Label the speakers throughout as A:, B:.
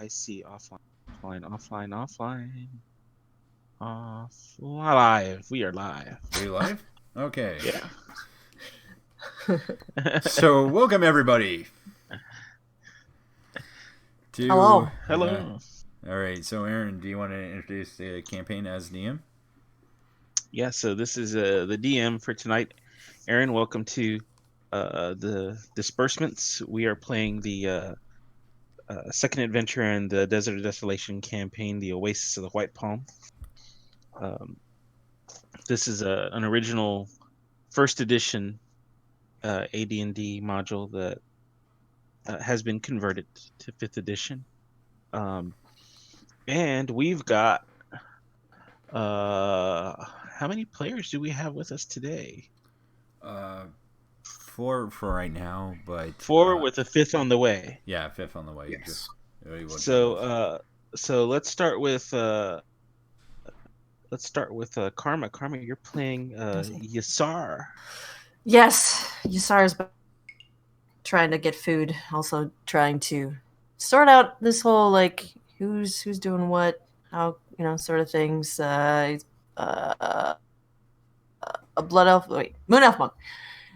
A: I see. Offline, offline. Live. We are live.
B: Are you live? Okay.
A: Yeah.
B: So, welcome everybody to.
C: Hello.
A: Hello.
B: All right. So, Aaron, do you want to introduce the campaign as DM?
A: Yeah. So this is the DM for tonight. Aaron, welcome to the Disbursements. We are playing the second adventure in the Desert of Desolation campaign, the Oasis of the White Palm. This is an original first edition AD&D module that has been converted to 5th edition. And we've got how many players do we have with us today?
B: 4 for right now, but
A: 4 with a 5th on the way.
B: Yeah, 5th on the way.
C: Yes.
A: So let's start with Karma. Karma, you're playing Yasar.
C: Yes, Yasar's trying to get food. Also trying to sort out this whole who's doing what, how sort of things. He's a blood elf. Wait, moon elf monk.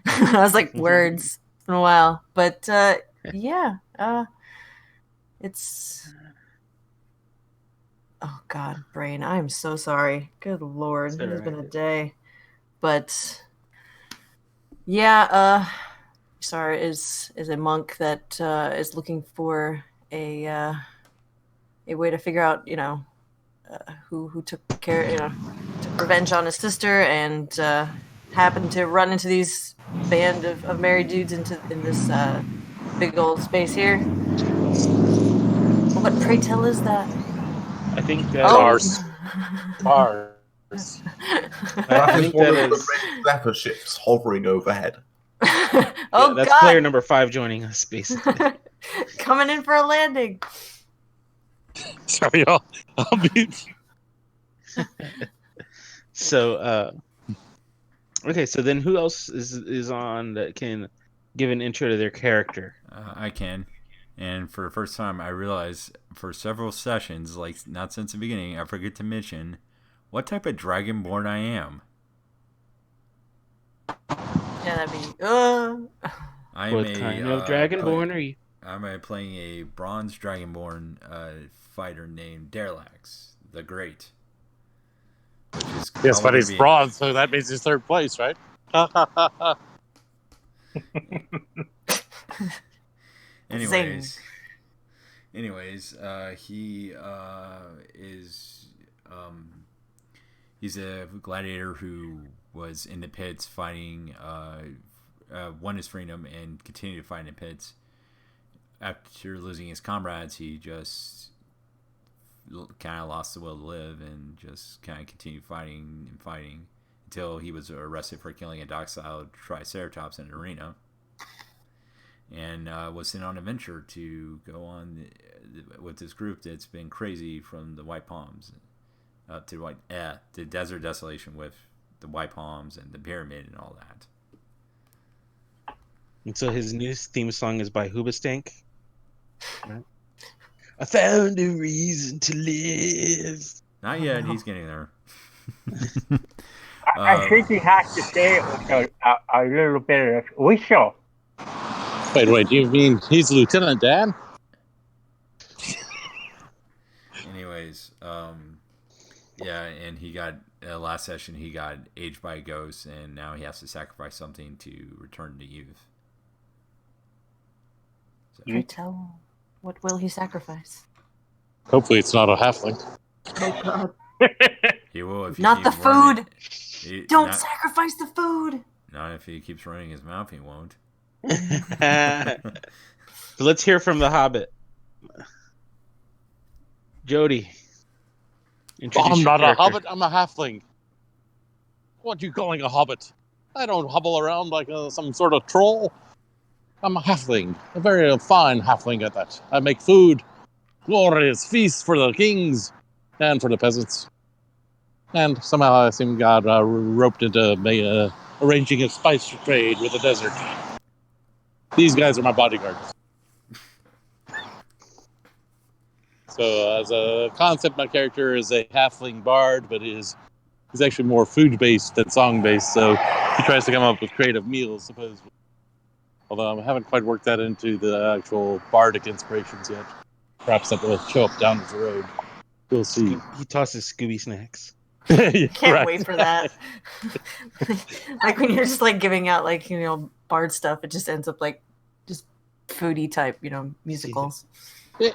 C: I was like, words. It's been a while, but yeah. It's. Oh God, brain. I am so sorry. Good Lord, it has been a day. But yeah, Sarah is a monk that is looking for a way to figure out, who took care, took revenge on his sister, and happened to run into these band of married dudes in this big old space here. What, pray tell, is that?
A: I think that
D: Mars.
A: I think
D: one
A: that
D: of
A: is
D: the red leopard ships hovering overhead.
C: Oh,
A: that's
C: God.
A: player number 5 joining us, basically.
C: Coming in for a landing.
D: Sorry, I'll be.
A: So, okay. So then, who else is on that can give an intro to their character?
B: I can. And for the first time, I realized for several sessions, like not since the beginning, I forget to mention what type of dragonborn I am.
C: Yeah, that'd be.
B: I'm
A: What kind of dragonborn are you?
B: I'm playing a bronze dragonborn fighter named Derlax the Great. Which is
E: yes, but he's bronze, so that means he's third place, right?
B: Anyways, he is he's a gladiator who was in the pits fighting, won his freedom and continued to fight in the pits. After losing his comrades, he just kind of lost the will to live and just kind of continued fighting until he was arrested for killing a docile triceratops in an arena. And was sent on an adventure to go on with this group that's been crazy from the White Palms up to the Desert Desolation with the White Palms and the pyramid and all that.
A: And so his new theme song is by Hoobastank. Right? I found a reason to live.
B: Not yet. He's getting there.
F: I think he has to say it with a little bit of whistle.
E: Wait, you mean he's Lieutenant Dan?
B: Anyways, yeah, and he got, last session, he got aged by a ghost, and now he has to sacrifice something to return to youth. So.
C: Pray tell, what will he sacrifice?
E: Hopefully it's not a halfling.
C: Oh, God.
B: He will if he
C: not the food! Don't sacrifice the food!
B: Not if he keeps running his mouth, he won't.
A: So let's hear from the Hobbit. Jody.
E: I'm not a hobbit, I'm a halfling. What are you calling a hobbit? I don't hobble around like some sort of troll. I'm a halfling, a very fine halfling at that. I make food, glorious feasts for the kings and for the peasants. And somehow I seem God roped into arranging a spice trade with the desert. These guys are my bodyguards. So as a concept, my character is a halfling bard, but he's actually more food-based than song-based, so he tries to come up with creative meals, supposedly. Although I haven't quite worked that into the actual bardic inspirations yet. Perhaps that will show up down the road. We'll see.
A: He tosses Scooby snacks.
C: Can't wait for that. Like when you're just like giving out like bard stuff, it just ends up like just foodie type musicals.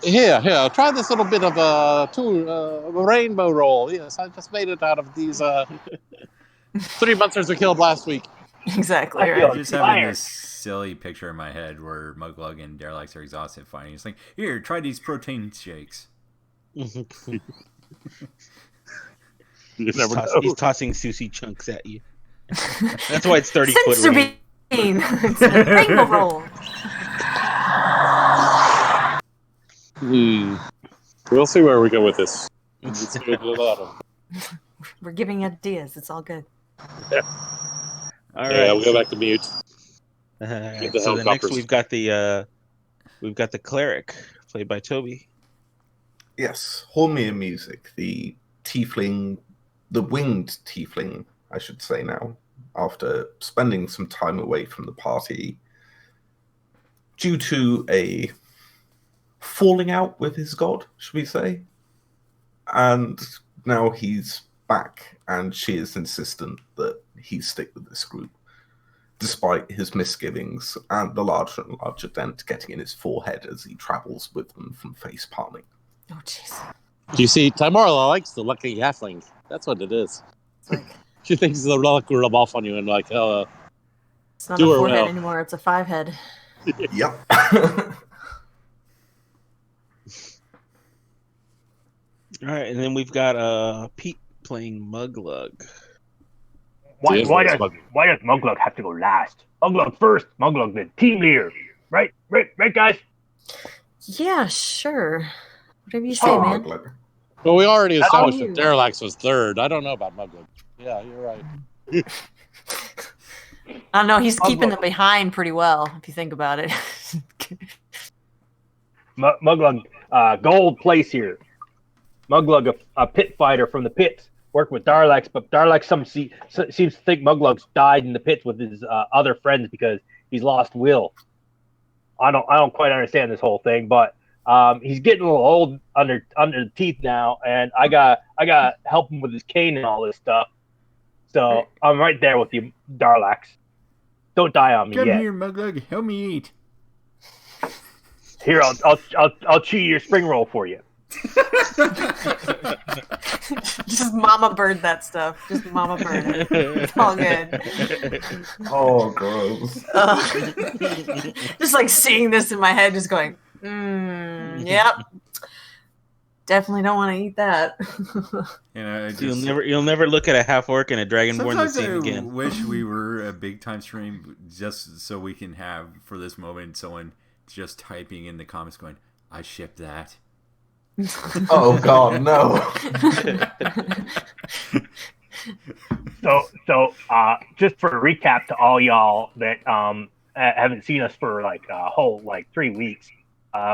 E: Here, try this little bit of a rainbow roll. Yes, I just made it out of these 3 monsters we killed last week.
C: Exactly.
B: I'm
C: Right.
B: just having this silly picture in my head where Muglug and Derelict are exhausted fighting. It's like, here, try these protein shakes.
A: He's tossing sushi chunks at you. That's why it's 30 foot
C: range. It's a rainbow roll.
E: We'll see where we go with this.
C: We're giving ideas. It's all good.
E: Yeah.
A: All right.
E: We'll go back to mute.
A: So the next we've got the cleric played by Toby.
D: Yes, Hormir music, the tiefling, the winged tiefling, I should say now, after spending some time away from the party due to a falling out with his god, should we say? And now he's back, and she is insistent that he stick with this group, despite his misgivings and the larger and larger dent getting in his forehead as he travels with them from face palming.
C: Oh, jeez.
E: Do you see, Tamara likes the lucky halfling. That's what it is. She thinks the luck will rub off on you and like,
C: it's not a 4-head anymore, it's a 5-head.
D: Yep.
A: All right, and then we've got Pete playing Muglug.
F: Why does Muglug have to go last? Muglug first. Muglug the team leader. Right, guys?
C: Yeah, sure. Whatever you say, man.
D: Muglug.
E: Well, we already established that Derelax was third. I don't know about Muglug. Yeah, you're right.
C: I don't know. He's keeping them behind pretty well, if you think about it.
F: Muglug, gold place here. Muglug, a pit fighter from the pits, working with Darlax, but Darlax seems to think Muglug's died in the pits with his other friends because he's lost will. I don't quite understand this whole thing, but he's getting a little old under the teeth now, and I got help him with his cane and all this stuff. So I'm right there with you, Darlax. Don't die on me yet.
B: Come here, Muglug. Help me eat.
F: Here, I'll chew your spring roll for you.
C: Just mama bird that stuff. Just mama bird it. It's all good.
D: Oh, gross.
C: Just like seeing this in my head, just going, yep. Definitely don't want to eat that.
A: You'll never look at a half orc and a dragonborn the same again.
B: I wish we were a big time stream just so we can have for this moment someone just typing in the comments going, "I ship that."
D: Oh God, no.
F: So just for a recap to all y'all that haven't seen us for like a whole 3 weeks,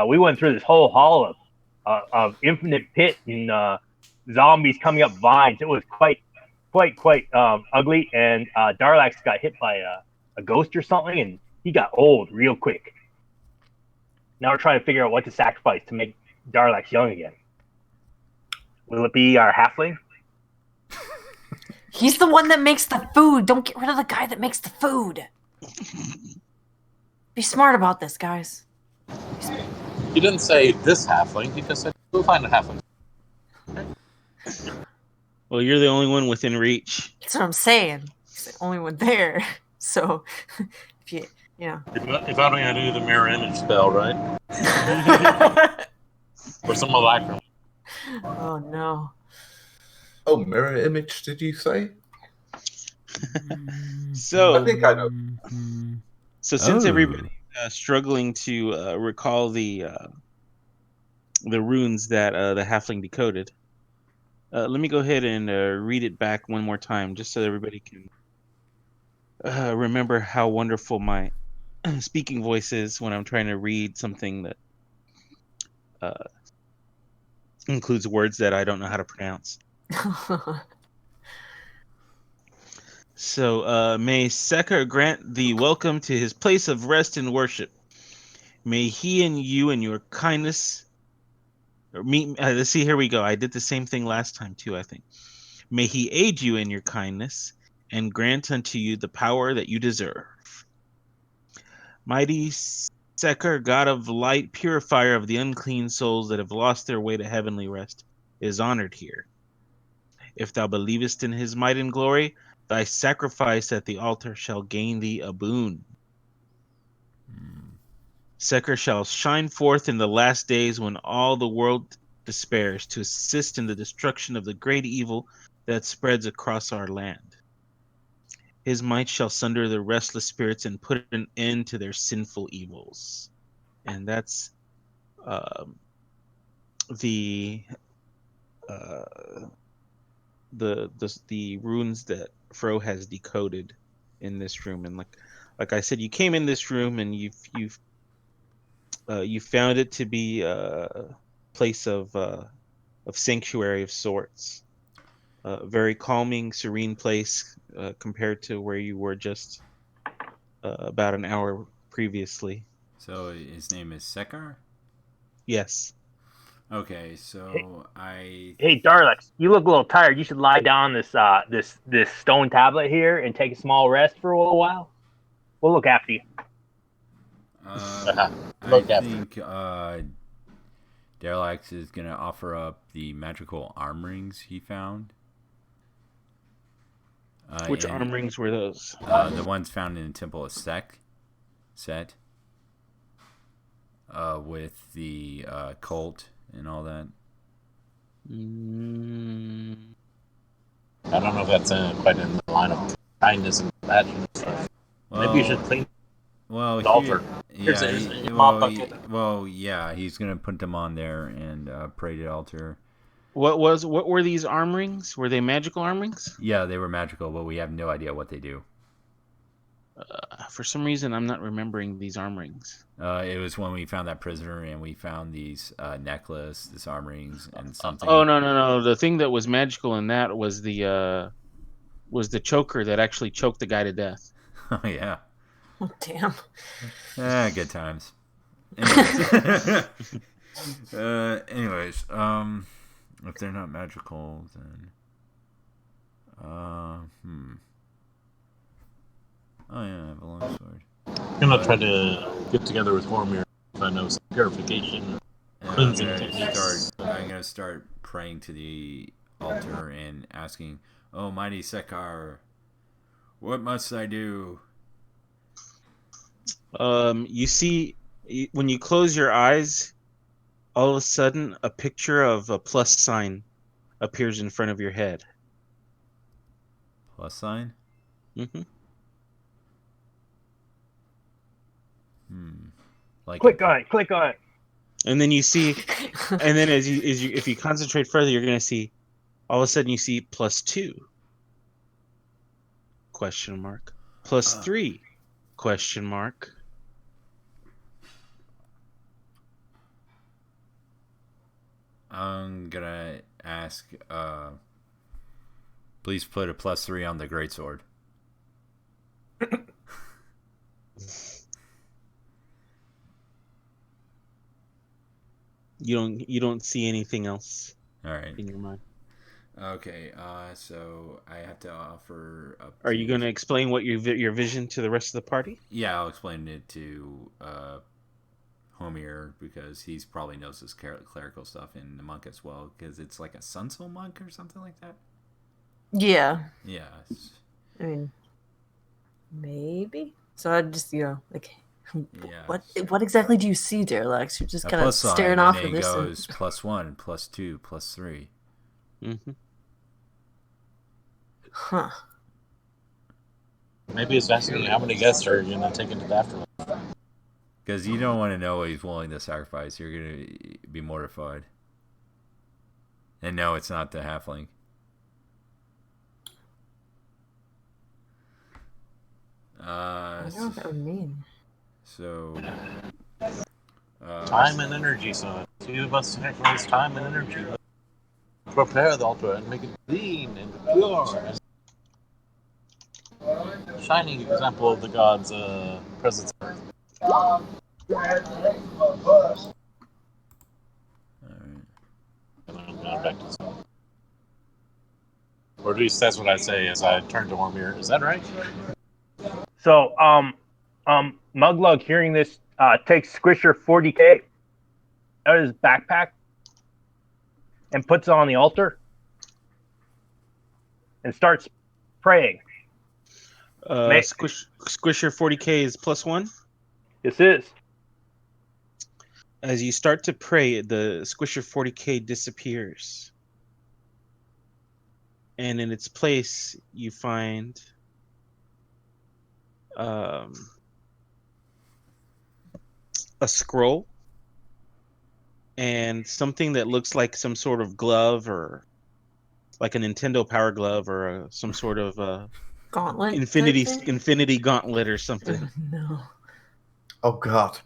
F: we went through this whole hall of infinite pit and zombies coming up vines. It was quite ugly, and Darlax got hit by a ghost or something, and he got old real quick. Now we're trying to figure out what to sacrifice to make Darlax young again. Will it be our halfling?
C: He's the one that makes the food. Don't get rid of the guy that makes the food. Be smart about this, guys.
E: He didn't say this halfling. He just said, we'll find a halfling.
A: Well, you're the only one within reach.
C: That's what I'm saying. He's the only one there. So, if you know.
E: If I'm going to do the mirror image spell, right? Or some alacrity.
C: Oh, no.
D: Oh, mirror image, did you say?
A: So
D: I think I know.
A: So since everybody's struggling to recall the runes that the halfling decoded, let me go ahead and read it back one more time, just so everybody can remember how wonderful my speaking voice is when I'm trying to read something that Includes words that I don't know how to pronounce. So may Sekar grant thee welcome to his place of rest and worship. May he and you and your kindness meet. Let's see, here we go. I did the same thing last time too, I think. May he aid you in your kindness and grant unto you the power that you deserve. Mighty Sekar, God of light, purifier of the unclean souls that have lost their way to heavenly rest, is honored here. If thou believest in his might and glory, thy sacrifice at the altar shall gain thee a boon. Sekar shall shine forth in the last days when all the world despairs to assist in the destruction of the great evil that spreads across our land. His might shall sunder the restless spirits and put an end to their sinful evils. And that's um, the uh, the runes that Fro has decoded in this room. And like I said, you came in this room and you found it to be a place of sanctuary of sorts. A very calming, serene place compared to where you were just about an hour previously.
B: So his name is Sekar?
A: Yes.
B: Okay, so
F: Hey, Darlix, you look a little tired. You should lie down this stone tablet here and take a small rest for a little while. We'll look after you.
B: I
E: Look after.
B: think Darallax is gonna offer up the magical arm rings he found.
A: Which arm rings were those?
B: The ones found in the Temple of Set. With the cult and all that.
E: I don't know if that's quite in the line of kindness and compassion stuff.
B: Well,
E: Maybe you should clean
B: the
E: altar.
B: Yeah,
E: Here's a mop bucket.
B: yeah, he's gonna put them on there and pray to the altar.
A: What were these arm rings? Were they magical arm rings?
B: Yeah, they were magical, but we have no idea what they do.
A: For some reason, I'm not remembering these arm rings.
B: It was when we found that prisoner and we found these necklace, this arm rings, and something.
A: Oh no! The thing that was magical in that was the choker that actually choked the guy to death.
B: Oh yeah.
C: Oh, damn.
B: Good times. Anyways, if they're not magical, then Oh yeah, I have a long sword.
E: I'm gonna try to get together with Hormir if I know some purification.
B: I'm gonna start praying to the altar and asking, "Oh, mighty Sekar, what must I do?"
A: You see, when you close your eyes, all of a sudden, a picture of a plus sign appears in front of your head.
B: Plus sign?
A: Mm-hmm.
F: Click on it.
A: And then you see, and then if you concentrate further, you're gonna see, all of a sudden you see +2? Question mark. +3? Question mark.
B: I'm gonna ask, please put a +3 on the greatsword.
A: You don't see anything else.
B: All right.
A: In your mind.
B: Okay. So I have to offer up.
A: Are you going to explain what your vision to the rest of the party?
B: Yeah, I'll explain it to Homir because he probably knows this clerical stuff, and the monk as well, because it's like a Sun Soul monk or something like that.
C: Yeah.
B: Yeah.
C: I mean, maybe. So I just like. Yeah. What exactly do you see, Darallax? You're just kind of staring off
B: in the distance. It goes +1, +2, +3.
A: Mm-hmm.
C: Huh.
E: Maybe it's asking how many guests are you gonna take into the afterlife.
B: Because you don't want to know what he's willing to sacrifice. You're gonna be mortified. And no, it's not the halfling.
C: I don't know what that would mean.
B: So
E: time and energy, son. few of us sacrifice time and energy to prepare the altar and make it clean and pure and shining example of the gods' presence.
B: All right.
E: And I'm going back to the song. Or at least that's what I say as I turn to Hormir. Is that right?
F: So, Muglug, hearing this, takes Squisher 40K out of his backpack and puts it on the altar and starts praying.
A: Squisher 40K is +1.
F: This is.
A: As you start to pray, the Squisher 40K disappears. And in its place, you find a scroll and something that looks like some sort of glove, or like a Nintendo Power Glove, or some sort of
C: Gauntlet.
A: infinity gauntlet or something.
C: No.
D: Oh God.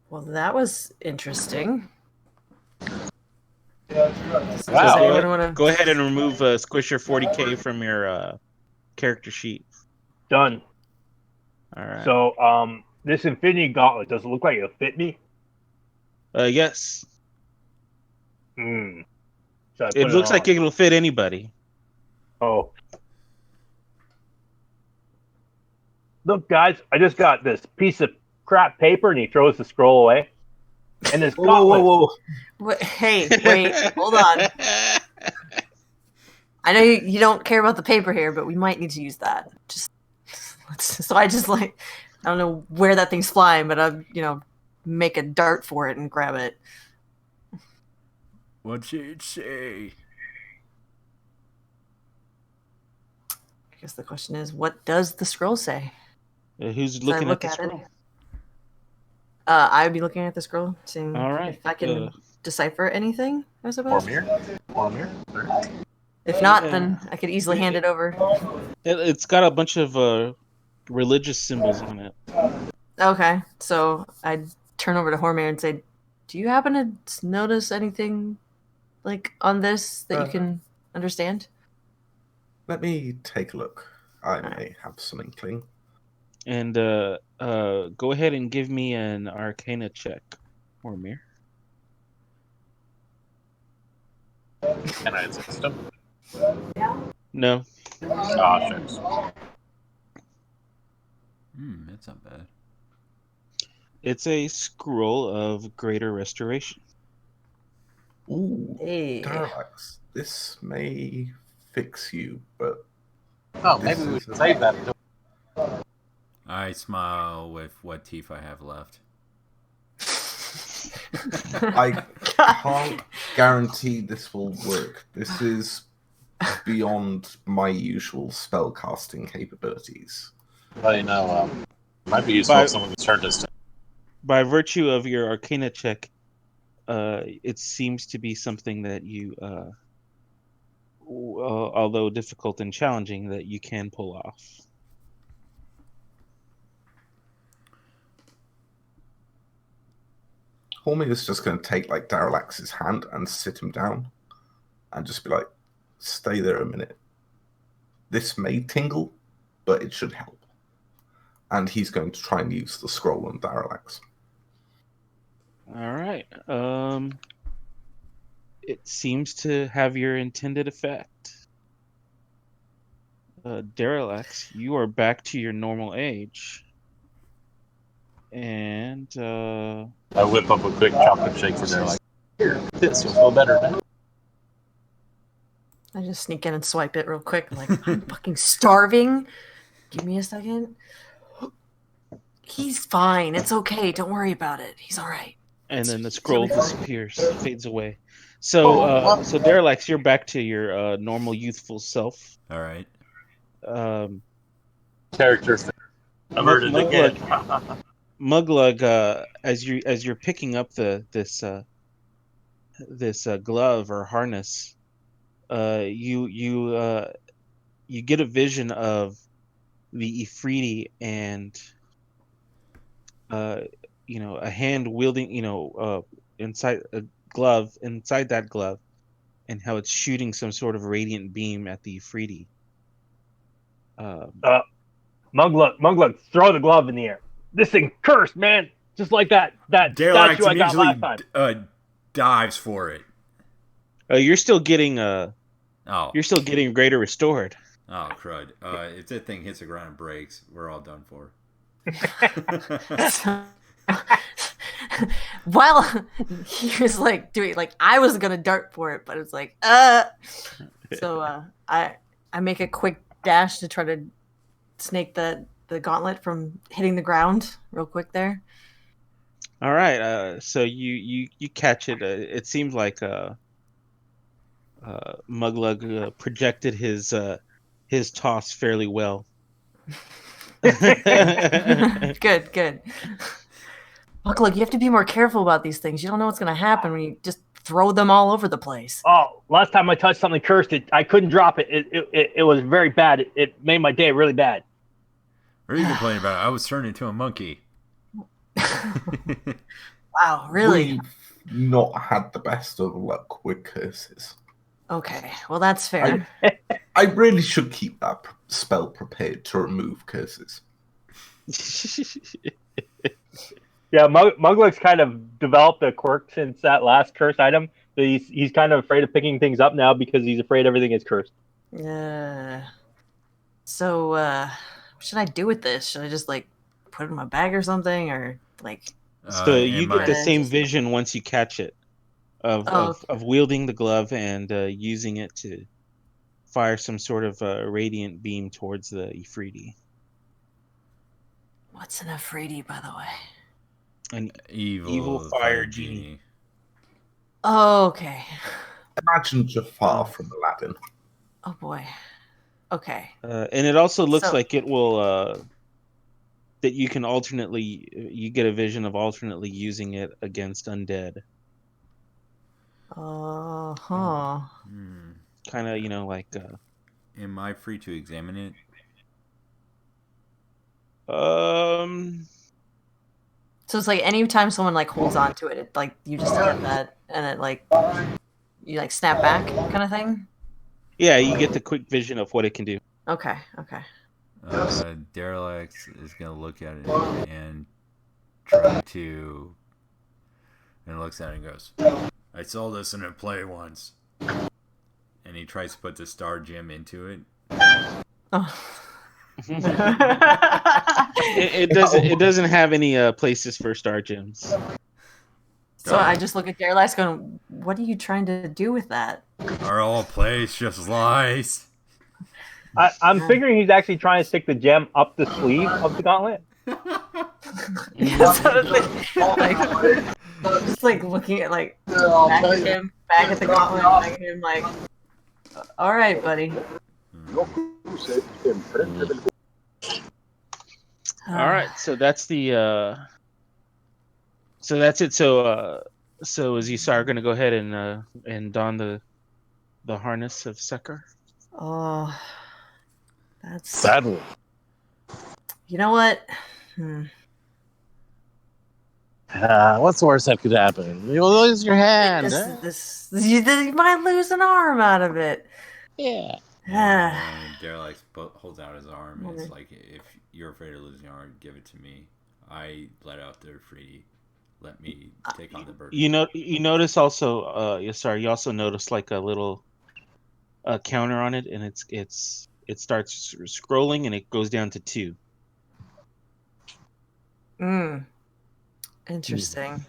C: Well, that was interesting.
E: Wow.
A: Go ahead and remove Squisher 40K from your character sheet.
F: Done.
A: All right.
F: So, this Infinity Gauntlet, does it look like it'll fit me?
A: Yes.
F: So
A: It looks like it'll fit anybody.
F: Oh. Look, guys, I just got this piece of crap paper, and he throws the scroll away. And this gauntlet.
C: Whoa. Hey, wait, hold on. I know you don't care about the paper here, but we might need to use that. So I don't know where that thing's flying, but I, make a dart for it and grab it.
B: What'd it say?
C: I guess the question is, what does the scroll say?
A: Who's looking at the scroll?
C: I would be looking at the scroll, seeing
A: if
C: I can decipher anything, I suppose.
E: Hormir.
C: If not, then I could easily hand it over.
A: It's got a bunch of religious symbols on it.
C: Okay, so I'd turn over to Hormir and say, do you happen to notice anything like on this that you can understand?
D: Let me take a look. I may have some inkling.
A: And go ahead and give me an Arcana check, Hormir.
E: Can I assist him?
A: No.
E: Ah, shucks.
B: That's not bad.
A: It's a scroll of greater restoration.
D: Ooh,
C: hey.
D: Darlax, this may fix you, but
E: maybe we should save that.
B: I smile with what teeth I have left.
D: I can't guarantee this will work. This is beyond my usual spell casting capabilities.
E: Well, might be useful if someone could turn this.
A: By virtue of your Arcana check, it seems to be something that you, although difficult and challenging, that you can pull off.
D: Hormir is just going to take Darlax's hand and sit him down and just be like, stay there a minute. This may tingle, but it should help. And he's going to try and use the scroll on Darlax.
A: All right. It seems to have your intended effect. Darlax, you are back to your normal age. And
E: I whip up a quick chocolate shake for Darlax. Here, this, you'll feel better now.
C: I just sneak in and swipe it real quick. I'm like, I'm fucking starving. Give me a second. He's fine. It's okay. Don't worry about it. He's all right.
A: And then the scroll disappears, fades away. So Darlax, you're back to your normal youthful self.
B: All right.
E: Characters averted again.
A: Muglug, as you're picking up this glove or harness, you get a vision of the Ifriti, and a hand wielding, inside a glove, inside that glove, and how it's shooting some sort of radiant beam at the Ifriti.
F: Muglook, throw the glove in the air. This thing cursed, man. Just like that
B: Derlax
F: statue I got last time.
B: Dives for it.
A: You're still getting
B: Oh.
A: You're still getting greater restored.
B: Oh crud! If that thing hits the ground and breaks, we're all done for.
C: While he was like doing, like, I was gonna dart for it, but it's like so I make a quick dash to try to snake the gauntlet from hitting the ground real quick there.
A: All right, so you catch it. It seems like Muglug projected his toss fairly well.
C: Good. Look, you have to be more careful about these things. You don't know what's going to happen when you just throw them all over the place.
F: Oh, last time I touched something cursed, I couldn't drop it. It was very bad. It made my day really bad.
B: What are you complaining about? I was turned into a monkey.
C: Wow, really?
D: We've not had the best of luck with curses.
C: Okay, well, that's fair.
D: I really should keep that spell prepared to remove curses.
F: Yeah, Muglook's kind of developed a quirk since that last curse item. So he's kind of afraid of picking things up now because he's afraid everything is cursed.
C: So, what should I do with this? Should I just, like, put it in my bag or something? Or, like...
A: So you get the same vision once you catch it of wielding the glove and using it to fire some sort of radiant beam towards the Ifriti.
C: What's an Ifriti, by the way?
B: An evil fire genie.
C: Oh, okay.
D: Imagine Jafar from Aladdin.
C: Oh boy. Okay.
A: And it also looks like it will that you can you get a vision of alternately using it against undead.
C: Huh.
A: Kind of, like.
B: Am I free to examine it?
C: So it's like anytime someone like holds on to it, like you just get that, and it like you like snap back kind of thing.
A: Yeah, you get the quick vision of what it can do.
C: Okay.
B: Derlax is gonna look at it and try to, and looks at it and goes, "I saw this in a play once," and he tries to put the star gem into it.
C: Oh.
A: It doesn't have any places for star gems.
C: So I just look at Derlax going, "What are you trying to do with that?"
B: Are all plays just lies?
F: I'm figuring he's actually trying to stick the gem up the sleeve of the gauntlet.
C: Just like looking at like back at the gauntlet, back at him, like, all right, buddy.
A: All right, so that's the. So that's it. So is Isar going to go ahead and don the harness of Sekar?
C: Oh, that's
E: sadly.
C: You know what?
E: What's the worst that could happen? You'll lose your hand.
C: You might lose an arm out of it.
E: Yeah.
B: Derlax holds out his arm. And it's like, if you're afraid of losing your arm, give it to me. I let out the free. Let me take on the burden.
A: You notice also, you also notice like a little counter on it, and it starts scrolling and it goes down to 2.
C: Interesting.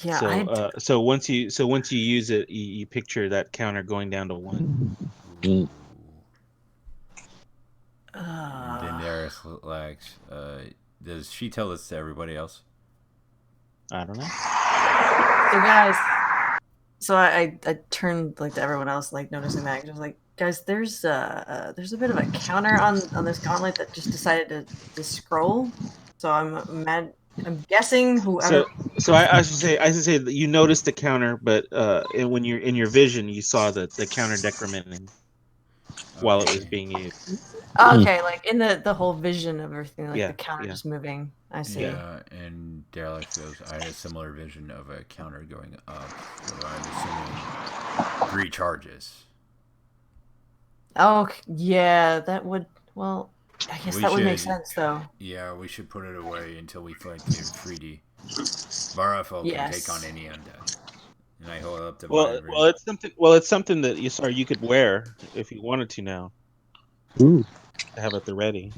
C: Yeah.
A: So once you use it, you picture that counter going down to 1.
B: And then there's does she tell this to everybody else?
A: I don't know.
C: So guys, I turned like to everyone else, like noticing that. I was like, guys, there's a bit of a counter on this gauntlet that just decided to scroll. So I'm mad. I'm guessing whoever.
A: So I should say that you noticed the counter, but when you're in your vision, you saw the counter decrementing while it was being used.
C: Okay, like in the whole vision of everything, like the counter just moving. I see.
B: Yeah, and Derelict goes, I had a similar vision of a counter going up, so I'm assuming 3 charges.
C: Oh, yeah, that would, well, I guess
B: We
C: that would make
B: should,
C: sense, though.
B: yeah, we should put it away until we fight the Ifriti. Varafel can take on
C: Yes.
B: any undead. And I hold up the
A: Well,
B: vibrate.
A: well, it's something. Well, it's something that you could wear if you wanted to now.
E: Ooh.
A: To have at the ready.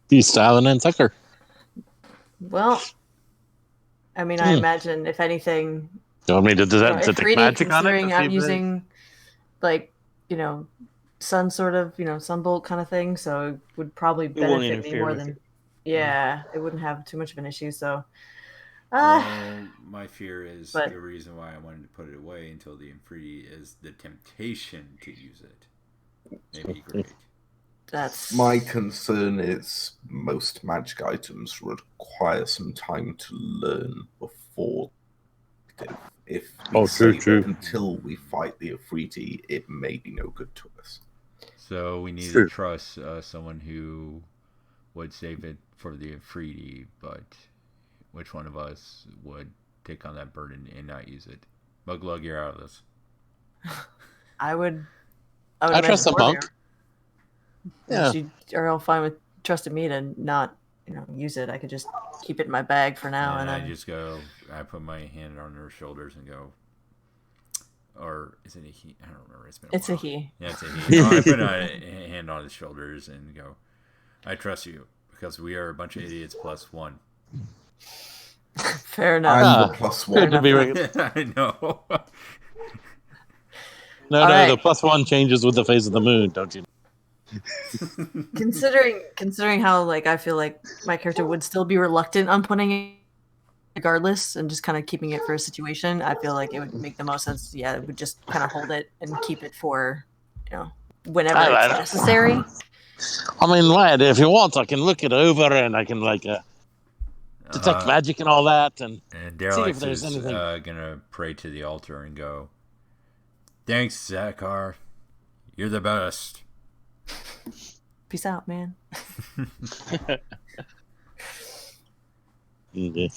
E: He's styling and Sekar.
C: Well, I mean, I imagine if anything,
E: You want me to do that to take
C: Ifriti,
E: magic on it?
C: considering I'm using, like, sun sort of, sunbolt kind of thing, so it would probably
A: It won't
C: benefit me
A: interfere
C: more
A: with
C: than,
A: it.
C: yeah, it wouldn't have too much of an issue, so.
B: Well, my fear is
C: but-
B: the reason why I wanted to put it away until the Ifriti is the temptation to use it. May be great.
C: That's
D: My concern is most magic items require some time to learn before. If we save it until we fight the Afriti, it may be no good to us.
B: So we need to trust someone who would save it for the Afriti, but which one of us would take on that burden and not use it? Muglug, you're out of this.
C: I would
E: I trust the monk.
C: Yeah. She are all fine with trusting me to not, use it. I could just keep it in my bag for now, and
B: I
C: then
B: just go. I put my hand on her shoulders and go. Or is it a he? I don't remember. It's been.
C: It's a he.
B: Yeah, it's a he. No, I put a hand on his shoulders and go. I trust you because we are a bunch of idiots plus one.
C: Fair enough.
D: I'm the plus one.
E: To be
B: I know.
E: No,
C: right.
E: the plus one changes with the phase of the moon, don't you?
C: Considering how I feel like my character would still be reluctant on putting it regardless and just kind of keeping it for a situation, I feel like it would make the most sense. Yeah, it would just kind of hold it and keep it for whenever it's necessary.
E: I mean, lad, if you want, I can look it over and I can detect magic and all that and see if there's anything.
B: Gonna pray to the altar and go. Thanks, Sekar. You're the best.
C: Peace out, man.
E: Okay.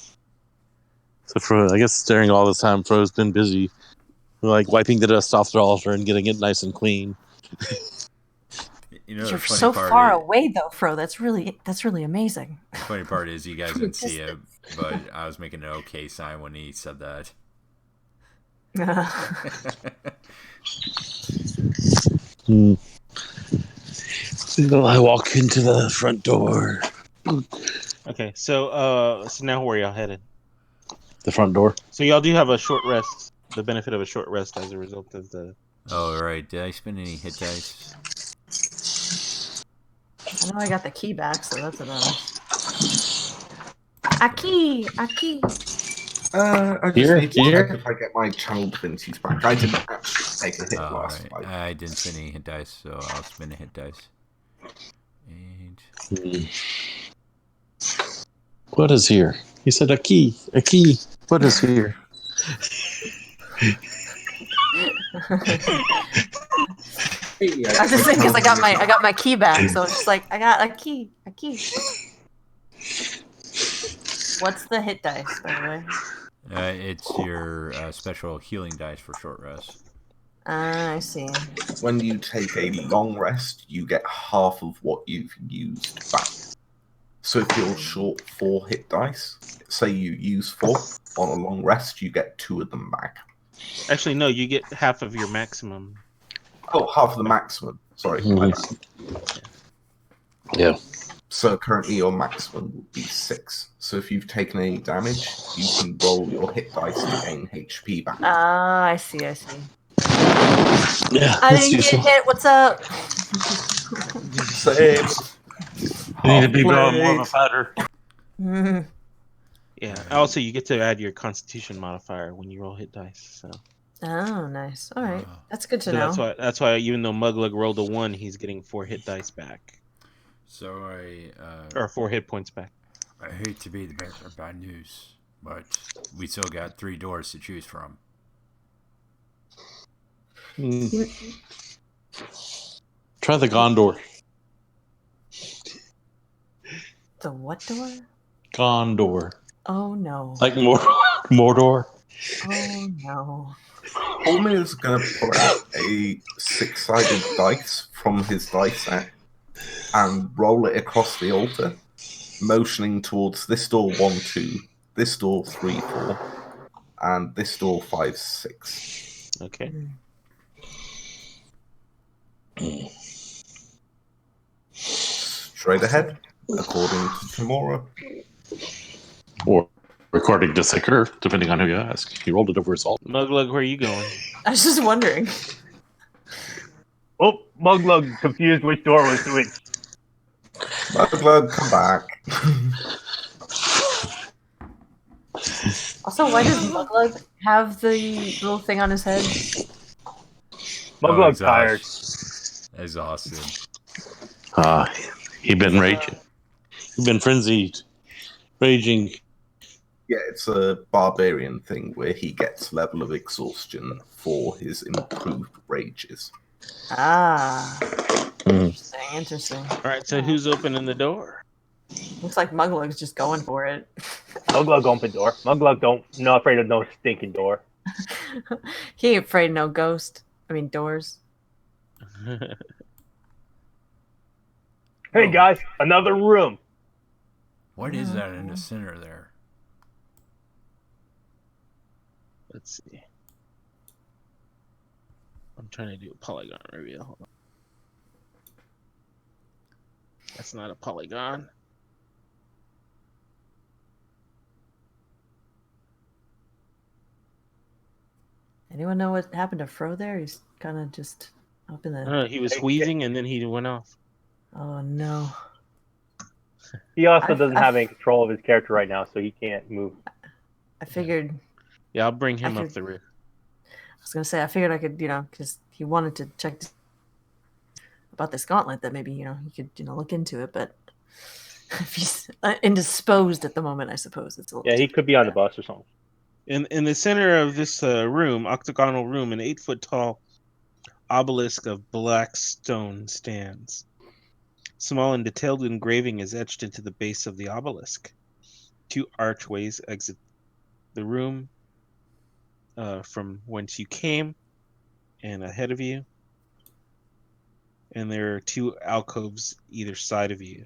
E: So I guess during all this time, Fro's been busy, wiping the dust off the altar and getting it nice and clean.
C: You're so far away, though, Fro. That's really amazing.
B: The funny part is you guys didn't see it, but I was making an okay sign when he said that.
E: I walk into the front door.
A: Okay, so now where y'all headed?
E: The front door.
A: So y'all do have a short rest. The benefit of a short rest as a result of the.
B: Oh right, did I spend any hit dice?
C: I know I got the key back, so that's a bonus. A key.
D: I just need to check if I get my channel divinities back. I didn't actually take a hit last fight.
B: I didn't spend any hit dice, so I'll spend a hit dice. And...
E: What is here? He said a key. A key. What is here?
C: I was just saying because I got my key back, so it's just I got a key. What's the hit dice, by the way?
B: It's your special healing dice for short rest.
C: I see.
D: When you take a long rest, you get half of what you've used back. So if you're short 4 hit dice, say you use 4 on a long rest, you get 2 of them back.
A: Actually, no, you get half of your maximum.
D: Oh, half of the maximum. Sorry.
E: Yeah.
D: So currently your maximum would be 6. So if you've taken any damage, you can roll your hit dice to gain HP back.
C: Ah, I see.
E: Yeah.
C: I didn't get hit. What's up?
D: Same.
E: You need to be more of a fighter.
A: Yeah. Also, you get to add your Constitution modifier when you roll hit dice. So.
C: Oh, nice. All right, that's good to know.
A: That's why even though Muglug rolled a 1, he's getting 4 hit dice back.
B: So
A: or 4 hit points back.
B: I hate to be the bearer of bad news, but we still got 3 doors to choose from.
E: Try the Gondor.
C: The what door?
E: Gondor.
C: Oh no.
E: Like Mordor.
C: Oh no.
D: Holmir is going to pull out a 6-sided dice from his dice set and roll it across the altar, motioning towards this door 1, 2, this door 3, 4, and this door 5, 6.
A: Okay.
D: Straight ahead, according to Tamora.
E: Or according to Sekar, depending on who you ask. He rolled it over his alt.
A: Muglug, where are you going?
C: I was just wondering.
F: Oh, Muglug confused which door was which.
D: Muglug, come back.
C: Also, why does Muglug have the little thing on his head?
F: Muglug's tired.
B: Exhausted.
E: He been raging. He been frenzied. Raging.
D: Yeah, it's a barbarian thing where he gets level of exhaustion for his improved rages.
C: Ah. Interesting.
A: All right, so who's opening the door?
C: Looks like Muglug's just going for it.
F: Muglug open door. Muglug not afraid of no stinking door.
C: He ain't afraid of no ghost. I mean doors.
F: Hey guys, another room.
B: What is that in the center there?
A: Let's see. I'm trying to do a polygon reveal. Hold on. That's not a polygon.
C: Anyone know what happened to Fro there? He's kind of just up in the...
A: He was wheezing and then he went off.
C: Oh, no.
F: He also doesn't have any control of his character right now, so he can't move.
C: I figured...
A: Yeah, I'll bring him up the rear.
C: I was going to say, I figured I could, because he wanted to check about this gauntlet, that maybe, he could, look into it, but if he's indisposed at the moment, I suppose it's a little...
F: Yeah, he could be on the bus or something.
A: In the center of this room, octagonal room, an 8-foot-tall obelisk of black stone stands. Small and detailed engraving is etched into the base of the obelisk. 2 archways exit the room from whence you came and ahead of you. And there are 2 alcoves either side of you.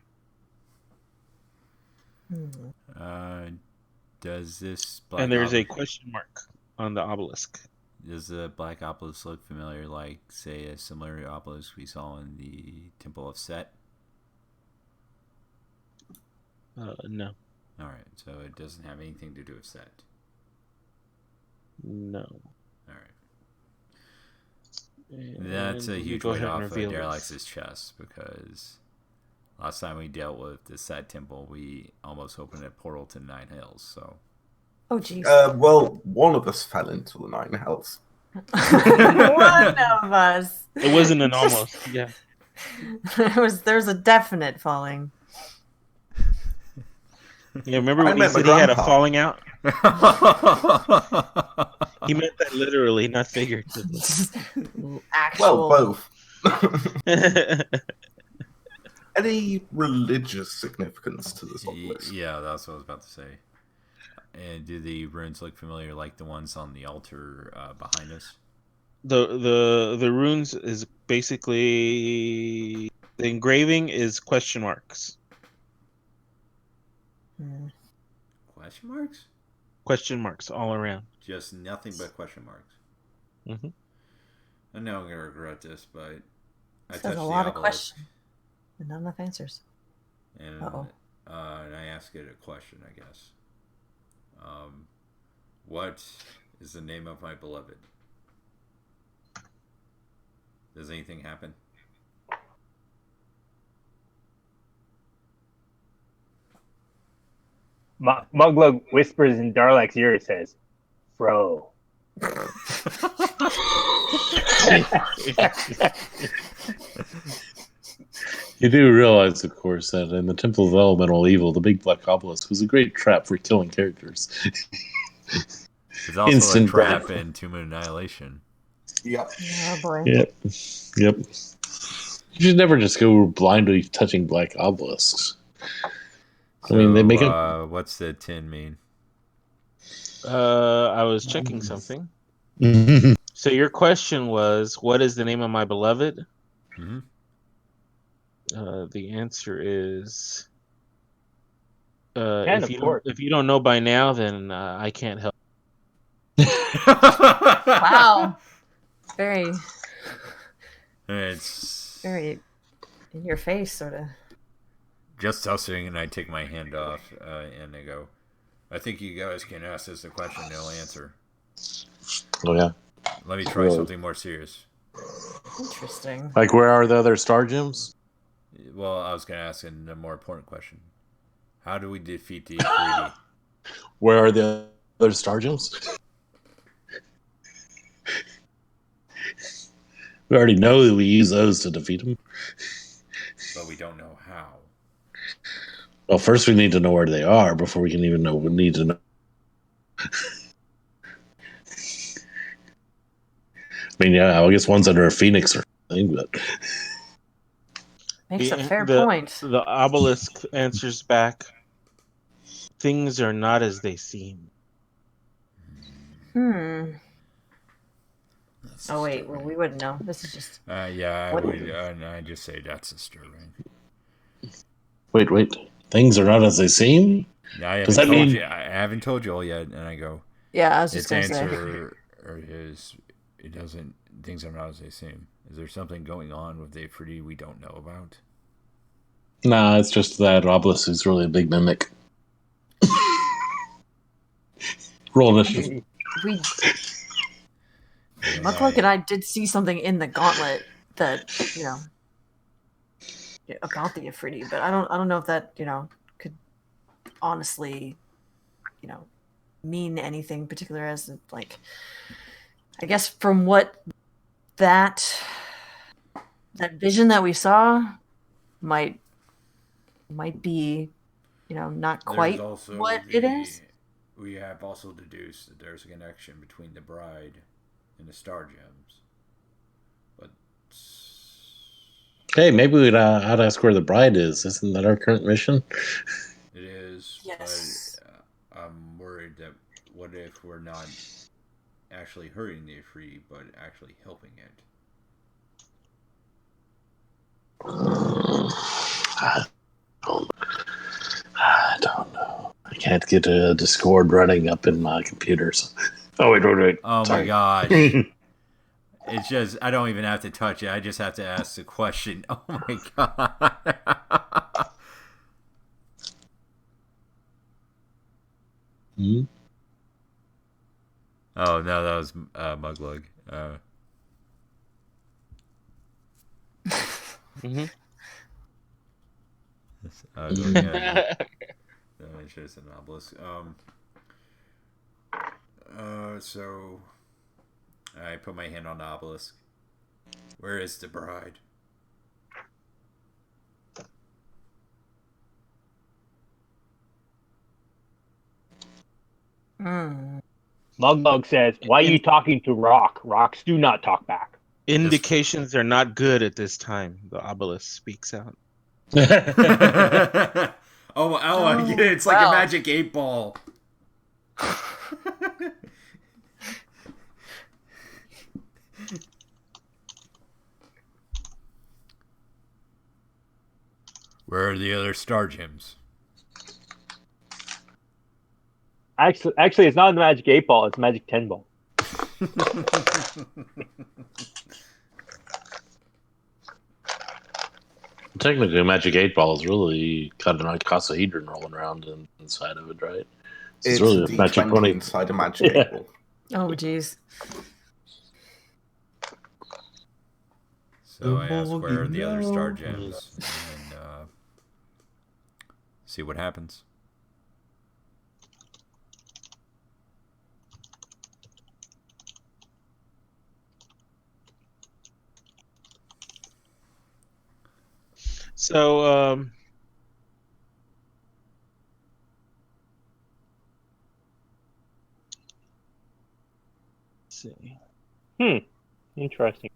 B: Does this black
A: and there's a question mark on the obelisk.
B: Does the black obelisk look familiar, like, say, a similar obelisk we saw in the Temple of Set?
A: No.
B: Alright, so it doesn't have anything to do with Set.
A: No.
B: Alright. That's a huge weight off of Derelix's chest, because last time we dealt with the Set Temple, we almost opened a portal to 9 Hells, so...
C: Oh, jeez.
D: Well, one of us fell into the 9 Hells.
C: One of us.
A: It wasn't an almost, yeah.
C: There's a definite falling.
A: Yeah, remember when he said he had a falling out? He meant that literally, not figuratively.
C: Actual...
D: Well, both. Any religious significance to this obelisk?
B: Yeah, that's what I was about to say. And do the runes look familiar, like the ones on the altar behind us?
A: The runes is basically, the engraving is question marks.
B: Question marks?
A: Question marks all around.
B: Just nothing but question marks.
A: Mm-hmm.
B: I know I'm gonna regret this, but I touched
C: a lot of questions and not enough answers.
B: And and I asked it a question, I guess. What is the name of my beloved? Does anything happen?
F: Muglug whispers in Darlak's ear and says, "Bro."
E: You do realize, of course, that in the Temple of Elemental Evil, the big black obelisk was a great trap for killing characters.
B: It's also instant a trap in Tomb of Annihilation.
D: Yep.
C: Oh, boy.
E: Yep. You should never just go blindly touching black obelisks.
B: So,
G: I mean, they make it.
B: What's the 10 mean?
A: I was checking something. So your question was, what is the name of my beloved?
B: Mm-hmm.
A: The answer is,
F: And of course,
A: if you don't know by now, then I can't help.
C: Wow. Very,
B: It's
C: very in your face, sort of.
B: just tossing, and I take my hand off, and I go, I think you guys can ask us a question, they'll answer.
G: Oh yeah.
B: Let me try something more serious.
C: Interesting.
G: Like, where are the other star gems?
B: Well, I was going to ask a more important question. How do we defeat the Afridi?
G: Where are the other star gems? We already know that we use those to defeat them.
B: But we don't know how.
G: Well, first we need to know where they are before we can even know. We need to know. I mean, yeah, I guess one's under a phoenix or something, but
C: Makes a fair
A: the
C: point.
A: the obelisk answers back, things are not as they seem.
B: That's
C: Oh wait,
B: disturbing.
C: well we wouldn't know. This is just.
B: Yeah, I
C: What?
B: would. I just say that's disturbing.
G: wait. Things are not as they seem?
B: I
G: Does
B: haven't
G: that
B: told
G: mean-
B: you. I haven't told you all yet, and I go.
C: Yeah, I was just
B: Its
C: gonna say.
B: answer is it doesn't. Things are not as they seem. Is there something going on with the Afridi we don't know about?
G: Nah, it's just that obelisk is really a big mimic. Roll initiative.
C: We
B: And
C: Mugluck and I did see something in the gauntlet that about the Afridi, but I don't know if that could honestly mean anything particular as like I guess from what that vision that we saw might be not quite
B: there's also
C: what it is.
B: We have also deduced that there's a connection between the bride and the star gems, but
G: Hey, maybe we'd ought to ask where the bride is. Isn't that our current mission?
B: it is.
C: Yes.
B: But I'm worried that what if we're not actually hurting the Afridi, but actually helping it?
G: I don't know. I can't get a Discord running up in my computer. So. Oh, wait.
B: Oh
G: Sorry.
B: my gosh. It's just, I don't even have to touch it. I just have to ask the question. Oh my god.
G: Hmm?
B: Oh no, that was Muglug.
A: Mm-hmm.
B: Going ahead. It's just an obelisk. So I put my hand on the obelisk. Where is the bride?
F: Muglug says, "Why are you talking to Rock? Rocks do not talk back."
A: Indications are not good at this time. The obelisk speaks out.
B: I get it. It's like a
C: wow.
B: magic 8 ball. Where are the other star gems?
F: Actually, it's not a magic 8 ball; it's a magic 10 ball.
G: Technically, a Magic 8 Ball is really got an icosahedron rolling around inside of it, right? So
D: It's
G: really
D: a
G: a Magic
D: D20
G: 20.
D: inside a Magic
G: Yeah.
D: 8 Ball.
C: Oh jeez.
B: So I ask, where are the other star gems? And see what happens.
A: So, let's see.
F: Interesting.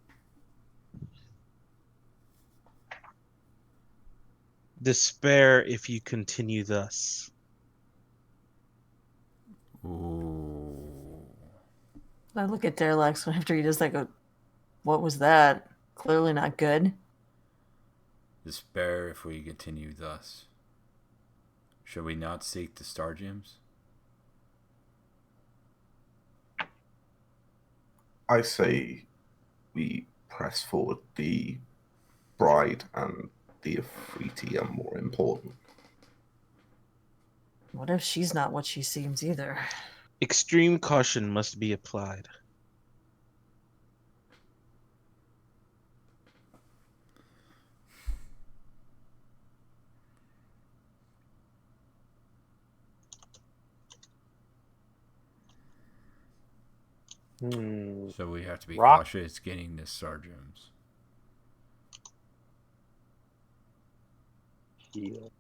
A: Despair if you continue thus.
B: Ooh.
C: I look at Derelax after he just like, what was that? Clearly not good.
B: Despair if we continue thus. Shall we not seek the star gems?
D: I say we press forward. The bride and the Afriti are more important.
C: What if she's not what she seems either?
A: Extreme caution must be applied.
B: So we have to be
F: Rock?
B: cautious getting the star gems.
F: Heal.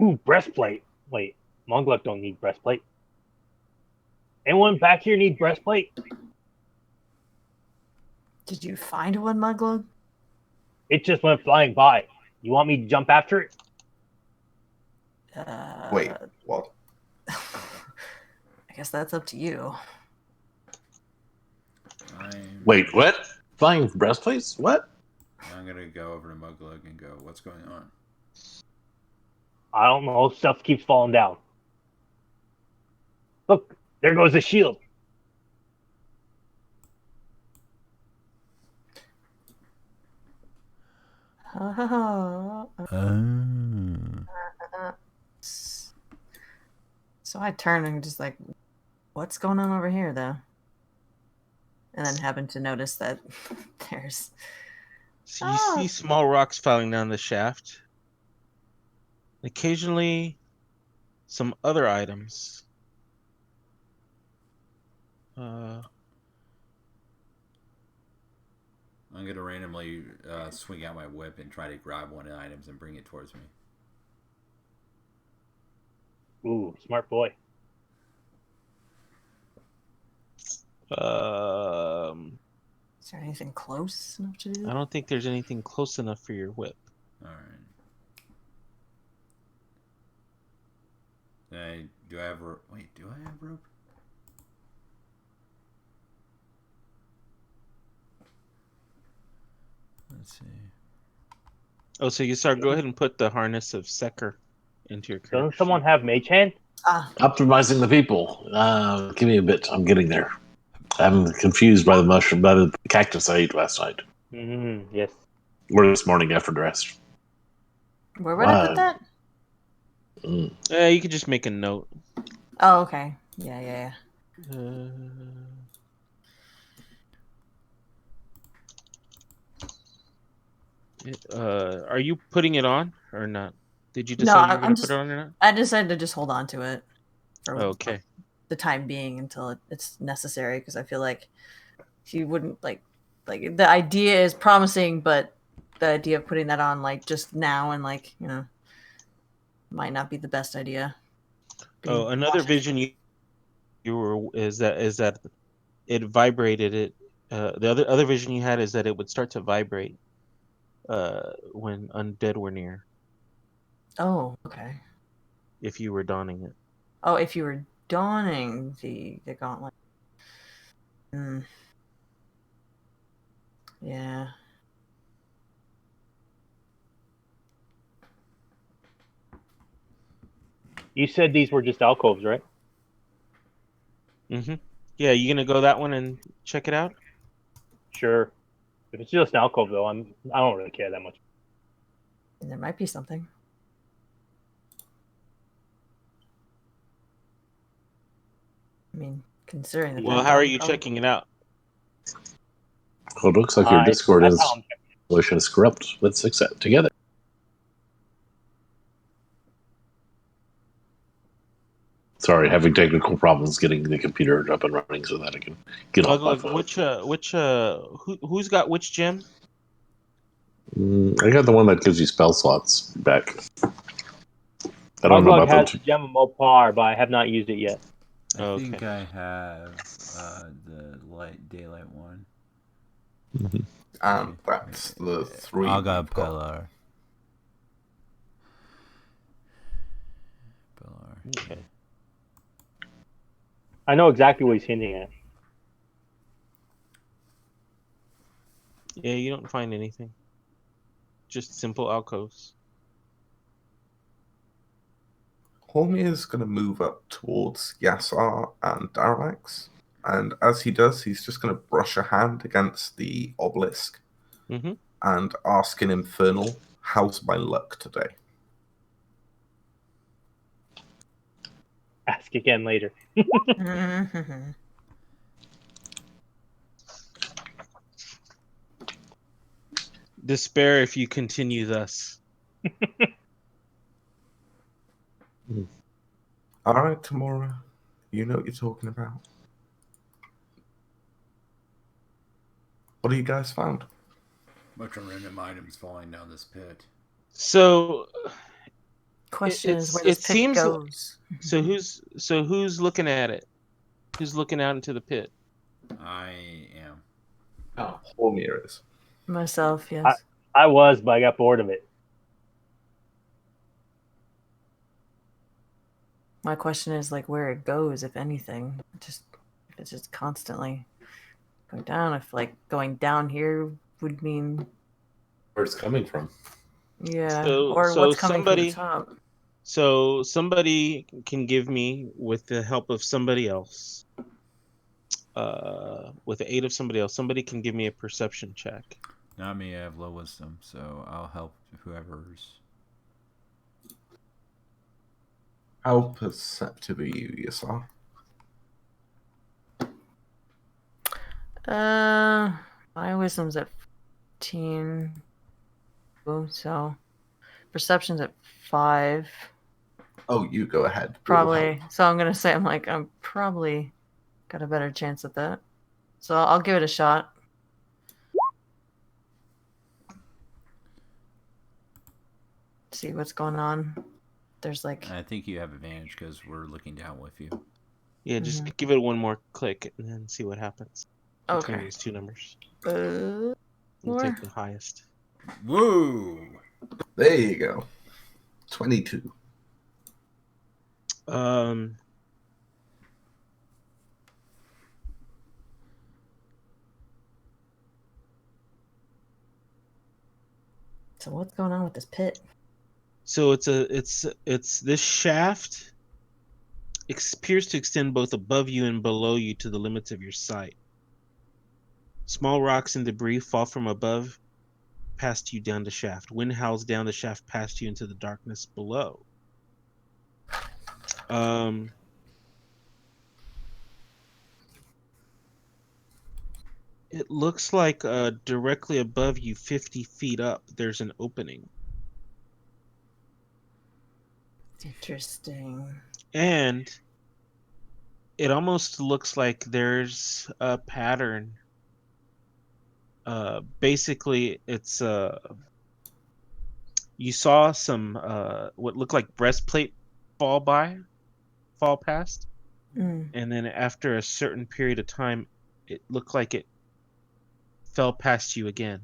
F: Ooh, breastplate. Wait, Mongluk don't need breastplate. Anyone back here need breastplate?
C: Did you find one, Muglug?
F: It just went flying by. You want me to jump after it?
D: Wait, what?
C: I guess that's up to you.
G: Wait, what? Flying breastplates? What?
B: I'm gonna go over to Muglug and go, what's going on?
F: I don't know. Stuff keeps falling down. Look, there goes the shield.
C: So I turn and just like, what's going on over here, though? And then happen to notice that there's...
A: So you see small rocks falling down the shaft. Occasionally, some other items.
B: I'm gonna randomly swing out my whip and try to grab one of the items and bring it towards me.
F: Ooh, smart boy.
C: Is there anything close enough to do?
A: I don't think there's anything close enough for your whip.
B: All right. Do I have wait? Do I have rope? Let's see.
A: Oh, so you start. Go ahead and put the harness of Sekar into your character.
F: Doesn't someone have mage hand?
G: Optimizing the people. Give me a bit. I'm getting there. I'm confused by the mushroom, by the cactus I ate last night.
F: Yes.
G: Or this morning after rest.
C: Where would I put that?
A: You could just make a note.
C: Oh, okay. Yeah.
A: Are you putting it on or not? Did you decide you were going to put it on or not?
C: I decided to just hold on to it for
A: okay.
C: the time being until it's necessary, because I feel like you wouldn't like the idea is promising, but the idea of putting that on like just now and like, you know, might not be the best idea.
A: Oh, another vision you were is that it vibrated. It the other vision you had is that it would start to vibrate when undead were near.
C: Oh, okay.
A: If you were donning it.
C: Oh, if you were donning the gauntlet. Yeah.
F: You said these were just alcoves, right?
A: Mm-hmm. Yeah, you gonna go that one and check it out?
F: Sure. If it's just an alcove, though, I don't really care that much.
C: And there might be something. I mean, considering the
A: well, how are you checking it out?
G: Well, it looks like your Discord installation is corrupt. Let's fix that together. Sorry, having technical problems getting the computer up and running so that I can get off my phone.
A: Who's got which gem?
G: I got the one that gives you spell slots back. I don't know
F: Muglug
G: about
F: has Gem of Mopar, but I have not used it yet.
B: I think I have The daylight one.
D: And that's the 3 we've got.
B: Pillar.
A: Okay.
F: I know exactly what he's hinting at.
A: Yeah, you don't find anything. Just simple alcoves.
D: Hormir is going to move up towards Yassar and Daralax. And as he does, he's just going to brush a hand against the obelisk and ask in Infernal, how's my luck today?
F: Ask again later.
A: Despair if you continue thus.
D: All right, Tamora, you know what you're talking about. What have you guys found?
B: Bunch of random items falling down this pit.
A: So,
C: question is where this pit goes.
A: So who's looking at it? Who's looking out into the pit?
B: I am.
D: Oh, Hormir is.
C: Myself, yes.
F: I was, but I got bored of it.
C: My question is like where it goes, if anything. If it's just constantly going down. If like going down here would mean
G: Where it's coming from.
C: Yeah. Or what's coming from the top.
A: So somebody can give me, with the help of somebody else, with the aid of somebody else, somebody can give me a perception check.
B: Not me, I have low wisdom, so I'll help whoever's.
D: How perceptive are you, Yassar?
C: My wisdom's at 15. So perception's at 5.
D: Oh, you go ahead.
C: Probably. So I'm gonna say I'm probably got a better chance at that. So I'll give it a shot. See what's going on. There's like.
B: I think you have advantage because we're looking down with you.
A: Yeah, just give it one more click and then see what happens. Between these two numbers. We'll take the highest.
B: Woo!
D: There you go. 22.
C: So what's going on with this pit?
A: So it's this shaft appears to extend both above you and below you to the limits of your sight. Small rocks and debris fall from above past you down the shaft. Wind howls down the shaft past you into the darkness below. It looks like directly above you, 50 feet up, there's an opening.
C: Interesting.
A: And it almost looks like there's a pattern. Basically, it's you saw some what looked like breastplate fall past, and then after a certain period of time, it looked like it fell past you again.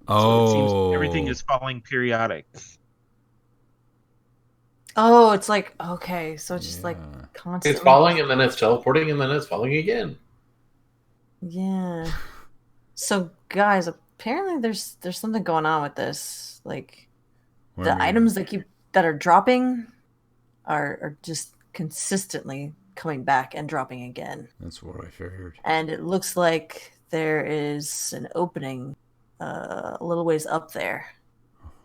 B: Oh,
A: so it seems everything is falling periodic.
C: Oh, it's like okay, so it's just like constantly.
G: It's falling and then it's teleporting and then it's falling again.
C: Yeah. So guys, apparently there's something going on with this. Like the items that are dropping are just consistently coming back and dropping again.
B: That's what I figured.
C: And it looks like there is an opening a little ways up there.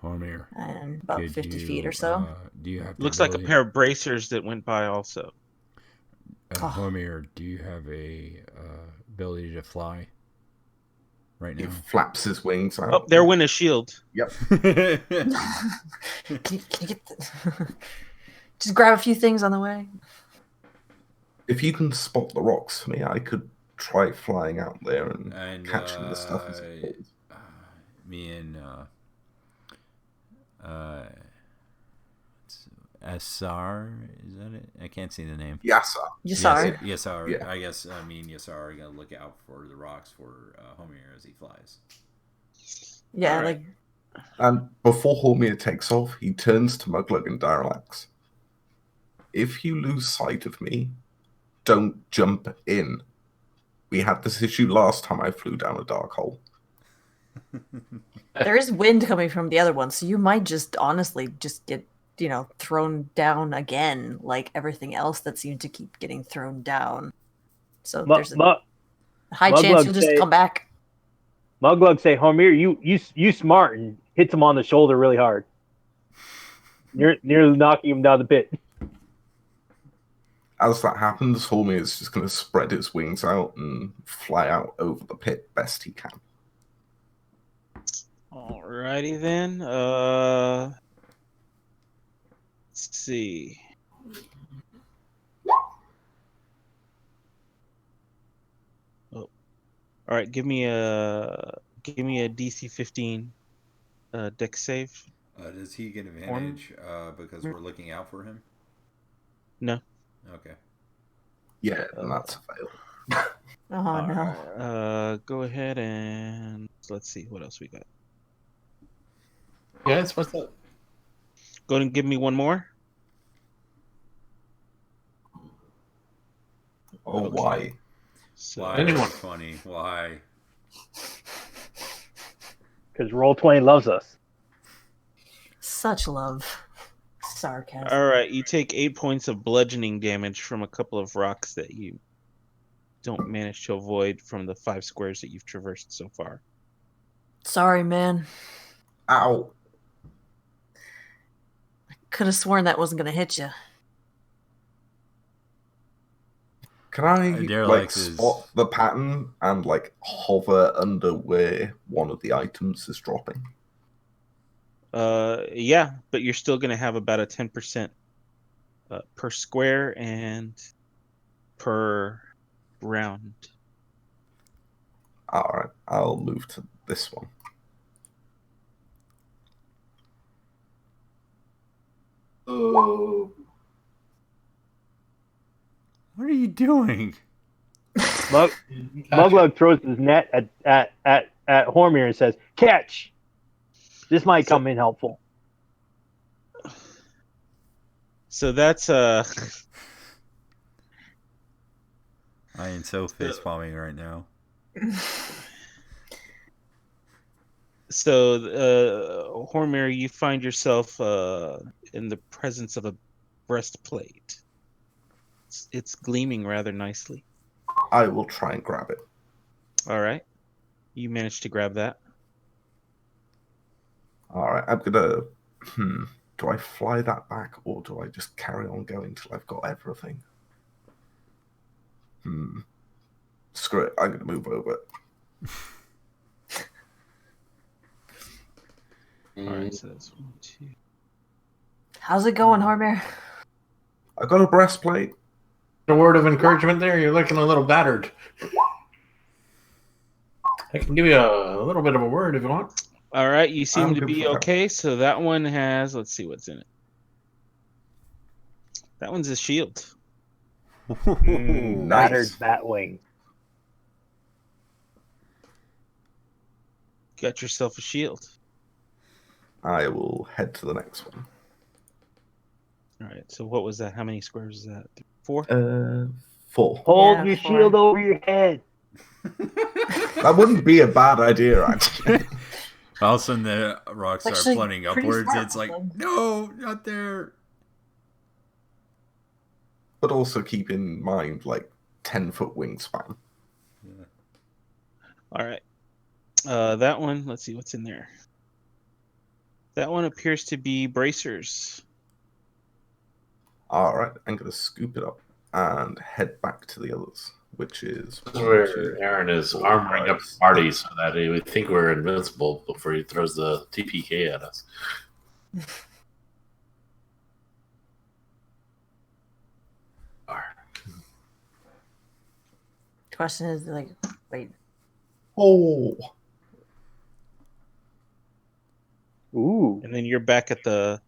B: Hormir.
C: And about 50 feet or so.
B: Do you have
A: looks like a pair of bracers that went by also.
B: Hormir, do you have a ability to fly right now?
D: He flaps his wings out.
A: Oh, there went a shield.
D: Yep.
C: Can you get just grab a few things on the way?
D: If you can spot the rocks for me, I could try flying out there and catching the stuff as it falls.
B: Asar, is that it? I can't see the name.
D: Yasa.
C: Yasar.
B: Yasar.
D: Yeah.
B: I guess Yasar gonna look out for the rocks for Homir as he flies.
C: Yeah,
A: All right.
C: like
D: And before Hormir takes off, he turns to Muglug and Daralax. If you lose sight of me, don't jump in. We had this issue last time I flew down a dark hole.
C: there is wind coming from the other one, so you might just honestly just get, thrown down again, like everything else that seemed to keep getting thrown down. So there's a high chance you'll just come back.
F: Muglug say, Homir, you smart, and hits him on the shoulder really hard. Nearly knocking him down the pit.
D: As that happens, Hormir is just going to spread his wings out and fly out over the pit best he can.
A: Alrighty then. Let's see. Oh, all right. Give me a DC 15 dex save.
B: Does he get advantage because we're looking out for him?
A: No.
B: Okay.
D: Yeah, and that's a fail.
C: Oh no.
A: Right. Go ahead and let's see what else we got.
G: Guys, what's up?
A: Go ahead and give me one more.
D: Oh,
A: Okay.
D: why?
A: So,
B: Why?
G: Anyone.
B: Funny. Why?
F: Because Roll20 loves us.
C: Such love. Sarcasm.
A: all right, you take 8 points of bludgeoning damage from a couple of rocks that you don't manage to avoid from the 5 squares that you've traversed so far.
C: Sorry, man.
D: Ow.
C: Could have sworn that wasn't gonna hit you.
D: Can I
B: Derelict is-
D: spot the pattern and hover under where one of the items is dropping?
A: Yeah, but you're still gonna have about a 10% per square and per round.
D: All right, I'll move to this one. Oh.
B: What are you doing?
F: Muglug throws his net at Hormir and says, "Catch! This might come in helpful."
A: So that's
B: I am so face palming right now.
A: So Hormir, you find yourself in the presence of a breastplate. It's gleaming rather nicely.
D: I will try and grab it.
A: All right, you managed to grab that.
D: All right, I'm gonna. Do I fly that back, or do I just carry on going till I've got everything? Screw it. I'm gonna move over.
A: All right, so that's 1, 2.
C: How's it going, Hormir?
D: I got a breastplate.
G: A word of encouragement there. You're looking a little battered. I can give you a little bit of a word if you want.
A: All right, you seem
D: I'm
A: to
D: good
A: be
D: for that.
A: okay. So that one has. Let's see what's in it. That one's a shield.
D: Nice.
F: Battered Batwing.
A: Got yourself a shield.
D: I will head to the next one.
A: All right. So what was that? How many squares is that? 4?
D: 4.
F: Hold
C: Yeah,
F: your
C: 4.
F: shield over your head.
D: That wouldn't be a bad idea, actually.
B: All of a sudden, the rocks
C: It's
B: start
C: actually
B: flooding
C: pretty
B: upwards.
C: flat,
B: It's like,
C: like-
B: no, not there.
D: But also keep in mind, 10-foot wingspan.
A: All right. That one. Let's see what's in there. That one appears to be bracers.
D: All right, I'm going to scoop it up and head back to the others, which is...
G: This is where Aaron is armoring up the party so that he would think we're invincible before he throws the TPK at us.
C: Question is wait.
D: Oh!
F: Ooh.
A: And then you're back at the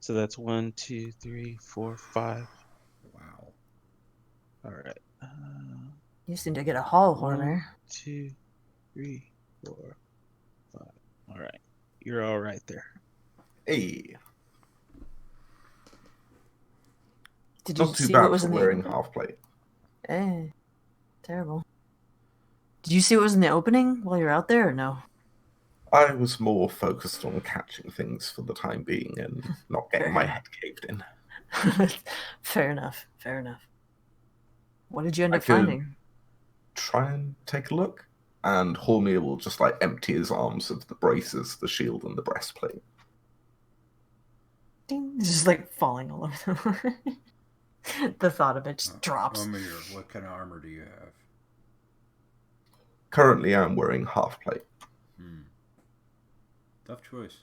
A: So that's 1, 2, 3, 4, 5.
B: Wow.
A: All right.
C: You seem to get a hall
A: 1,
C: warmer.
A: 2, 3, 4, 5. All right. You're all right there.
D: Hey,
C: Did you
D: not too
C: see what
D: bad
C: was
D: for
C: in
D: wearing
C: the
D: half plate.
C: terrible. Did you see what was in the opening while you were out there or no?
D: I was more focused on catching things for the time being and not getting my head caved in.
C: Fair enough. Fair enough. What did you end
D: I
C: up
D: could
C: finding?
D: try and take a look, and Hormir will just like empty his arms of the braces, the shield, and the breastplate.
C: Ding. It's just like falling all over them. The thought of it just drops.
B: What kind of armor do you have?
D: Currently, I'm wearing half plate.
B: Tough choice.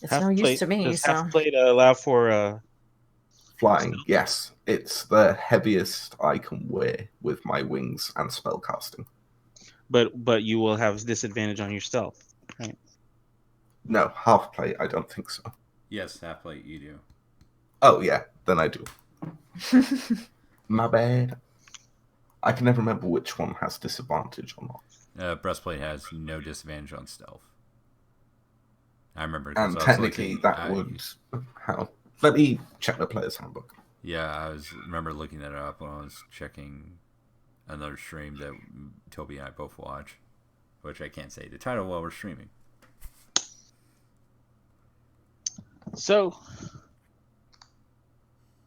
C: It's
A: Half
C: no use
A: plate.
C: to me,
A: Does
C: so.
A: half plate allow for
D: Flying, yes. It's the heaviest I can wear with my wings and spellcasting.
A: but you will have disadvantage on your stealth, right?
D: No, half plate, I don't think so.
B: Yes, half plate you do.
D: Oh, yeah, then I do. My bad. I can never remember which one has disadvantage or not.
B: Breastplate has no disadvantage on stealth. I remember.
D: And technically, that would. How? Let me check the player's handbook.
B: Yeah, I remember looking that up when I was checking another stream that Toby and I both watch, which I can't say the title while we're streaming.
A: So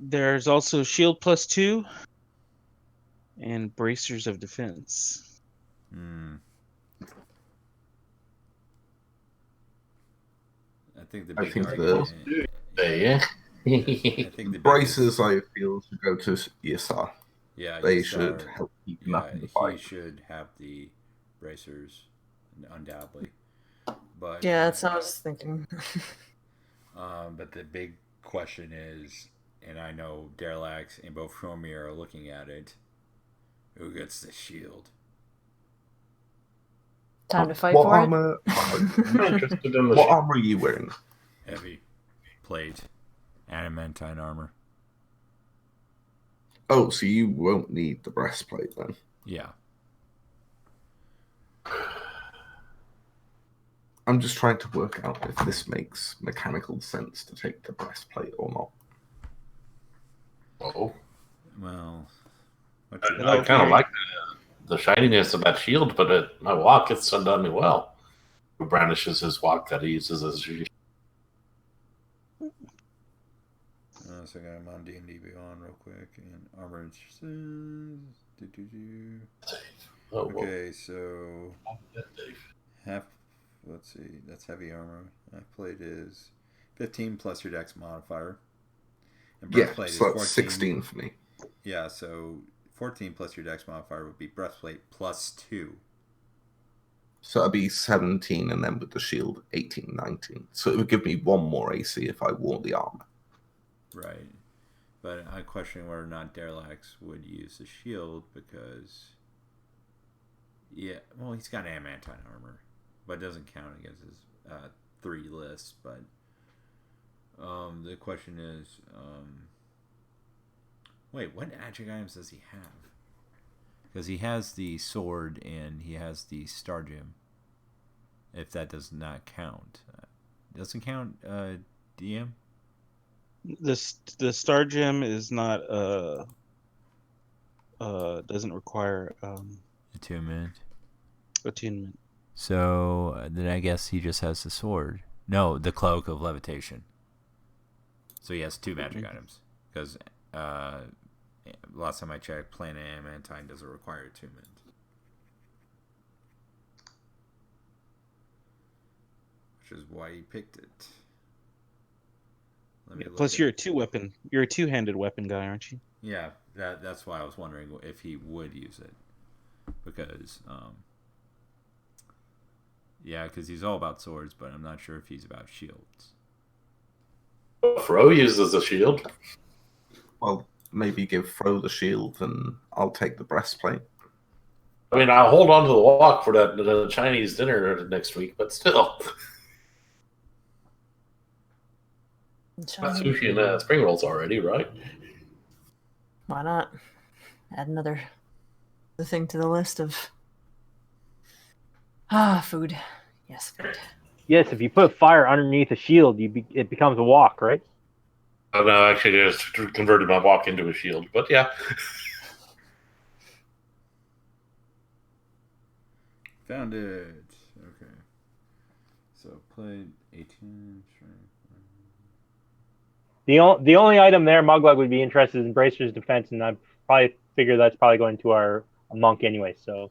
A: there's also shield +2 and bracers of defense.
B: I think the
D: I
B: big
D: think
B: argument.
G: I
B: think the
D: braces, I feel, should go to Yasar.
B: Yeah,
D: they
B: Yasar,
D: should help keep him up in the fight.
B: He should have the bracers, undoubtedly. But
C: yeah, that's what I was thinking.
B: But the big question is, and I know Derlax and both Hormir are looking at it, who gets the shield?
C: Time to fight
D: what
C: for
D: armor?
G: I'm interested in the
D: what armor are you wearing?
B: Heavy plate, adamantine armor.
D: Oh, so you won't need the breastplate then?
B: Yeah.
D: I'm just trying to work out if this makes mechanical sense to take the breastplate or not.
G: Oh.
B: Well,
G: I kind of like the shininess of that shield, but my walk gets done me well. He brandishes his walk that he uses as a shield.
B: So I'm on D&D Beyond real quick, and armor. Okay, so half. Let's see. That's heavy armor. Half plate is 15 plus your dex modifier. And breastplate
D: so
B: is 14.
D: That's 16 for me.
B: Yeah, so 14 plus your dex modifier would be breastplate plus 2.
D: So it'd be 17, and then with the shield, 18, 19. So it would give me one more AC if I wore the armor.
B: Right. But I'm questioning whether or not Derlax would use the shield because... Yeah, well, he's got adamantine armor, but it doesn't count against his 3 lists. But the question is... wait, what magic items does he have? Because he has the sword and he has the star gem. If that does not count. Doesn't count DM?
A: The star gem is not doesn't require
B: attunement.
A: So
B: then I guess he just has the sword. No, the cloak of levitation. So he has 2 magic items because last time I checked, plain adamantine doesn't require attunement. Which is why he picked it.
A: Plus, you're a 2-weapon. You're a 2-handed weapon guy, aren't you?
B: Yeah, that's why I was wondering if he would use it, because because he's all about swords, but I'm not sure if he's about shields.
G: Fro uses a shield.
D: Well, maybe give Fro the shield, and I'll take the breastplate.
G: I mean, I'll hold on to the walk for the Chinese dinner next week, but still. Got sushi and spring rolls already, right?
C: Why not? Add another thing to the list of food. Yes, food.
F: Yes, if you put fire underneath a shield, it becomes a walk, right?
G: No, actually, I just converted my walk into a shield. But yeah.
B: Found it. Okay. So played 18.
F: The only item there Muglug would be interested in Bracer's defense, and I probably figure that's probably going to our monk anyway. So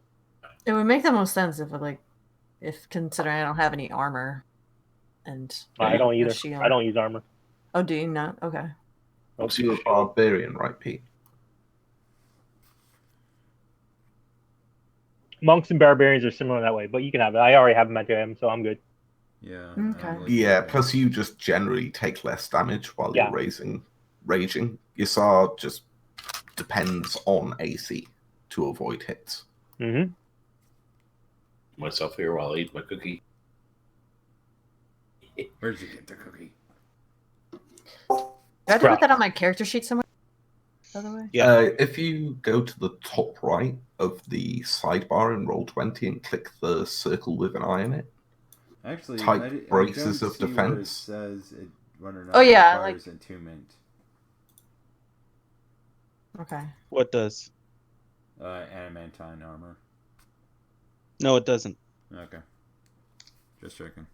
C: it would make the most sense if considering I don't have any armor, and
F: I don't either.
C: Shield.
F: I don't use armor.
C: Oh, do you not? Okay.
D: So you're a barbarian, right, Pete?
F: Monks and barbarians are similar that way, but you can have it. I already have magic item, so I'm good.
B: Yeah.
C: Okay.
D: Yeah, plus you just generally take less damage while you're raging. Yasar just depends on AC to avoid hits.
F: Mm-hmm.
G: Myself here while I eat my cookie.
B: Where did you get the cookie?
C: Did I put that on my character sheet somewhere? By the way?
D: Yeah. If you go to the top right of the sidebar in Roll20 and click the circle with an eye in it,
B: actually
D: type braces of defense.
B: It says it requires attunement.
C: Okay.
A: What does?
B: Adamantine armor.
A: No, it doesn't.
B: Okay. Just checking.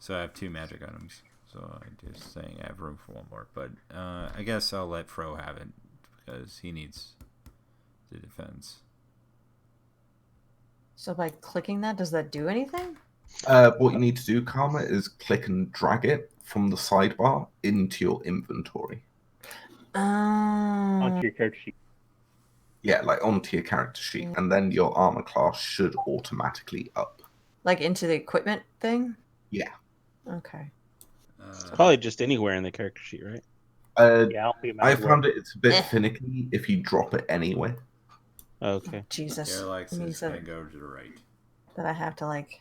B: So I have 2 magic items. So I'm just saying I have room for one more. But I guess I'll let Fro have it because he needs the defense.
C: So by clicking that, does that do anything?
D: What you need to do, Karma, is click and drag it from the sidebar into your inventory.
F: Onto your character sheet.
D: Yeah, like onto your character sheet, and then your armor class should automatically up.
C: Like into the equipment thing?
D: Yeah.
C: Okay.
A: It's probably just anywhere in the character sheet, right?
F: Yeah,
D: I found it's a bit finicky if you drop it anywhere.
A: Okay.
C: Oh, Jesus.
B: Parallax can go to the right.
C: That I have to like.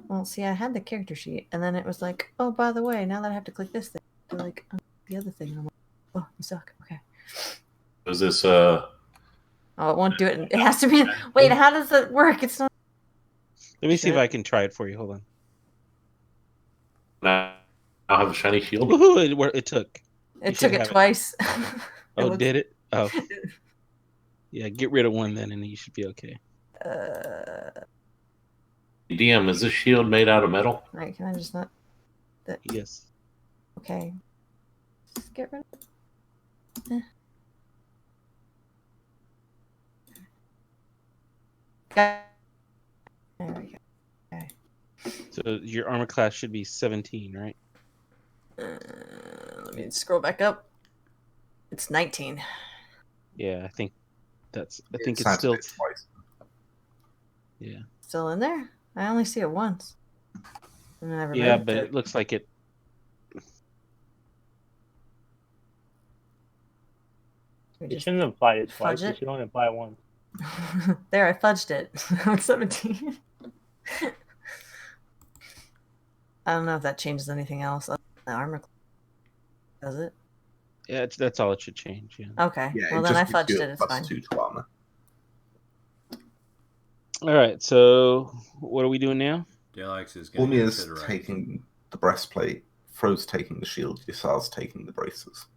C: Well, see, I had the character sheet, and then it was like, oh, by the way, now that I have to click this thing, to like the other thing, I'm like, oh, you suck. Okay.
G: Is this
C: Oh, it won't do it. It has to be. Wait, how does that work? It's not.
A: Let me see if I can try it for you. Hold on.
G: Now I have a shiny shield?
A: Woohoo! It took.
C: It took it twice.
A: Oh, did it? Oh. Yeah, get rid of one then, and you should be okay.
G: DM, is this shield made out of metal?
C: Right, can I just not?
A: Yes.
C: Okay. Just get rid of it. There we go. Okay.
A: So your armor class should be 17, right?
C: Let me scroll back up. It's 19.
A: Yeah, I think it's still. Yeah.
C: Still in there? I only see it once.
A: Yeah, but it looks like it.
F: You shouldn't have applied it twice. You should only apply it once.
C: There, I fudged it. It's 17. I don't know if that changes anything else. The armor does it?
A: Yeah, that's all it should change. Yeah.
C: Okay. Yeah, well, then I fudged it. It's fine.
D: 2 to armor.
A: All right. So what are we doing now?
B: Delax is going to
D: is taking the breastplate. Fro's taking the shield. Yasar's taking the braces.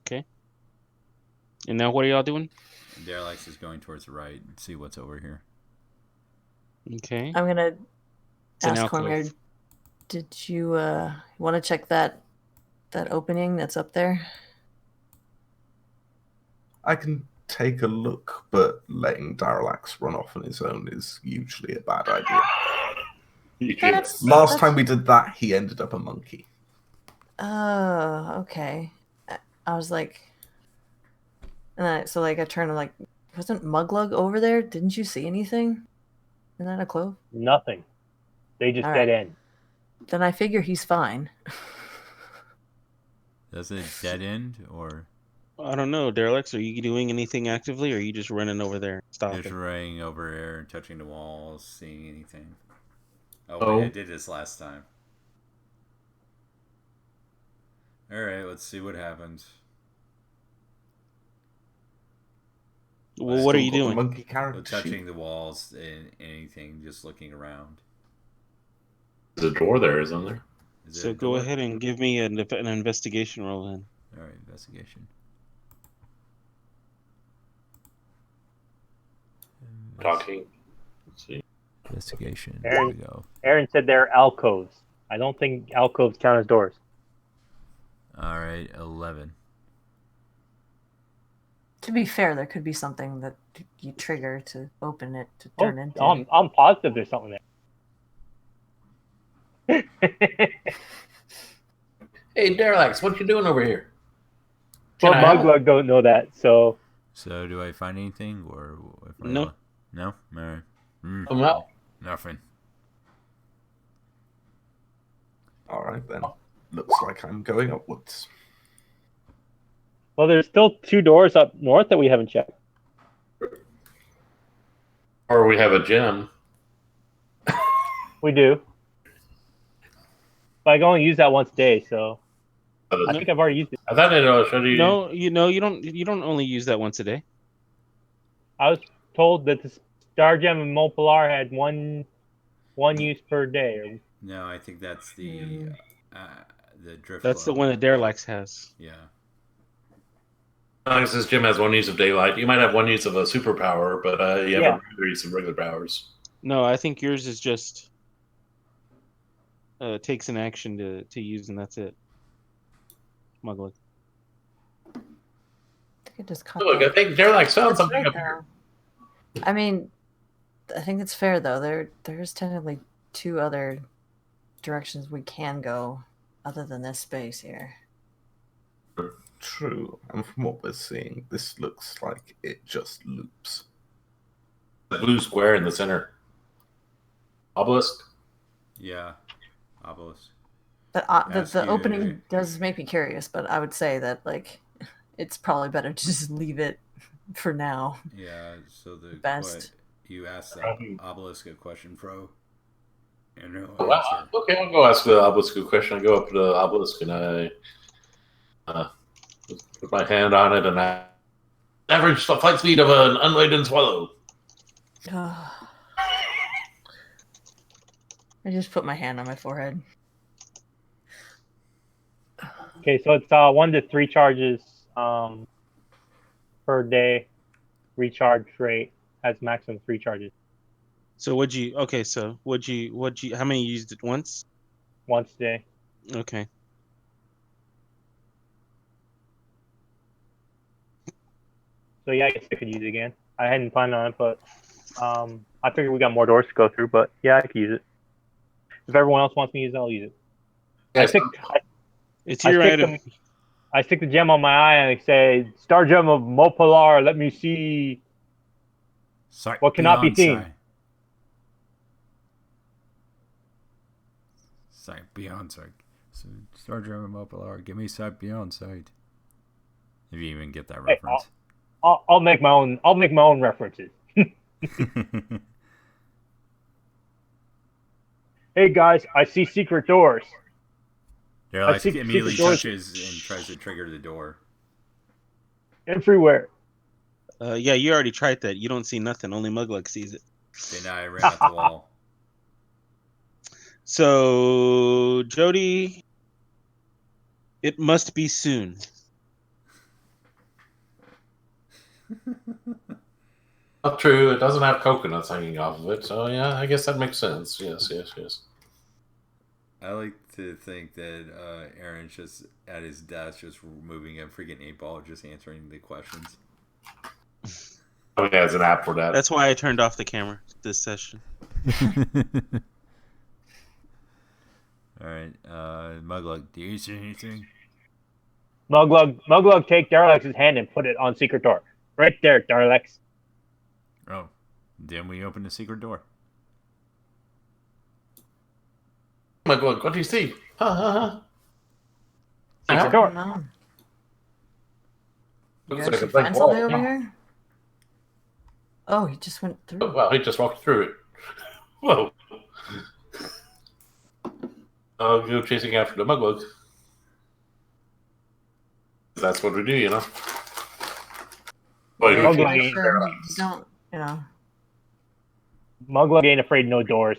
A: Okay. And now what are y'all doing?
B: Delax is going towards the right and see what's over here.
A: Okay.
C: I'm gonna ask Cormier, did you want to check that opening that's up there?
D: I can take a look, but letting Darallax run off on his own is usually a bad idea. Last time we did that, he ended up a monkey.
C: Oh, okay. I was like, and so I turned to wasn't Muglug over there? Didn't you see anything? Isn't that a clove?
F: Nothing. They just dead end.
C: Then I figure he's fine.
B: Does it dead end or?
A: I don't know, Derelix. Are you doing anything actively, or are you just running over there?
B: Just running over there and touching the walls, seeing anything. Oh, wait, I did this last time. All right, let's see what happens.
A: Well, what are you
D: Still got the
A: doing?
D: monkey
B: So
D: character
B: touching
D: sheet.
B: the walls and anything, just looking around.
G: There's a door there, isn't there?
B: Is there
A: So
B: a
A: go
B: door?
A: ahead and give me an investigation roll then.
B: All right, investigation.
G: Talking. Let's see.
B: Investigation.
F: Aaron.
B: There we go.
F: Aaron said they're alcoves. I don't think alcoves count as doors.
B: All right, 11.
C: To be fair, there could be something that you trigger to open it to turn into.
F: I'm positive there's something there.
G: Hey, Derelax, what you doing over here?
F: But
G: I help?
F: Muglug don't know that, so
B: So do I find anything or if I
A: No.
B: No? All right.
G: Come out.
B: Nothing.
D: All right then. Looks like I'm going upwards.
F: well, there's still 2 doors up north that we haven't checked.
G: Or we have a gem.
F: We do, but I can only use that once a day, so I think I've already used it.
G: I thought it showed you.
A: No, you don't only use that once a day.
F: I was told that the Star Gem and Mopolar had one use per day.
B: No, I think that's the drift.
A: That's the
B: Globe.
A: one that Derelax has.
B: Yeah.
G: Alex, this gem has 1 use of daylight. You might have 1 use of a superpower, but you have
F: Yeah.
G: a regular use of regular powers.
A: No, I think yours is just takes an action to use, and that's it. Muggle.
C: I think it just cut
G: Look,
C: that.
G: I think Derelax found
C: That's
G: something
C: right,
G: up here.
C: though. I mean, I think it's fair though. There's technically 2 other directions we can go other than this space here.
D: True, and from what we're seeing, this looks like it just loops.
G: The blue square in the center. Obelisk?
B: Yeah. Obelisk.
C: The
B: Ask
C: the
B: you-
C: opening does make me curious, but I would say that like it's probably better to just leave it for now.
B: Yeah. So the
C: Best.
B: you asked the obelisk a question, Pro. And no
G: Oh, wow.
B: answer.
G: Okay, I'll go ask the obelisk a question. I go up to the obelisk and I put my hand on it and I average the flight speed of an unladen swallow.
C: I just put my hand on my forehead.
F: Okay, so it's 1 to 3 charges per day. Recharge rate has maximum 3 charges
A: So how many you used it once?
F: once a day.
A: Okay.
F: So yeah, I guess I could use it again. I hadn't planned on it, but I figured we got more doors to go through. But yeah, I could use it. If everyone else wants me to use it, I'll use it.
G: Yes,
A: It's
F: I
A: your
F: stick
A: item.
F: I stick the gem on my eye and I say, "Star Gem of Mopolar, let me see
B: Sight
F: what cannot be
B: beyond
F: seen."
B: sight. Sight beyond sight. So Star German Mopolar, give me sight beyond sight. If you even get that
F: Hey,
B: reference.
F: I'll make my own. I'll make my own references. Hey guys, I see secret doors.
B: They're like
F: think
B: immediately
F: secret doors-
B: touches and tries to trigger the door.
F: Everywhere.
A: Yeah, you already tried that. You don't see nothing. Only Muglug sees it.
B: Then I ran up the wall.
A: So, Jody, it must be soon.
G: not true. It doesn't have coconuts hanging off of it. So yeah, I guess that makes sense. Yes.
B: I like to think that Aaron's just at his desk, just moving a freaking 8-ball, just answering the questions.
G: Oh yeah, there's an app for that.
A: That's why I turned off the camera this session.
B: All right, Muglug, do you see anything?
F: Muglug, take Darlex's hand and put it on secret door. Right there, Darlex.
B: Oh, then we open the secret door.
G: Oh my God, what do you see?
F: Secret door.
C: No. You
G: Looks like
C: actually
G: a blank
C: find something
G: wall.
C: over here? Oh, he just went through.
G: Oh, wow, he just walked through it. Whoa. I'll go chasing after the Muglug. That's what we do, you know.
C: Yeah,
G: But
F: Muggle
C: make
F: ain't,
C: sure you don't,
F: Muggle ain't afraid of no doors.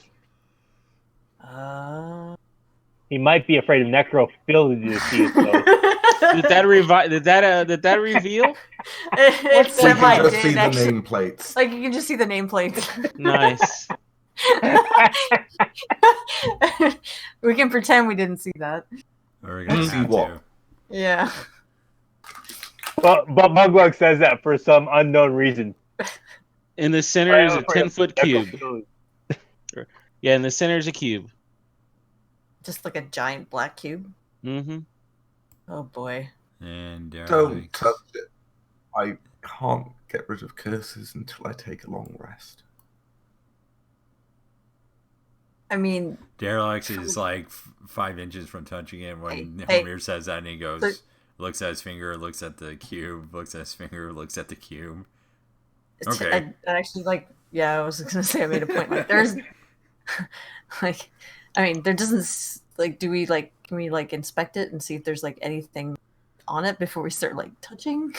F: He might be afraid of necrophilia, though.
A: Did that reveal?
C: It
D: We can
C: semi
D: just
C: did
D: see the
C: actually.
D: nameplates.
C: Like you can just see the nameplates.
A: Nice.
C: We can pretend we didn't see that.
B: We're gonna
D: See
B: have
D: what?
B: to.
C: Yeah.
F: but Mugglug says that for some unknown reason.
A: In the center is a
F: Afraid of
A: 10-foot cube.
F: necrophilia.
A: Yeah, in the center is a cube.
C: Just like a giant black cube.
A: Mm-hmm.
C: Oh boy.
B: And
D: Don't touch it. I can't get rid of curses until I take a long rest.
C: I mean,
B: Derelict is like 5 inches from touching it when
C: Hey.
B: Homer says that, and he goes,
C: So-
B: looks at his finger, looks at the cube, looks at his finger, looks at the cube.
C: it's-
B: Okay.
C: I actually I was gonna say I made a point. Like there's like I mean there doesn't can we inspect it and see if there's like anything on it before we start like touching?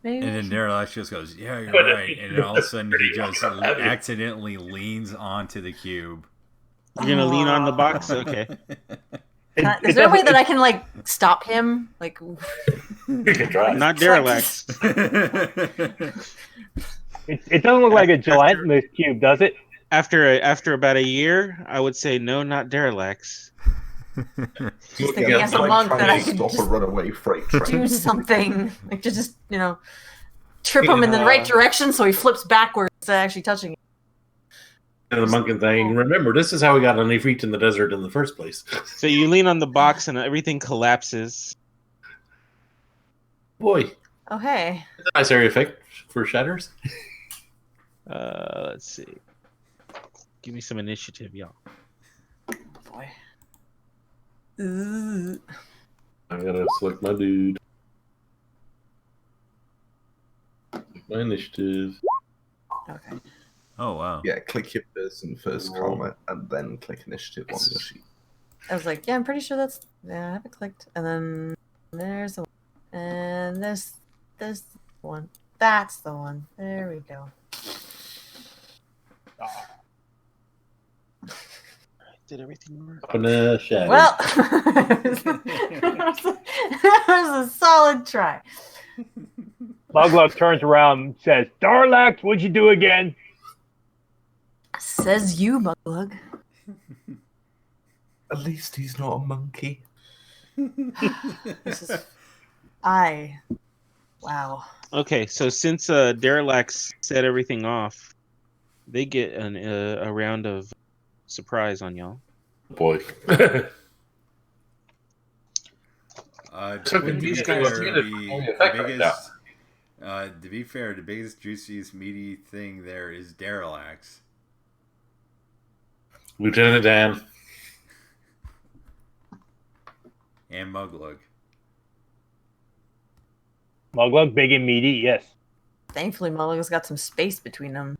C: Maybe.
B: And then Derelict just goes, yeah, you're right. And then all of a sudden he just accidentally leans onto the cube.
A: You're gonna lean on the box? Okay.
C: Is there a way that I can like stop him? Like
G: you can try.
A: Not Derelict.
F: It doesn't look like a gelatinous cube, does it?
A: After about a year, I would say no, not Derelict.
C: just thinking as a monk that I could
D: stop a
C: just
D: runaway freight train.
C: do something like to just trip him in the right direction so he flips backwards instead of actually touching it.
G: And the monkey thing. Remember, this is how we got on Ifrit in the desert in the first place.
A: So you lean on the box and everything collapses.
G: Boy,
C: Oh hey.
G: that's a nice area effect for shatters.
A: Let's see. Give me some initiative, y'all.
C: Boy. Ooh.
G: I gotta select my dude. My initiative.
C: Okay.
B: Oh, wow.
D: Yeah, click your first comment and then click initiative on your sheet.
C: I was like, yeah, I'm pretty sure that's I have it clicked. And then there's the one. And there's the one. That's the one. There we go.
A: Did everything work?
G: Up in the shadow.
C: Well, that was a solid try.
F: Mugglug turns around and says, Darlax, what'd you do again?
C: Says you, Mugglug.
D: At least he's not a monkey.
C: This is wow.
A: Okay, so since Derelax set everything off, they get a round of surprise on y'all.
G: Boy.
B: To
A: these
B: be
A: guys
B: fair,
A: do
B: to be fair, the biggest, juiciest, meaty thing there is Derelax.
G: Lieutenant Dan.
B: And Mugglug.
F: Mugglug, big and meaty, yes.
C: Thankfully, Mugglug's got some space between them.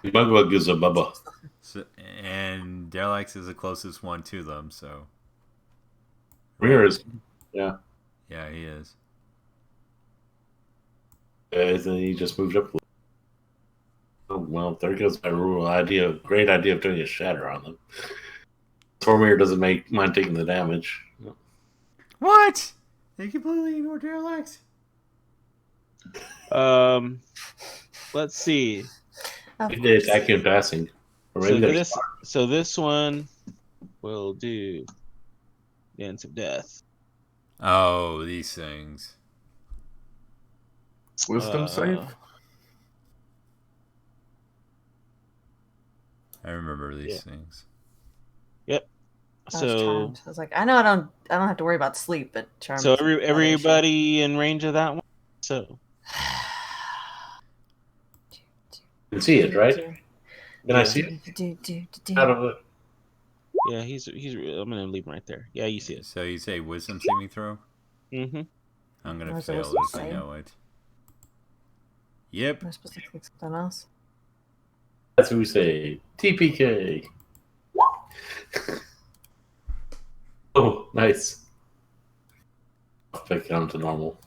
G: Mugglug is a bubba.
B: So, and Derelax is the closest one to them, so.
G: Where is? Yeah.
B: Yeah, he is.
G: Then he just moved up a little. Oh, well, there goes my great idea of doing a shatter on them. Tormir doesn't mind taking the damage.
B: What? They completely ignore Derelax?
A: Let's see.
G: They attack you in passing. Or maybe
A: So this one will do Dance of Death.
B: Oh, these things.
D: Wisdom save?
B: I remember these things.
A: Yep.
C: I was
A: So
C: charmed. I was like, I know I don't have to worry about sleep, but charmed.
A: so
C: is another issue.
A: everybody in range of that one. So
G: you can see it, right? Can I see it? Out of it.
A: yeah, he's. I'm gonna leave him right there. Yeah, you see it.
B: So you say wisdom saving throw?
A: Mm-hmm.
B: I'm gonna
C: Was it
B: fail
C: wisdom
B: this, I
C: save?
B: know it. Yep.
C: Am I supposed to click something else?
G: That's what we say. TPK. Oh, nice. Pick down to normal.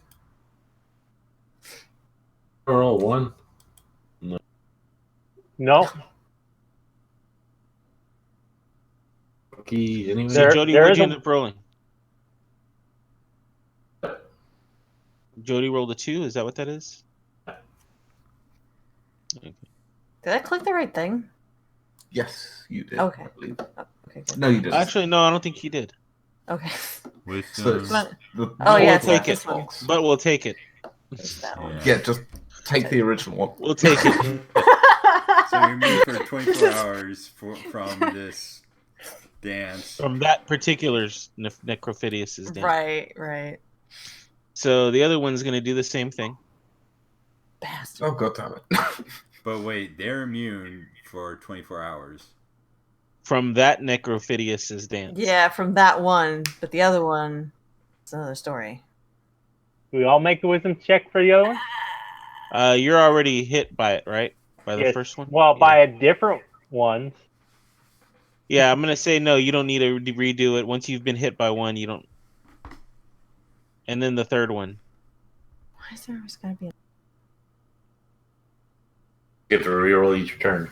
G: Roll 1.
F: No.
G: Key anyway.
A: So Jody,
F: there
A: what'd
F: is
A: you
F: a-
A: end up rolling? Jody rolled a 2. Is that what that is? Okay.
C: Did I click the right thing?
D: Yes, you did.
C: Okay.
D: I believe.
C: Oh, okay, good.
D: No, you didn't.
A: Actually, no, I don't think he did.
C: Okay.
D: So it's
C: But-
D: the
C: Oh, yeah,
A: we'll
C: it's
A: take
C: this
A: it.
C: one.
D: box.
A: But we'll take it.
C: It's that one.
D: Yeah, just take the original one.
A: We'll take it.
B: So you're moved for 24 hours from this dance.
A: From that particular Necrophidius's dance.
C: Right.
A: So the other one's going to do the same thing.
C: Bastard.
D: Oh, god damn it.
B: But wait, they're immune for 24 hours.
A: From that Necrophidius's dance.
C: Yeah, from that one, but the other one, it's another story.
F: We all make a wisdom check for the other one?
A: You're already hit by it, right? By the
F: Yes.
A: first one?
F: Well,
A: Yeah.
F: by a different one.
A: Yeah, I'm going to say no, you don't need to redo it. Once you've been hit by one, you don't. And then the third one.
C: Why is there always gotta be a...
G: You have to reroll each turn.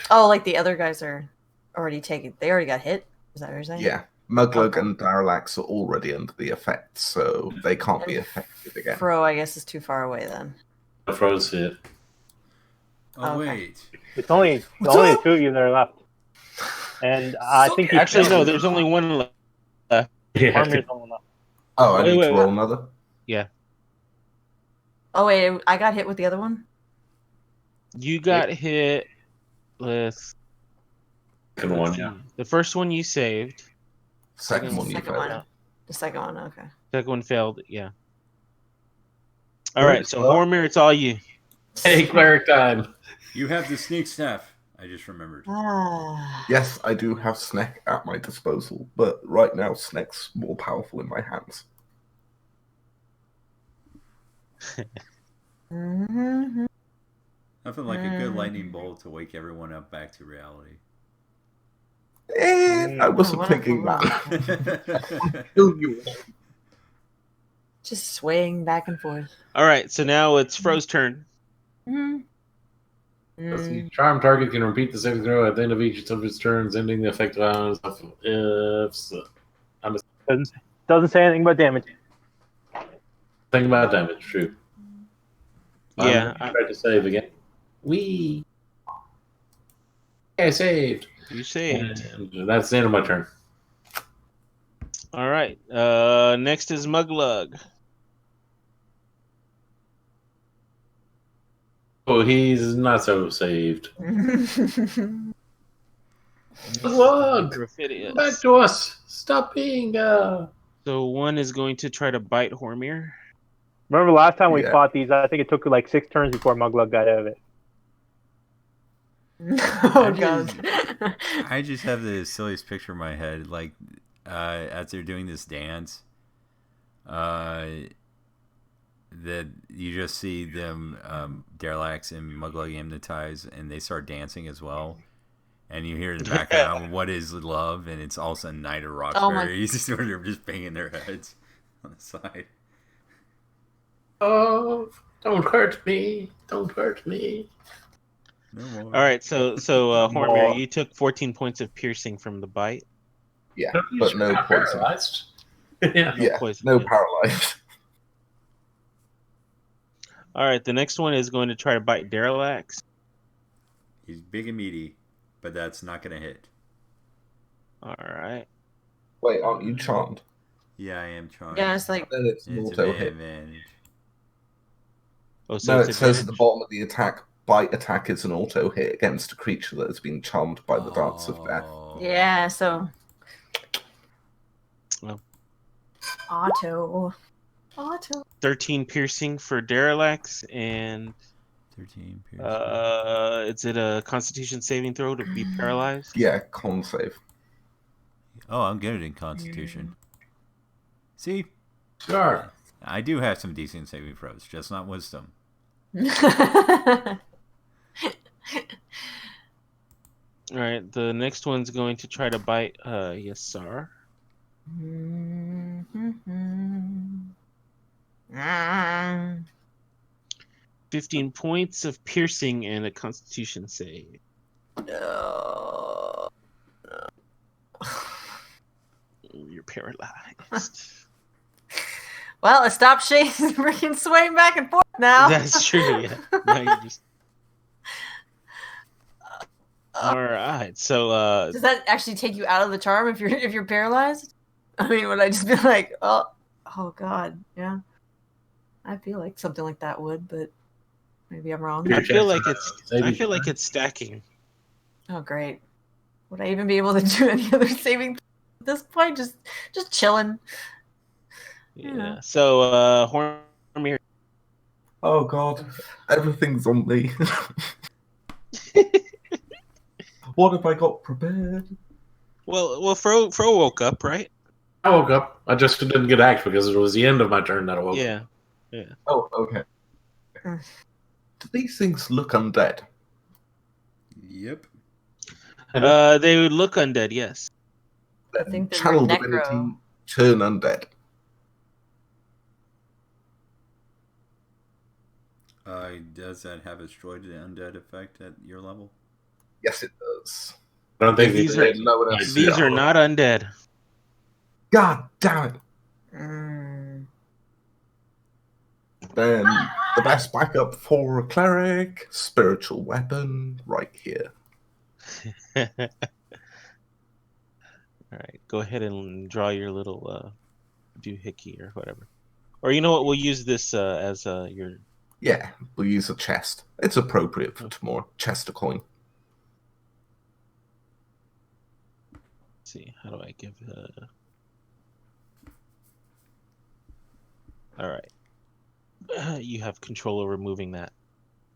C: Oh, like the other guys are already taken. They already got hit? Is that what you're saying?
D: Yeah, Muglug
C: Okay.
D: and Daralax are already under the effect, so they can't be affected again.
C: Fro, I guess, is too far away then.
G: Froze hit.
B: Oh,
C: Okay.
B: wait.
F: It's only
D: What's
F: only
D: up?
F: two of you that are left. And I
D: Suck
F: think
D: it.
F: you
A: Actually, no, there's only one left.
G: Yeah.
F: Armor's only left.
D: Oh, I
A: Wait,
D: need
A: wait,
D: to roll another?
A: Yeah.
C: Oh, wait, I got hit with the other one?
A: You got hit with.
G: Second
A: let's
G: one,
A: see.
G: yeah.
A: The first one you saved.
D: Second one you
C: Second
D: failed.
C: one. The second one, okay.
A: Second one failed. Yeah. All right, so
D: Well-
A: Hormir, it's all you.
G: Hey, cleric time.
B: You have the sneak staff. I just remembered.
C: Ah.
D: Yes, I do have Sneck at my disposal, but right now Sneck's more powerful in my hands.
C: Mhm.
B: Nothing like a good lightning bolt to wake everyone up back to reality.
D: I wasn't
C: what
D: thinking
C: a-
D: that. Kill you all.
C: Just swaying back and forth.
A: All right, so now it's Fro's turn.
C: Mhm.
G: The charm target can repeat the saving throw at the end of each of its turns, ending the effective rounds if
F: Doesn't say anything about damage.
G: think about damage. True.
A: Yeah,
G: I'm trying to save again. Wee. I saved.
A: you saved.
G: And that's the end of my turn.
A: All right. Next is Muglug.
G: Oh, he's not so saved.
C: Mhm.
G: Look!
A: Necrophidius.
G: Back to us! Stop being
A: So one is going to try to bite Hormir.
F: Remember last time we
D: Yeah.
F: fought these, I think it took like 6 turns before Muglug got out of it.
C: Oh, God.
B: I just have the silliest picture in my head, like as they're doing this dance, that you just see them, Daralax and Muglug hypnotize, and they start dancing as well. And you hear in the background, "What is love?" And it's all of a sudden Night of
C: Oh my-
B: Roxbury. Where they're just banging their heads on the side.
G: Oh, don't hurt me. Don't hurt me.
B: No more.
A: All right, so Hormir,
F: More.
A: you took 14 points of piercing from the bite.
D: Yeah, but no
G: Not
D: poison.
G: paralyzed. Yeah.
A: No
D: Yeah,
A: poison,
D: no
A: yeah.
D: paralyzed.
A: All right, the next one is going to try to bite Daralax.
B: He's big and meaty, but that's not going to hit.
A: All right.
D: Wait, aren't you charmed?
B: Yeah, I am trying.
C: Yeah, it's like
D: Then it's an
B: It's
D: auto
B: an
D: hit.
B: advantage.
A: Oh, so
D: No,
A: it's
D: it says at
A: advantage?
D: the bottom of the attack, bite attack is an auto hit against a creature that has been charmed by the dance of death.
B: Oh.
C: yeah, so
A: Well.
C: auto.
A: 13 piercing for Daralax, and
B: 13 piercing.
A: is it a Constitution saving throw to be paralyzed?
D: Yeah, con save.
B: Oh, I'm good in Constitution. See,
G: Sure.
B: I do have some decent saving throws, just not Wisdom.
A: All right, the next one's going to try to bite Yassar. 15 points of piercing and a Constitution save.
C: No.
A: You're paralyzed.
C: Well, it stopped shaking, freaking swaying back and forth now.
A: That's true. Yeah. Now you just. All right. So.
C: Does that actually take you out of the charm if you're paralyzed? I mean, would I just be like, oh God, yeah? I feel like something like that would, but maybe I'm wrong.
A: I feel like it's stacking.
C: Oh, great. Would I even be able to do any other saving at this point? Just chilling.
A: Yeah. So, Hormir.
D: Oh God, everything's on me. What have I got prepared?
A: Well, Fro woke up, right?
G: I woke up. I just didn't get act because it was the end of my turn that I woke up.
A: Yeah.
D: Oh, okay. Do these things look undead?
B: Yep.
A: They would look undead, yes.
C: I think they're
D: Channel
C: necro.
D: divinity, turn undead.
B: Does that have a destroyed undead effect at your level?
D: Yes, it does.
G: I don't think
A: These
G: these
A: are not undead.
D: God damn it!
C: Mm.
D: Then the best backup for a cleric, spiritual weapon, right here.
A: All right, go ahead and draw your little doohickey or whatever. Or you know what? We'll use this as your.
D: Yeah, we'll use a chest. It's appropriate for tomorrow. Chest of coin.
A: Let's see, how do I give? All right, you have control over moving that.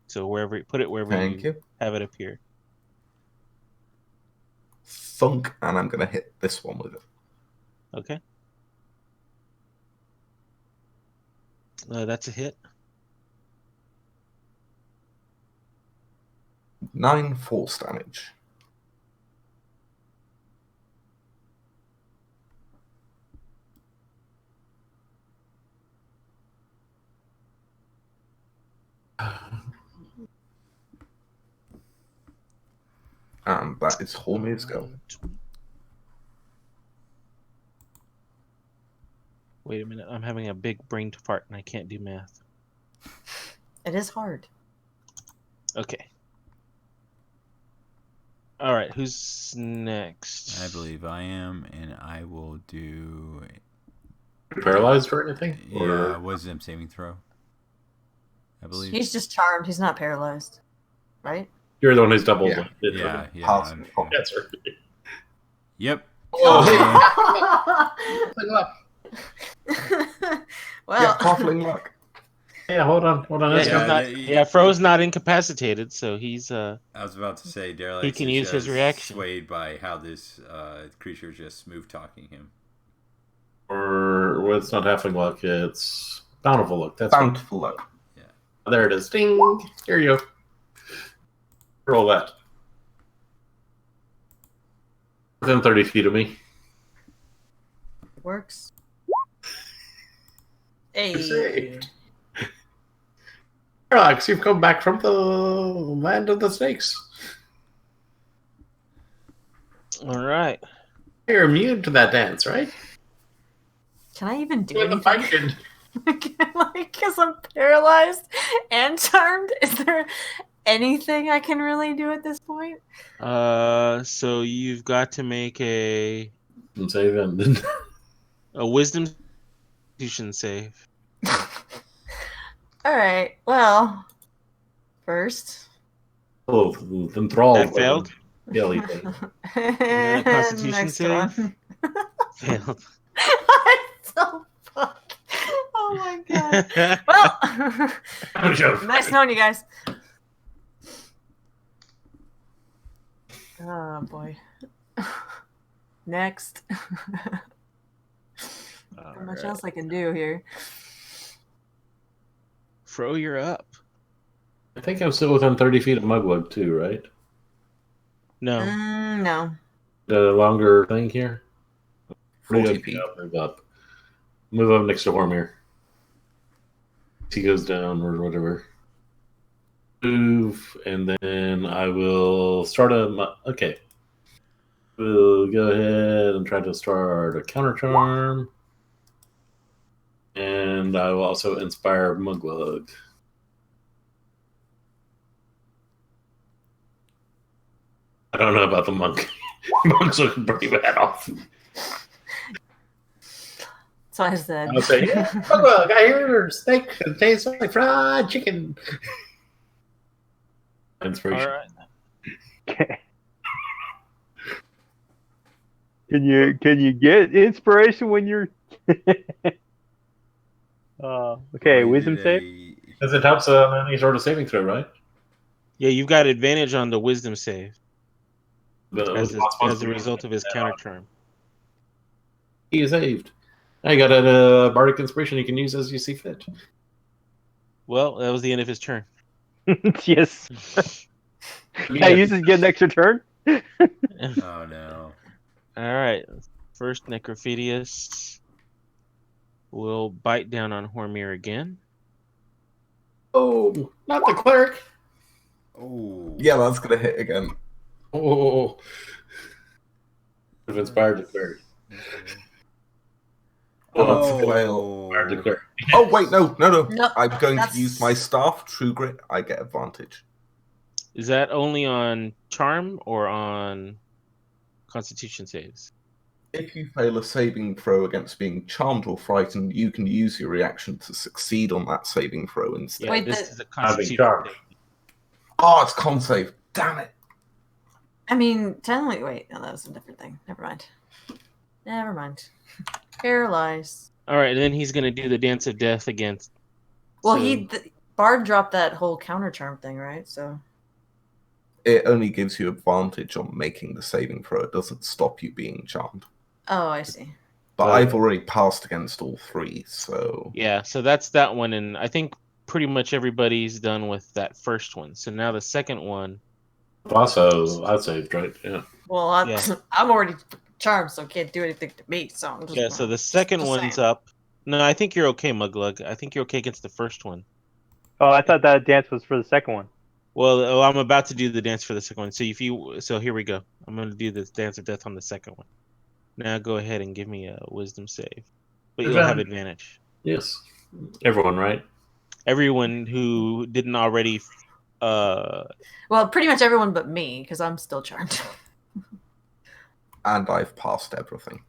A: So wherever
D: Thank you.
A: have it appear.
D: Thunk, and I'm gonna hit this one with it.
A: Okay. That's a hit.
D: 9 force damage. And that is Hormir's go.
A: Wait a minute, I'm having a big brain fart and I can't do math.
C: It is hard.
A: Okay. All right, who's next?
B: I believe I am, and I will do.
G: paralyzed or anything?
B: Yeah, wisdom saving throw. I believe
C: He's just charmed. He's not paralyzed, right?
G: You're the one who's doubled.
D: Yeah.
B: Yeah.
D: Awesome.
G: That's right.
B: Yep.
C: Oh. Well,
D: Yeah, halfling luck.
G: Yeah, hold on.
A: Fro's not incapacitated, so he's
B: I was about to say, Derelict
A: he can
B: is
A: use his
B: just
A: reaction.
B: swayed by how this creature is just smooth talking him.
G: Or well, it's not halfling luck, it's bountiful luck. That's
D: Bountiful luck.
G: there it is. Ding! Here you go. Roll that. Within 30 feet of me.
C: works.
G: You're
C: Hey.
G: saved. Relax, you've come back from the land of the snakes.
A: all right.
G: You're immune to that dance, right?
C: Can I even do
G: You're the
C: anything?
G: fighting.
C: Like, because I'm paralyzed and charmed, is there anything I can really do at this point?
A: So you've got to make a
G: Save ended.
A: wisdom constitution save.
C: All right. Well, first.
G: Oh, enthralled.
A: That failed.
G: Daily thing.
A: a Constitution
C: Next
A: save?
C: one.
A: Failed.
C: I'm so fucked. Oh my god. Well, nice knowing you guys. Oh boy. Next. Not much else I can do here.
A: Fro, you're up.
G: I think I'm still within 30 feet of Mugwug too, right?
A: No.
C: No.
G: The longer thing here.
D: 40 feet.
G: Move up. Move up next to Hormir. He goes down or whatever. move, and then I will start okay. We'll go ahead and try to start a counter charm. And I will also inspire Muglug. I don't know about the monk. Monk's looking pretty bad off.
C: So I said.
G: I'll say, yeah, Muglug, I hear your steak tastes like fried chicken. Inspiration.
A: All right.
F: Can you get inspiration when you're? Okay, wisdom save.
G: Because it helps on any sort of saving throw, right?
A: Yeah, you've got advantage on the wisdom save
G: As
A: as a result of his counter charm.
G: He is saved. I got a bardic inspiration you can use as you see fit.
A: Well, that was the end of his turn.
F: Yes. Hey, you just get an extra turn.
B: Oh no.
A: All right. First, Necrophidius will bite down on Hormir again.
G: Oh, not the cleric.
B: Oh.
D: Yeah, that's gonna hit again.
G: Oh. I've inspired the cleric.
B: Okay.
D: Oh,
G: Oh,
D: fail.
G: inspired the cleric.
D: Oh wait, no.
C: No,
D: I'm going
C: that's-
D: to use my staff, True Grit. I get advantage.
A: Is that only on charm or on Constitution saves?
D: If you fail a saving throw against being charmed or frightened, you can use your reaction to succeed on that saving throw instead.
A: Yeah,
C: Wait,
A: this is a
G: Having
A: Constitution
G: charmed.
A: save.
D: Oh, it's con save. Damn it.
C: I mean, technically, wait, no, that was a different thing. Never mind. Paralyzed.
A: All right, and then he's going to do the Dance of Death against.
C: Well,
A: so-
C: Bard dropped that whole counter charm thing, right? So.
D: It only gives you advantage on making the saving throw. It doesn't stop you being charmed.
C: Oh, I see.
D: But
G: Right.
D: I've already passed against all three, so
A: Yeah, so that's that one, and I think pretty much everybody's done with that first one. So now the second one.
G: Also, I'd say right. Yeah.
C: Well,
A: Yeah.
C: I'm already charmed, so can't do anything to me. So I'm just.
A: Yeah, so the second
C: just
A: one's
C: saying.
A: up. No, I think you're okay, Muglug. I think you're okay against the first one.
F: Oh, I thought that dance was for the second one.
A: Well, I'm about to do the dance for the second one. So here we go. I'm going to do this Dance of Death on the second one. Now go ahead and give me a Wisdom save, but you'll have advantage.
G: Yes. Everyone, right?
A: Everyone who didn't already.
C: Well, pretty much everyone but me, because I'm still charmed.
D: and I've passed everything.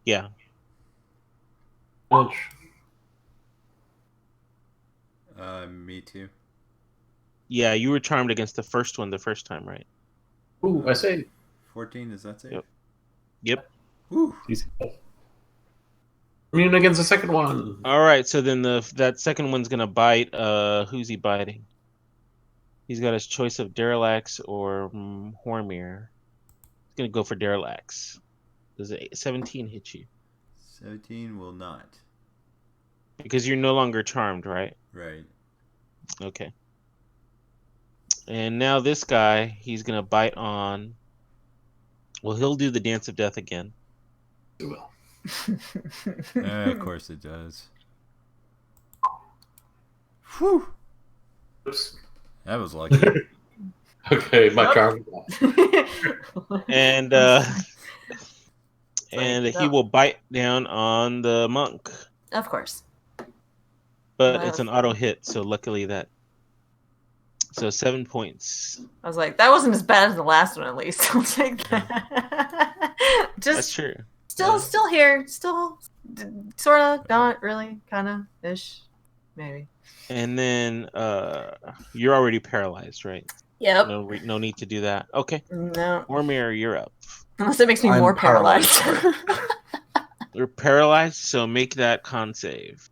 A: Yeah.
G: Which,
B: Me too.
A: Yeah, you were charmed against the first one the first time, right?
G: ooh, I say.
B: 14, is that safe?
A: Yep. Yep.
B: Woo.
G: Immune against the second one.
A: All right, so then that second one's gonna bite. Who's he biting? He's got his choice of Derelax or Hormir. He's gonna go for Derelax. Does a 17 hit you?
B: 17 will not.
A: Because you're no longer charmed, right?
B: Right.
A: Okay. And now this guy, he's gonna bite on. Well, he'll do the Dance of Death again.
G: It will.
B: Of course it does. Whew.
G: Oops.
B: That was lucky.
G: Okay, my charm.
A: And and he will bite down on the monk.
C: Of course.
A: But
C: Wow.
A: it's an auto hit, so luckily that. So 7 points.
C: I was like, that wasn't as bad as the last one, at least. I'll take that.
A: That's
C: Just
A: true.
C: still here. Still sort of, not really, kind of ish, maybe.
A: And then you're already paralyzed, right?
C: Yep.
A: No need to do that. Okay.
C: No.
A: Hormir, you're up.
C: Unless it makes me
D: I'm
C: more paralyzed.
A: You're paralyzed, so make that con save.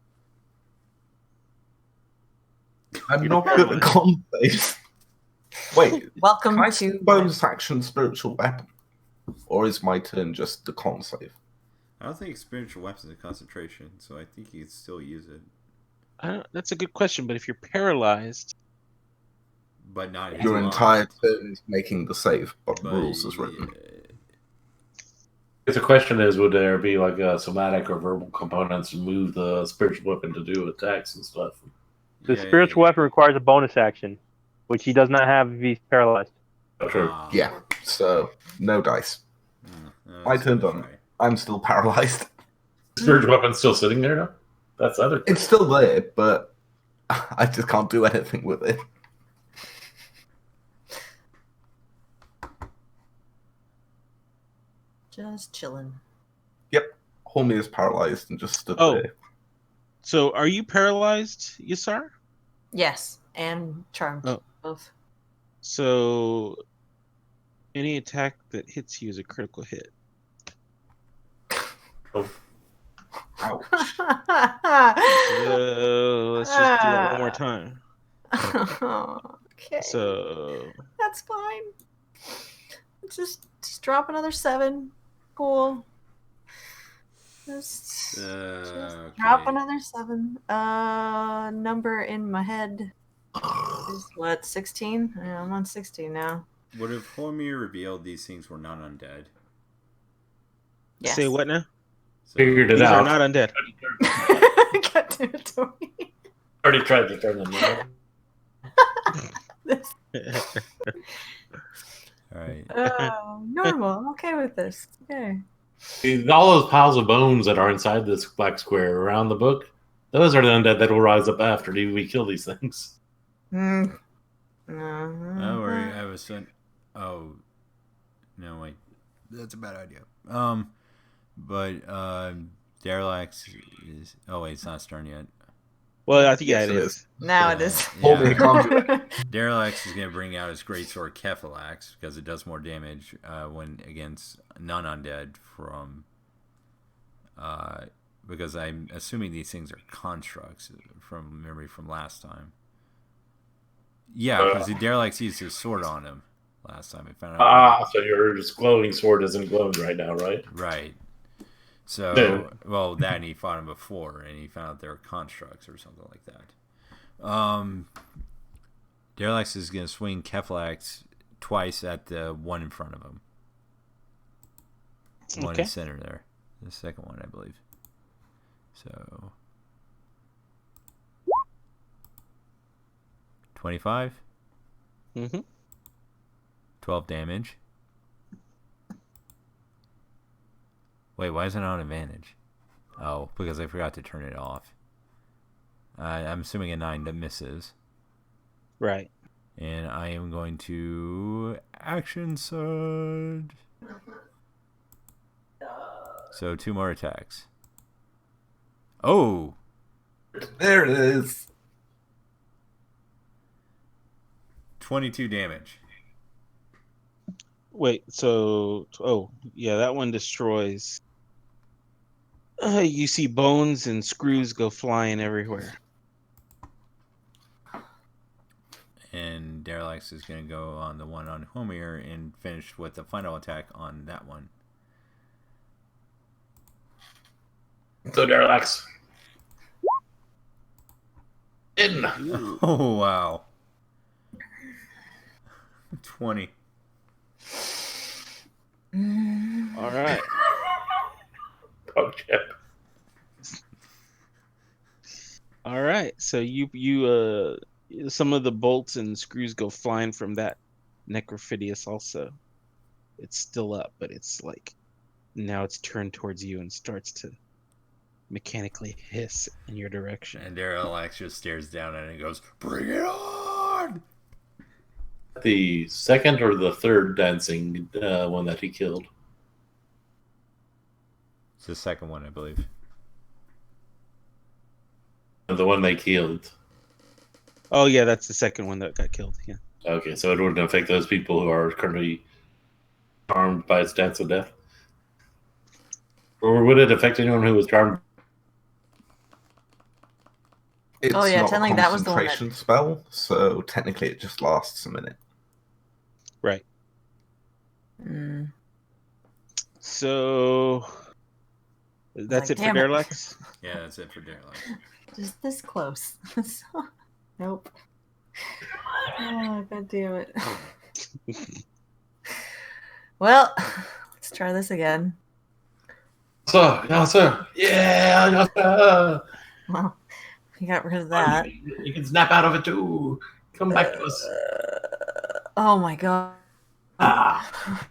D: I'm not good at con save. Wait,
C: Welcome
D: can I
C: to
D: bonus action spiritual weapon? Or is my turn just the con save?
B: I don't think spiritual weapons are concentration, so I think you can still use it.
A: That's a good question, but if you're paralyzed,
B: But not
D: Your
B: as
D: entire
B: long.
D: turn is making the save, but
B: But,
D: rules is written.
G: The question is, would there be like a somatic or verbal components to move the spiritual weapon to do attacks and stuff?
F: The spiritual weapon requires a bonus action. which he does not have if he's paralyzed.
G: True.
D: Yeah, so no dice. My
B: Let's
D: turn
B: give it a
D: done.
B: try.
D: I'm still paralyzed.
G: Spiritual weapon's still sitting there now? That's the other
D: It's still there, but I just can't do anything with it.
C: Just chilling.
D: Yep. Homie is paralyzed and just stood
A: Oh.
D: there.
A: So, are you paralyzed, Yasar?
C: Yes, and charmed.
A: Oh.
C: Both.
A: So, any attack that hits you is a critical hit.
D: Ouch.
A: So, let's just do it one more time.
C: Okay.
A: So,
C: That's fine. Just drop another 7. Cool. Just
B: Okay.
C: drop another 7. Number in my head is what, 16? Yeah, I'm on 16 now.
B: Would have Hormir revealed these things were not undead?
C: Yes.
A: say what now?
B: So,
G: Figured it
A: These
G: out.
A: are not undead.
C: God damn it, Tony.
G: Already tried to turn them around.
B: all right.
C: Normal. I'm okay with this. Okay.
G: All those piles of bones that are inside this black square around the book, those are the undead that will rise up after we kill these things.
C: Mm.
B: Oh, worry. I was sent. Oh, no, wait. That's a bad idea. But Derelax is. Oh wait, it's not stern yet.
A: Well, I think
D: Yes,
A: it
D: it
A: is.
C: Now it is.
D: Homie can't do it.
B: Derelax is going to bring out his greatsword Kephalax because it does more damage when against non-undead from. Because I'm assuming these things are constructs from memory from last time. Yeah, because Derelax used his sword on him last time. I found out.
G: So your glowing sword isn't glowing right now, right?
B: Right. So,
G: Yeah.
B: well, that and he fought him before, and he found out they were constructs or something like that. Derelax is going to swing Kephalax twice at the one in front of him. One in the center there. The second one, I believe. So, 25. 12 damage. Wait, why is it on advantage? Oh, because I forgot to turn it off. I'm assuming a 9 that misses.
A: Right.
B: And I am going to action surge. So 2 more attacks. Oh!
D: There it is.
B: 22 damage.
A: Wait, so yeah, that one destroys. You see bones and screws go flying everywhere.
B: And Derelax is going to go on the one on Homir and finish with the final attack on that one.
G: So Derelax. In.
B: Oh, wow. 20.
A: All right.
G: Oh, Chip.
A: All right. So you some of the bolts and screws go flying from that necrophidius also. It's still up, but it's like now it's turned towards you and starts to mechanically hiss in your direction.
B: And Derelax just stares down at it and goes, "Bring it on!"
G: The second or the third dancing one that he killed?
B: It's the second one, I believe.
G: The one they killed.
A: Oh yeah, that's the second one that got killed. Yeah.
G: Okay, so it wouldn't affect those people who are currently charmed by its dance of death? Or would it affect anyone who was charmed?
D: It's
C: Oh, yeah,
D: not a
C: technically that was the one that-
D: concentration spell, so technically it just lasts a minute.
A: Right.
C: Mm.
A: So that's
C: Like,
A: it for
C: damn it.
A: Derelax.
B: Yeah, that's it for Derelax.
C: Just this close. Nope. Oh, God damn it. Well, let's try this again.
G: Sir, yes, sir. Yeah, yes, sir.
C: Well, you got rid of that.
G: You can snap out of it too. Come back to us.
C: Oh my god.
G: Ah.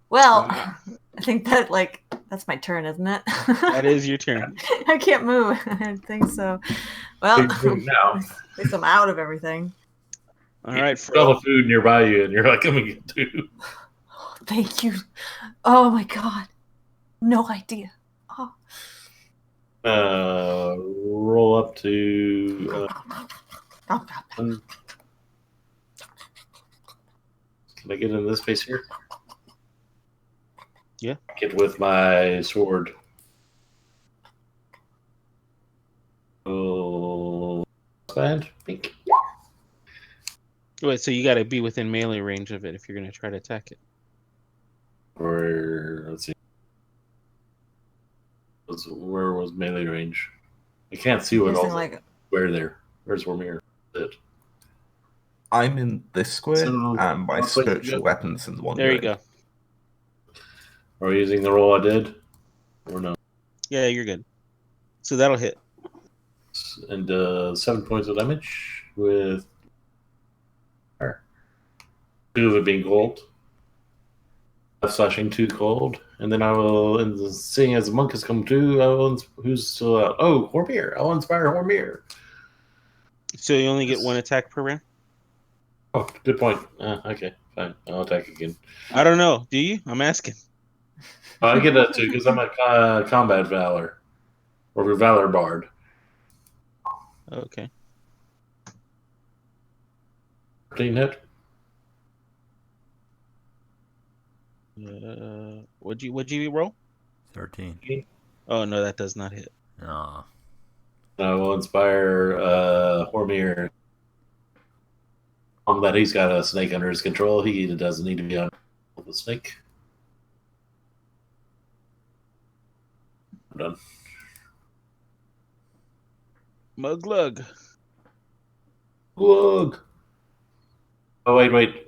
C: Well, I think that's my turn, isn't it?
A: That is your turn.
C: I can't move. I think so. Well,
G: Now.
C: at least I'm out of everything.
A: All right,
G: All the food nearby you, and you're like, I'm gonna get two.
C: Thank you. Oh my god. No idea. Oh.
G: Roll up to. Can I get in this space here?
A: Yeah.
G: Get with my sword. Oh, bad. Pink.
A: Wait, so you got to be within melee range of it if you're going to try to attack it.
G: Or let's see. Where was melee range? I can't see what all. Where there? Where's Warmir?
D: I'm in this square,
G: So,
D: and my spiritual weapon's in the one.
A: There you go.
G: Are we using the roll I did, or no?
A: Yeah, you're good. So that'll hit.
G: And 7 points of damage with 2 of it being gold. Slashing 2 gold, and then I will, and seeing as the monk has come to, I will, who's still out? Oh, Hormir! I'll inspire Hormir.
A: So you only get 1 attack per round?
G: Oh, good point. Okay, fine. I'll attack again.
A: I don't know. Do you? I'm asking.
G: I get that too because I'm a combat valor or valor bard.
A: Okay.
G: 13 hit.
A: What'd you roll?
B: 13.
A: Oh no, that does not hit.
B: Aw.
G: I will inspire Hormir. That he's got a snake under his control. He doesn't need to be on the snake. I'm done.
A: Muglug.
G: Glug. Oh wait.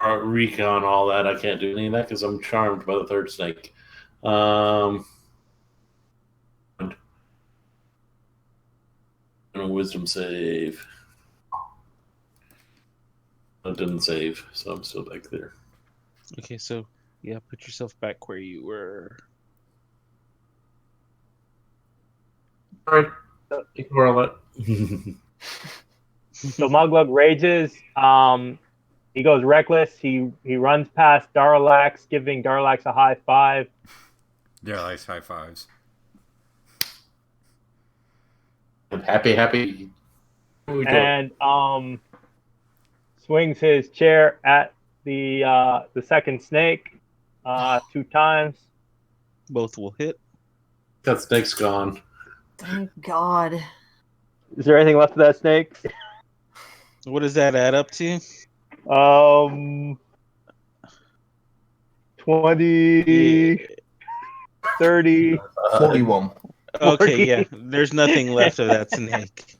G: Recon all that. I can't do any of that because I'm charmed by the third snake. And a wisdom save. It didn't save, so I'm still back there.
A: Okay, so yeah, put yourself back where you were.
G: All right, ignore all that.
F: So Muglug rages. He goes reckless. He runs past Darlax, giving Darlax a high five.
B: Darlax high fives.
G: I'm happy.
F: And swings his chair at the second snake 2 times.
A: Both will hit.
G: That snake's gone.
C: Thank God.
F: Is there anything left of that snake?
A: What does that add up to?
F: 20, 30,
D: 41.
A: Okay, yeah. There's nothing left of that snake.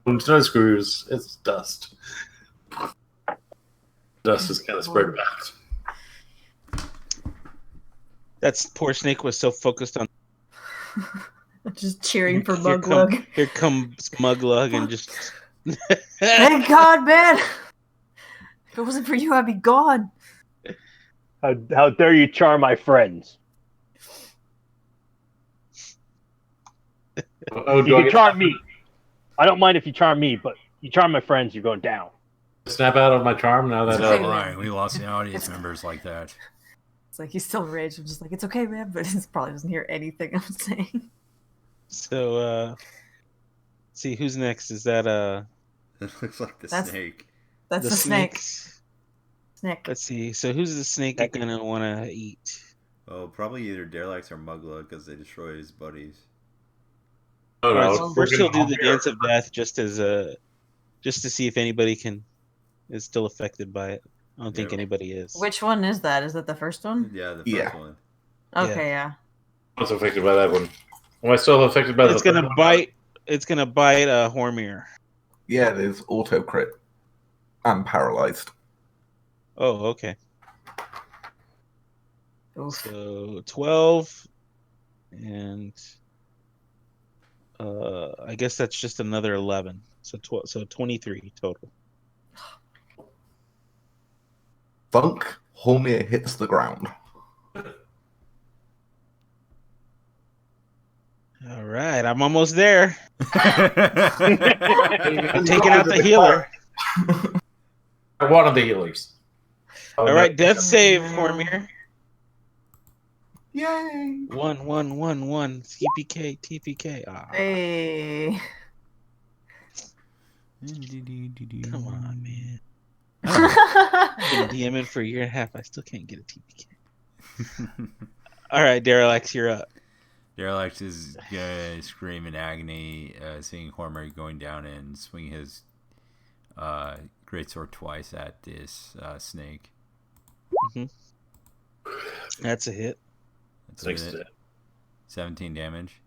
G: It's no screws. It's dust. Dust is kind of spread out.
A: That poor snake was so focused on
C: just cheering for Muglug.
A: Here comes Muglug and just
C: Thank God, man. If it wasn't for you, I'd be gone.
F: How dare you charm my friends?
G: Oh,
F: you can charm me. I don't mind if you charm me, but you charm my friends, you're going down.
G: Snap out of my charm now that
B: Ryan, we lost the audience members like that.
C: It's like he's still enraged. I'm just like, it's okay, man, but he probably doesn't hear anything I'm saying.
A: So, see who's next. Is that
B: It looks like the snake.
C: That's the snake. Snake.
A: Let's see. So who's the snake you're gonna want to eat?
B: Oh, probably either Darlax or Muglug because they destroy his buddies.
G: Oh, no.
A: So first, he'll do the dance of death just to see if anybody is still affected by it. I don't think anybody is.
C: Which one is that? Is that the first one?
B: Yeah, the first one.
C: Okay, yeah.
G: I was affected by that one. Am I still affected by
A: It's gonna bite. It's gonna bite Hormir.
D: Yeah, there's auto crit. I'm paralyzed.
A: Oh, okay.
C: Oof.
A: So 12 and I guess that's just another 11. So 23 total.
D: Thunk, Hormir hits the ground.
A: All right, I'm almost there. I'm
D: I'm
A: taking out the healer.
G: One of the healers.
A: All right, death save, Hormir.
D: Yay!
A: 1. TPK. Ah,
C: Hey.
A: come on, man. I've been DMing for a year and a half. I still can't get a TPK. All right, Derelix, you're up.
B: Derelict is gonna scream in agony, seeing Hormir going down and swing his greatsword twice at this snake.
A: That's a hit.
B: That's a hit. 17 damage.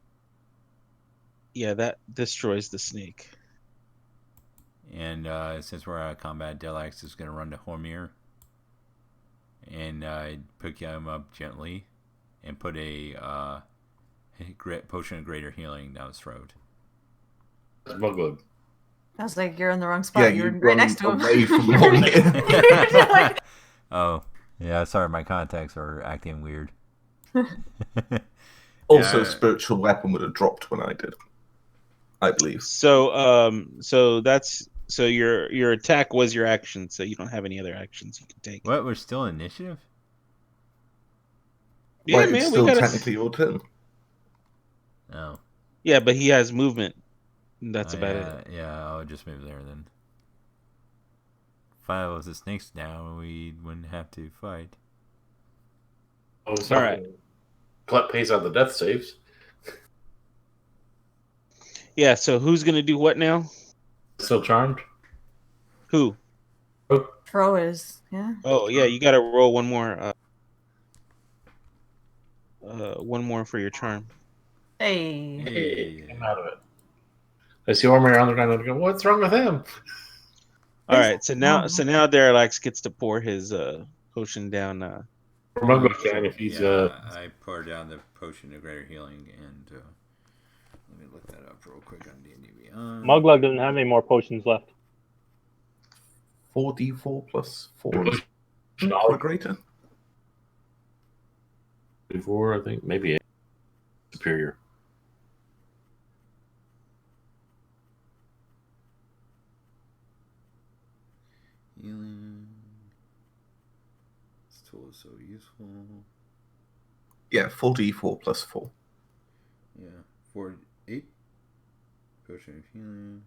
A: Yeah, that destroys the snake.
B: And since we're out of combat, Derelict is gonna run to Hormir and pick him up gently and put a potion of greater healing down his throat.
G: Muggled.
C: I was like, you're in the wrong spot.
D: Yeah,
C: you're
D: you
C: right next to him.
D: away from Hormir.
B: Oh, yeah, sorry, my contacts are acting weird.
D: Also,
B: Yeah.
D: spiritual weapon would have dropped when I did, I believe.
A: So so your attack was your action, so you don't have any other actions you can take.
B: What? We're still in initiative?
A: Yeah,
D: Like,
A: man,
D: it's
A: we
D: still
A: gotta.
D: technically your turn.
B: Oh.
A: Yeah, but he has movement. That's about it.
B: Yeah, I'll just move there then. If I was the snakes now, we wouldn't have to fight.
G: Oh, sorry.
A: All right.
G: Clet pays out the death saves.
A: Yeah. So who's gonna do what now?
G: Still charmed.
A: Who?
C: Pro is, yeah.
A: Oh yeah, you gotta roll one more. One more for your charm.
C: Hey.
G: Hey, came out of it. I see Hormir on the ground and I go, what's wrong with him?
A: All right. So now Derelix gets to pour his potion down.
G: Muggled can if he's
B: I poured down the potion of greater healing, and let me look that up real quick on D&D Beyond.
F: Muglug doesn't have any more potions left.
D: 4d4 plus 4 or greater.
G: 4, I think, maybe 8. Superior.
B: Healing. This tool is so useful.
D: Yeah, 4d4 plus 4.
B: Yeah, 8 potion of healing.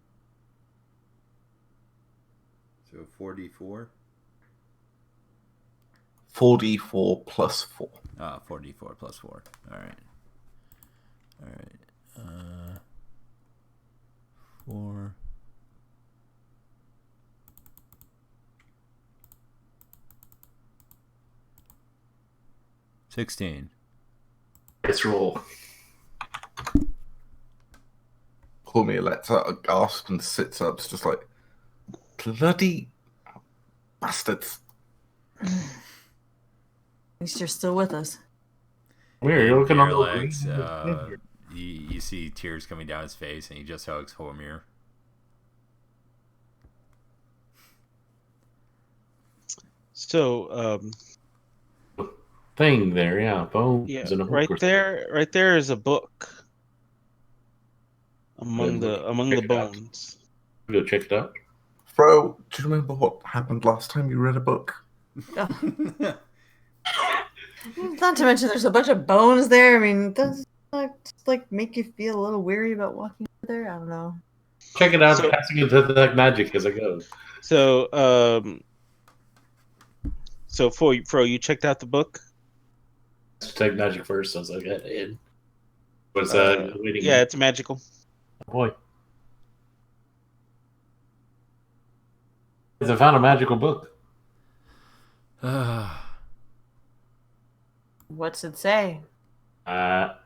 B: So 4d4.
D: 4d4 plus 4.
B: 4d4 plus 4. All right. 4. $16.
G: Let's roll.
D: Hormir lets out a gasp and sits up. It's just like, bloody bastards.
C: At least you're still with us.
G: Weird, you're looking on the
B: Derelict,
G: green.
B: you see tears coming down his face, and he just hugs Hormir.
A: So
G: Thing there, yeah. Bones
A: yeah,
G: and a
A: right there is a book among the bones.
G: Go check it out.
D: Bro, do you remember what happened last time you read a book?
C: Not to mention there's a bunch of bones there. I mean, does that like make you feel a little weary about walking there? I don't know.
G: Check it out.
A: So-
G: Casting into detect magic as I go.
A: So Fro, you checked out the book?
G: Detect magic first. I was like, in. What's waiting?
A: Yeah, it's magical.
G: Oh, boy. I found a magical book.
C: What's it say?
B: Derelict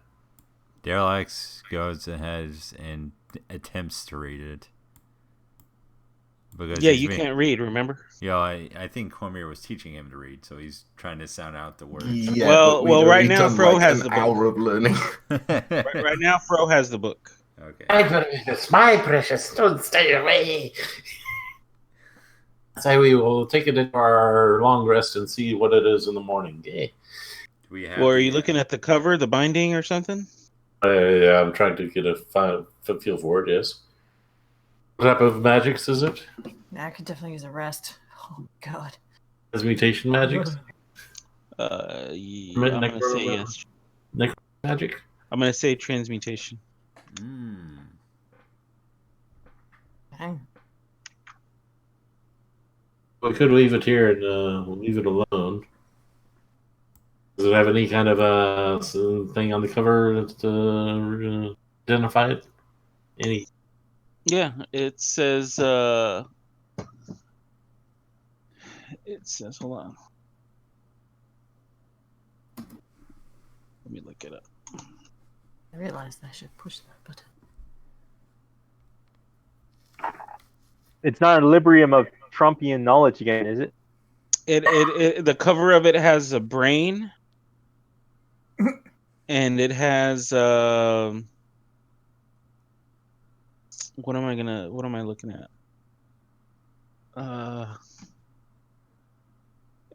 B: goes ahead and attempts to read it. Because
A: Yeah, you can't read, remember?
B: Yeah, I think Hormir was teaching him to read, so he's trying to sound out the words.
A: Well,
D: but we'd
A: right
D: already
A: now,
D: done,
A: Fro
D: like,
A: has
D: an
A: the book.
D: hour of learning.
A: Right now, Fro has the book.
B: Okay.
G: My precious, don't stay away. Say we will take it into our long rest and see what it is in the morning. Yeah.
B: Do we have?
A: Or are you looking at the cover, the binding, or something?
G: I'm trying to get a feel for it. Yes. What type of magics is it?
C: I could definitely use a rest. Oh God.
G: Transmutation magics.
A: Yeah, I'm gonna say yes.
G: Magic.
A: I'm gonna say transmutation.
C: Dang.
G: We could leave it here and leave it alone. Does it have any kind of thing on the cover to identify it? Any?
A: Yeah, it says. It says. Hold on. Let me look it up.
C: I realized I should push that button.
F: It's not a Librium of Trumpian knowledge again, is it?
A: It the cover of it has a brain, and it has what am I looking at?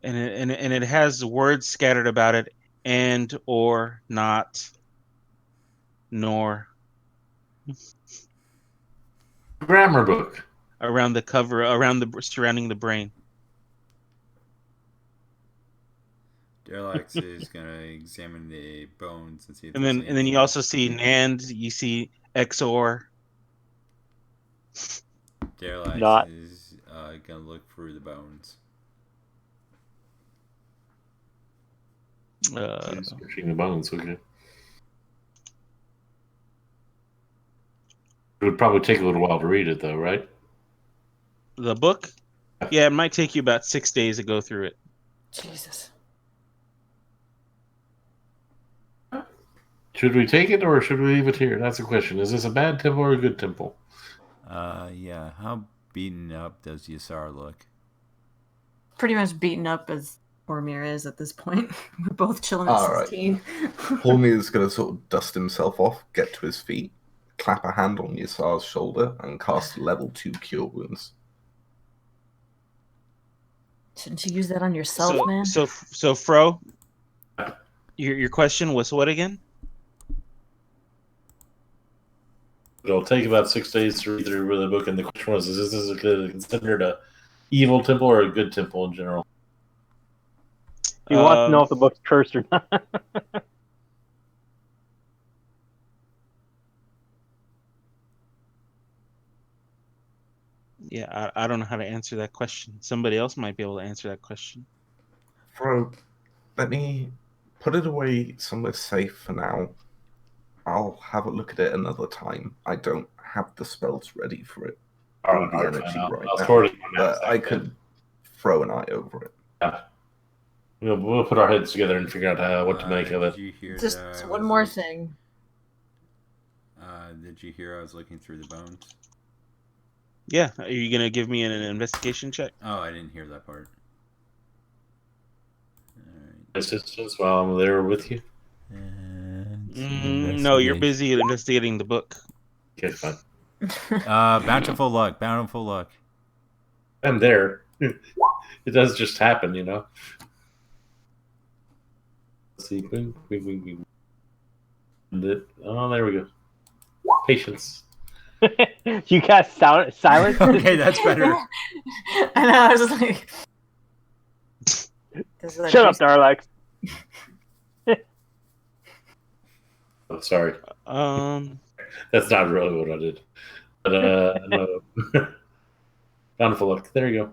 A: And it has words scattered about it, and, or, not, nor,
G: Grammar book.
A: around the cover, around the surrounding the brain.
B: Derlax is gonna examine the bones and see if
A: And
B: there's
A: then you also see NAND, you see XOR.
B: Derlax is gonna look through the bones.
G: Searching the bones. Okay. It would probably take a little while to read it, though, right?
A: The book? Yeah, it might take you about 6 days to go through it.
C: Jesus.
G: Should we take it or should we leave it here? That's the question. Is this a bad temple or a good temple?
B: Yeah. How beaten up does Yasar look?
C: Pretty much beaten up as Boromir is at this point. We're both chilling at
D: All right.
C: 16.
D: Boromir is going to sort of dust himself off, get to his feet, clap a hand on Yasar's shoulder, and cast level 2 Cure Wounds.
C: Shouldn't you use that on yourself, man?
A: So Fro, your question was what again?
G: It'll take about 6 days to read through the book, and the question was: is this considered a evil temple or a good temple in general?
F: You want to know if the book's cursed or not?
A: Yeah, I don't know how to answer that question. Somebody else might be able to answer that question.
D: Bro, let me put it away somewhere safe for now. I'll have a look at it another time. I don't have the spells ready for it. Or the energy right now. But I could throw an eye over it.
G: Yeah. We'll put our heads together and figure out what to make of it.
B: Did you hear
C: Just one more thing.
B: Did you hear I was looking through the bones?
A: Yeah, are you gonna give me an investigation check?
B: Oh, I didn't hear that part.
G: Assistance while I'm there with you.
A: No, you're busy investigating the book.
G: Okay, fine.
B: Bountiful luck. Bountiful luck.
G: I'm there. It does just happen, you know. Let's see. Oh, there we go. Patience.
F: You cast silence?
B: Okay, that's better.
C: I know, I was just like...
F: Shut up, Darlax.
G: Oh, sorry. That's not really what I did. But, no. Bountiful luck. There you go.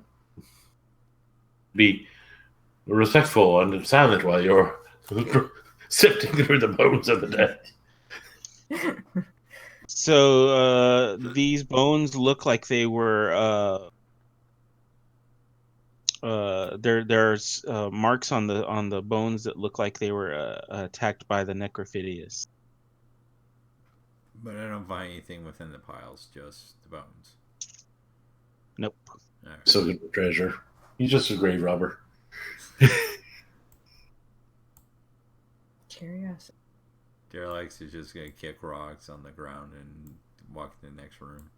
G: Be respectful and silent while you're sifting through the bones of the dead.
A: So these bones look like they were there's marks on the bones that look like they were attacked by the Necrophidius.
B: But I don't find anything within the piles, just the bones.
A: Nope.
B: Right.
G: So good treasure. He's just a grave robber.
C: Curiosity.
B: Derelict is just gonna kick rocks on the ground and walk to the next room.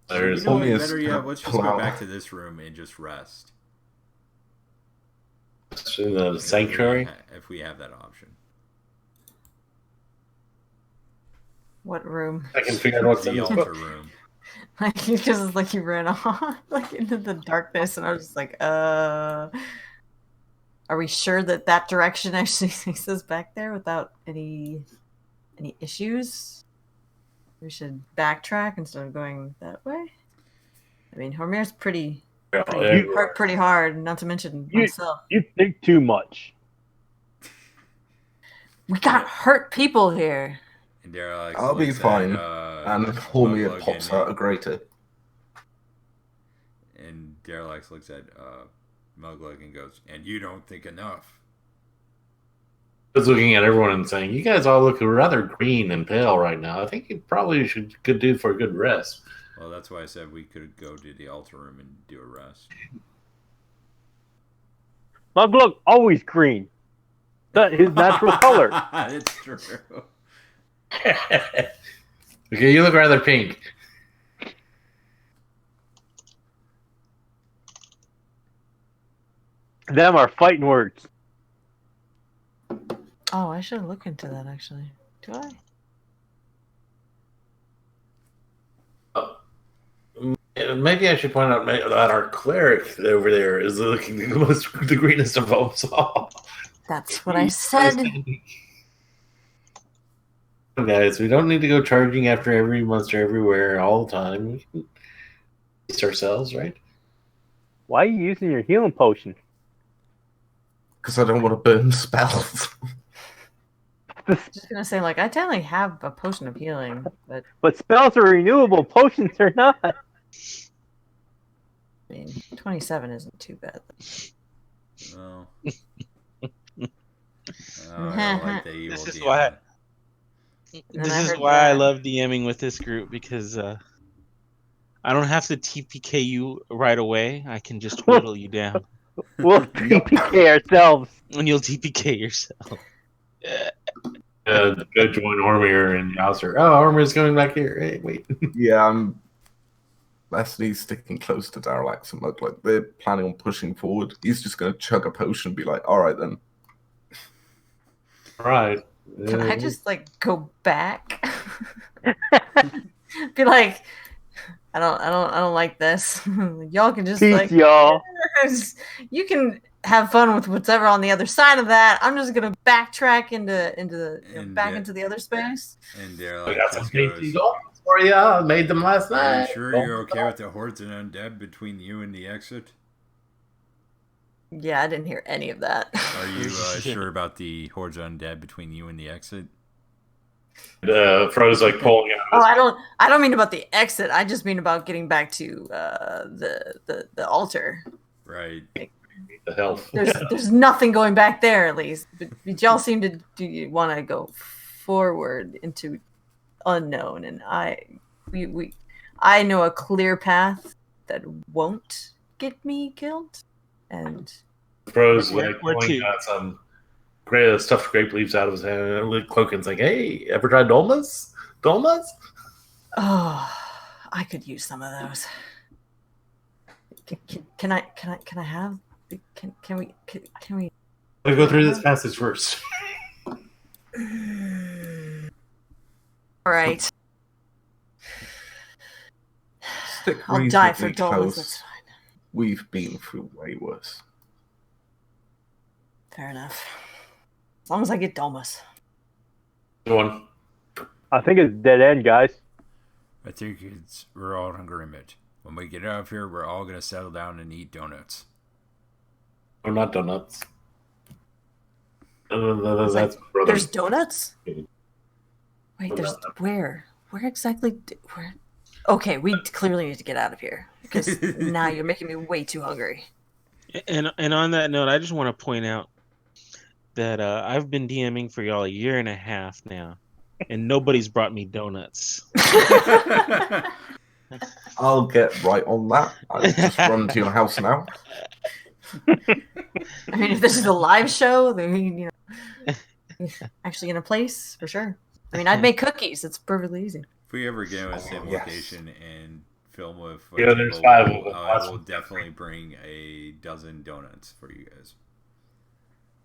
G: There's
B: better yet, let's just go back to this room and just rest.
G: In the sanctuary?
B: If we have that option.
C: What room?
G: I can figure out what's in
B: the
G: this
B: altar
G: book.
B: room.
C: Like, because it's like you ran off like into the darkness, and I was just like, are we sure that direction actually takes us back there without any issues? We should backtrack instead of going that way. I mean, Hormir's pretty hard, not to mention myself.
F: You think too much.
C: We got hurt people here.
B: And Derelict
D: I'll be fine. And Hormir pops out a grater.
B: And Derelict looks at Muglug and goes, "And you don't think enough."
G: I was looking at everyone and saying, "You guys all look rather green and pale right now. I think you probably could do for a good rest."
B: Well, that's why I said we could go to the altar room and do a rest.
F: Muglug always green. That's his natural color.
B: It's true.
G: Okay, you look rather pink.
F: Them are fighting words.
C: Oh, I should look into that, actually. Do I?
G: Maybe I should point out that our cleric over there is looking the greenest of us all.
C: That's what I said.
G: Guys, we don't need to go charging after every monster everywhere all the time. We can pace ourselves, right?
F: Why are you using your healing potion?
D: Because I don't want to burn spells.
C: I was just gonna say, like, I technically have a potion of healing,
F: but spells are renewable, potions are not.
C: I mean, 27 isn't too bad.
B: No. I don't like the evil
A: This is
B: demon.
A: why. This is why I love DMing with this group, because I don't have to TPK you right away. I can just whittle you down.
F: We'll TPK ourselves.
A: And you'll TPK yourself.
G: Go join Hormir and Yasser. Oh, Hormir's coming back here. Hey, wait.
D: Yeah, I'm Leslie's sticking close to Darlax and Mug. Like, they're planning on pushing forward. He's just going to chug a potion and be like, all right, then.
G: All right.
C: Can I just, like, go back? Be like, I don't like this. Y'all can just
F: Peace,
C: like,
F: y'all.
C: You can have fun with whatever on the other side of that. I'm just gonna backtrack into the other space.
B: And they're
G: I
B: like,
G: got some tasty dolls for you. I made them last
B: Are
G: night.
B: you sure you're okay with the hordes and undead between you and the exit?
C: Yeah, I didn't hear any of that.
B: Are you sure about the hordes and undead between you and the exit?
G: Fro's like pulling out.
C: Oh, I don't mean about the exit. I just mean about getting back to the altar.
B: Right.
G: The health.
C: There's nothing going back there, at least. But y'all seem to want to go forward into unknown, and I know a clear path that won't get me killed. And
G: Fro's like pulling out some stuffed grape leaves out of his hand, cloak, and like, "Hey, ever tried dolmas? Dolmas?"
C: Oh, I could use some of those. Can I have? Can we?
G: Let me go through this passage first.
C: All right. I'll die for dollars. That's fine.
D: We've been through way worse.
C: Fair enough. As long as I get Dolmas.
G: Good one.
F: I think it's dead end, guys.
B: I think we're all in agreement. When we get out of here, we're all gonna settle down and eat donuts.
G: Or not donuts.
C: That's there's donuts? Wait, there's where? Where exactly? Where? Okay, we clearly need to get out of here because now you're making me way too hungry.
A: And on that note, I just want to point out that I've been DMing for y'all a year and a half now, and nobody's brought me donuts.
D: I'll get right on that. I'll just run to your house now.
C: I mean, if this is a live show, then actually in a place for sure. I mean, I'd make cookies. It's perfectly easy.
B: If we ever get in the same location and film with
G: there's 5 of them.
B: I will definitely bring a dozen donuts for you guys.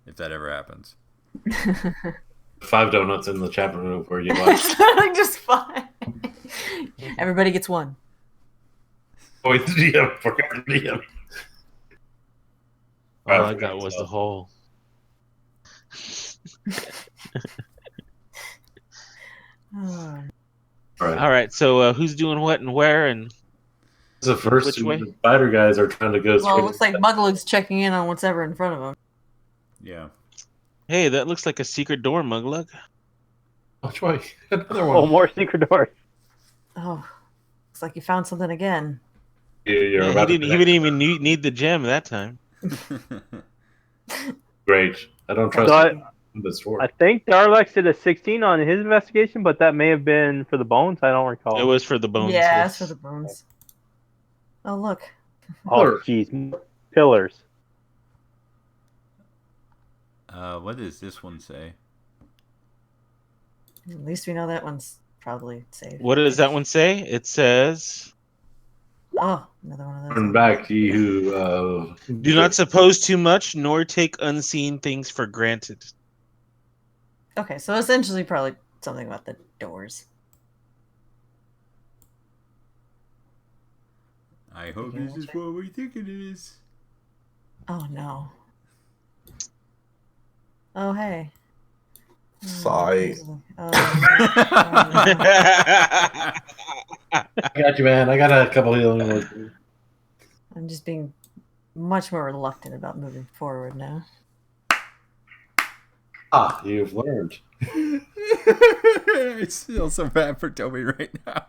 B: If that ever happens.
G: 5 donuts in the chat room for you. It's
C: just 5. Everybody gets 1.
G: Oh, the DM. Forgot the DM.
A: All I got was the hole. All right. So who's doing what and where and
G: the first
A: which way?
G: The spider guys are trying to go.
C: Well, it looks like Mugglug's checking in on what's ever in front of him.
B: Yeah.
A: Hey, that looks like a secret door, Muglug.
G: Which way? Another one.
F: Oh, more secret doors.
C: Oh, looks like you found something again.
A: Yeah, he didn't even need the gem that time.
G: Great. I don't trust this door.
F: I think Darlex did a 16 on his investigation, but that may have been for the bones. I don't recall.
A: It was for the bones.
C: Yeah, it's for the bones. Oh, look.
F: Oh, jeez. Pillars.
B: What does this one say?
C: At least we know that one's probably safe.
A: What does that one say? It says...
C: Oh, another one of those.
G: Turn back to you.
A: Do not suppose too much, nor take unseen things for granted.
C: Okay, so essentially probably something about the doors.
B: I hope this is what we think it is.
C: Oh, no. Oh, hey.
D: Sigh.
G: I got you, man. I got a couple of healing ones.
C: I'm just being much more reluctant about moving forward now.
G: Ah, you've learned.
B: I feel so bad for Toby right now.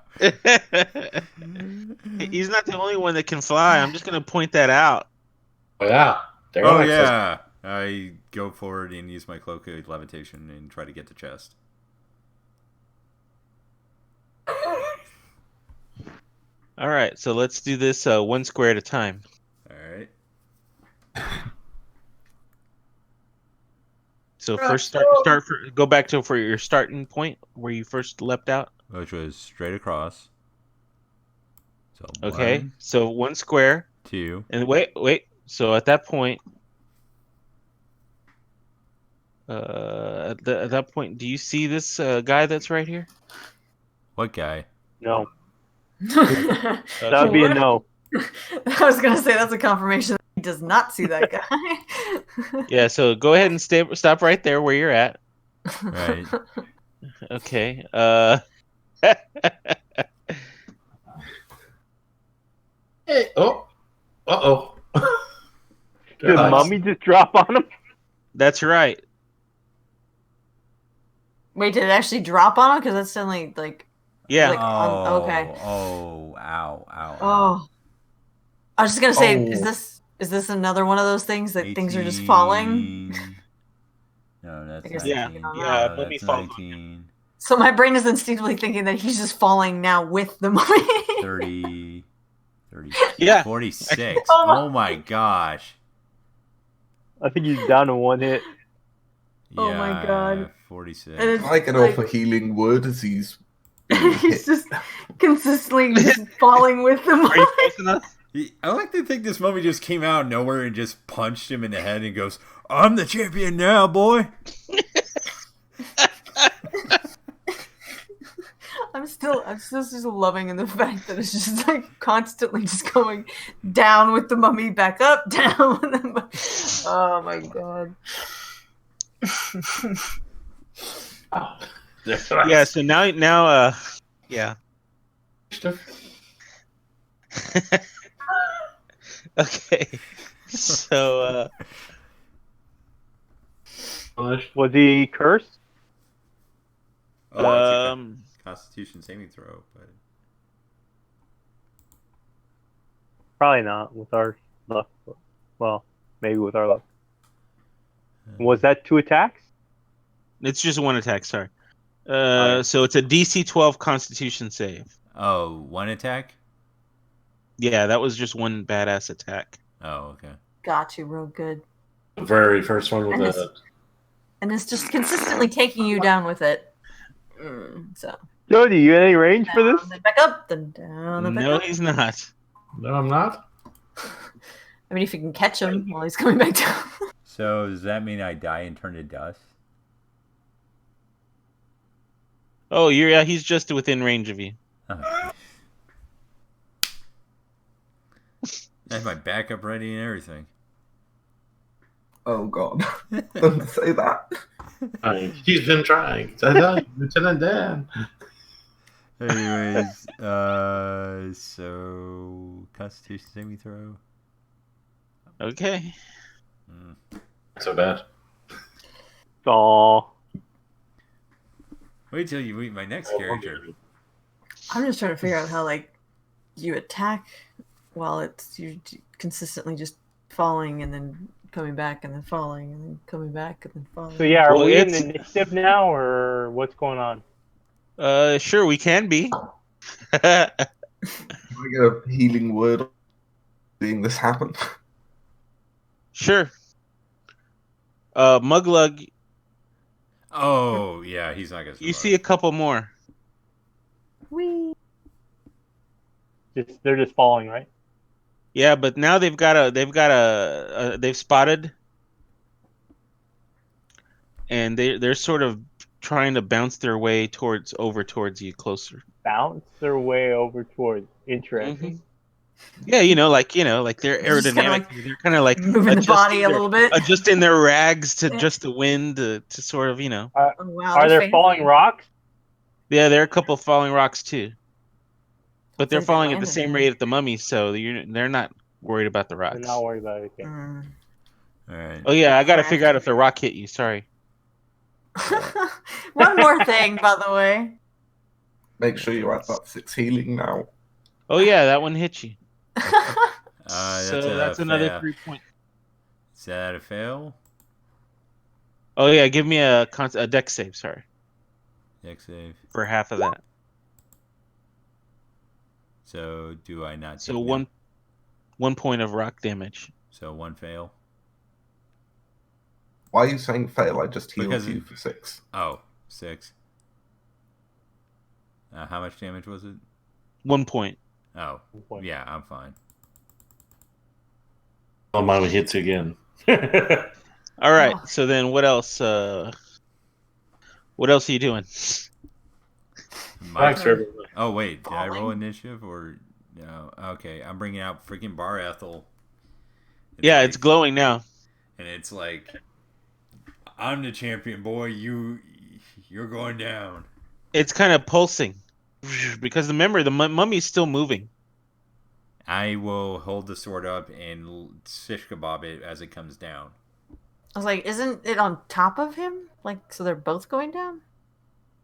A: He's not the only one that can fly. I'm just going to point that out.
G: Oh, yeah.
B: Oh, yeah. I go forward and use my cloak of levitation and try to get the chest.
A: All right, so let's do this 1 square at a time.
B: All right.
A: So first go back to for your starting point where you first leapt out.
B: Which was straight across. So
A: okay,
B: 1,
A: so 1 square.
B: 2.
A: And wait. So at that point, at that point, do you see this guy that's right here?
B: What guy?
F: No. That would be a no.
C: I was gonna say that's a confirmation that he does not see that guy.
A: Yeah, so go ahead and stop right there where you're at.
B: Right.
A: Okay.
G: Hey. Oh. Uh-oh.
F: Did the mummy just drop on him?
A: That's right.
C: Wait, did it actually drop on him? Because that's suddenly like.
A: Yeah.
C: Like, okay.
B: Oh, ow.
C: Oh. I was just gonna say, is this another one of those things that
B: 18...
C: things are just falling?
B: No, that's 19.
A: Yeah,
B: no,
A: let me
B: that's
A: fall.
B: 19.
C: So my brain is instinctively thinking that he's just falling now with the mummy.
B: 30.
A: Yeah.
B: 46. Oh my gosh.
F: I think he's down to 1 hit.
B: Yeah,
C: oh my god.
B: 46.
D: Can I get off a healing word as he's
C: he's just consistently just falling with the mummy.
A: Are you close enough?
B: I like to think this mummy just came out of nowhere and just punched him in the head and goes, "I'm the champion now, boy."
C: I'm still just loving the fact that it's just like constantly just going down with the mummy, back up, down. Oh my god.
A: Yeah, so now yeah. Okay. So
F: was he cursed?
B: Constitution saving throw, but
F: probably not with our luck. Well, maybe with our luck. Was that 2 attacks?
A: it's just 1 attack, sorry. So it's a DC 12 Constitution save.
B: Oh, 1 attack?
A: Yeah, that was just 1 badass attack.
B: Oh, okay.
C: Got you real good.
G: The very first one with
C: and it's just consistently taking you down with it. So.
F: Joe, do you have any range for this?
C: Then back up, then down, then back
A: No,
C: up.
A: he's not.
G: No, I'm not.
C: I mean, if you can catch him while he's coming back down.
B: So does that mean I die and turn to dust?
A: Oh, yeah, he's just within range of you.
B: Oh. I have my backup ready and everything.
D: Oh God! Don't say that.
G: He's been trying. Lieutenant Dan.
B: Anyways, so Constitution saving throw.
A: Okay.
G: So bad.
F: Oh.
B: Wait till you meet my next character.
C: I'm just trying to figure out how, like, you attack while you're consistently just falling and then coming back and then falling and then coming back and then falling.
F: So yeah, are we in initiative now, or what's going on?
A: Sure, we can be.
D: Can I get a healing word seeing this happen?
A: Sure. Muglug.
B: Oh yeah, he's not gonna survive.
A: You see a couple more.
C: Whee!
F: They're just falling, right?
A: Yeah, but now they've spotted, and they're sort of trying to bounce their way towards you closer.
F: Bounce their way over towards. Interesting.
A: Mm-hmm. Yeah, like they're aerodynamic. They're kind of like
C: moving the body a little bit,
A: adjusting their rags to just the wind to sort of
C: Oh, wow,
F: are there falling rocks?
A: Yeah, there are a couple of falling rocks too, but they're falling at the same rate at the mummies, so they're not worried about the rocks.
F: They're not worried about it. Okay.
B: All right.
A: Oh yeah, I got to figure out if the rock hit you. Sorry.
C: One more thing, by the way.
D: Make sure you're at that 6 healing now.
A: Oh yeah, that one hit you.
B: That's
A: another 3 point.
B: Is that a fail?
A: Oh yeah, give me a dex save. Sorry.
B: Dex save
A: for half of that.
B: So do I not?
A: So 1 point of rock damage.
B: So 1 fail.
D: Why are you saying fail? I just healed you for 6.
B: Oh, 6. How much damage was it?
A: 1 point.
B: Oh, yeah, I'm fine.
G: Oh, mama hits again.
A: All right. So then, what else? What else are you doing?
B: Oh wait, did I roll initiative or no? Okay, I'm bringing out freaking Bar Ethel.
A: It's glowing now,
B: and it's like, I'm the champion, boy. You're going down.
A: It's kind of pulsing because remember the mummy's still moving.
B: I will hold the sword up and shish kebab it as it comes down.
C: I was like, isn't it on top of him? Like, so they're both going down?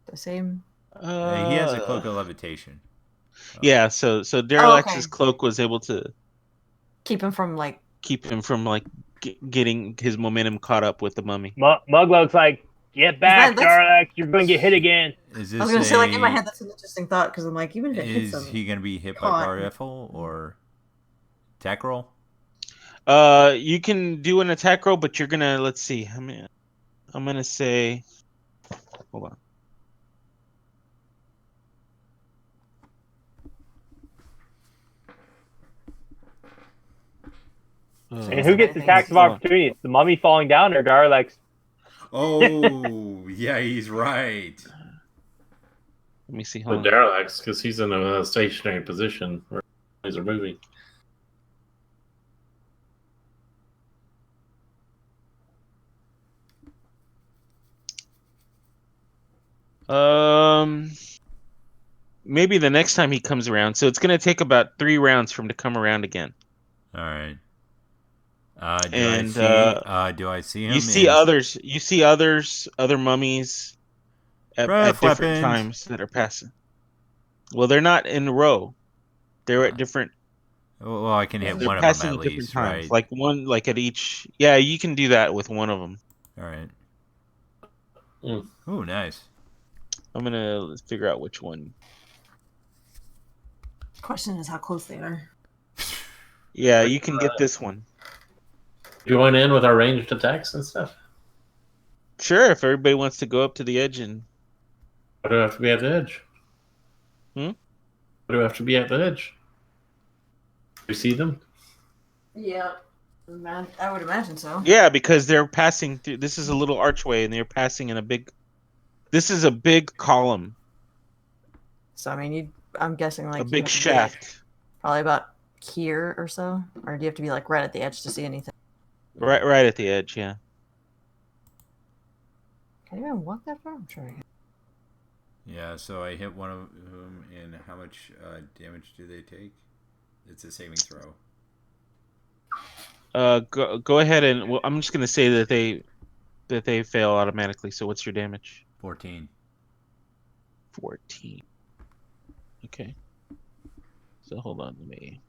C: The same?
B: He has a cloak of levitation.
A: Yeah, so Derelex's cloak was able to
C: keep him from
A: getting his momentum caught up with the mummy.
F: Muglug's like, get back, Derelex, you're going to get hit again.
C: I was going to say, like, in my head, that's an interesting thought, because I'm like, even if it hits him...
B: Is he going to be hit by Bar Ethel or attack roll?
A: You can do an attack roll, but you're going to, let's see, I'm going to say, hold on.
F: And who gets attacks of opportunity? It's the mummy falling down or Darlex?
B: Oh, yeah, he's right.
A: Let me see.
G: The Darlex, because he's in a stationary position where things are moving.
A: Maybe the next time he comes around. So it's going to take about 3 rounds for him to come around again.
B: All right. Do I see him?
A: You see others. You see other mummies at different times that are passing. Well, they're not in a row. They're at different.
B: Well, I can hit one of them at least, right?
A: Like one, like at each. Yeah, you can do that with one of them.
B: All right. Oh, nice.
A: I'm gonna figure out which one.
C: Question is how close they are.
A: Yeah, you can get this one.
G: Join in with our ranged attacks and stuff.
A: Sure, if everybody wants to go up to the edge and.
G: Why do I have to be at the edge?
A: Hmm?
G: Why do I have to be at the edge? Do you see them?
C: Yeah. I would imagine so.
A: Yeah, because they're passing through. This is a little archway, and they're passing in a big. This is a big column.
C: So I mean, I'm guessing like
A: a big shaft.
C: Probably about here or so, or do you have to be like right at the edge to see anything?
A: Right at the edge, yeah.
C: Can you even walk that far? I'm trying.
B: Yeah, so I hit one of them, and how much damage do they take? It's a saving throw.
A: Go ahead and well, I'm just gonna say that they fail automatically. So what's your damage?
B: 14.
A: 14. Okay. So hold on, let me.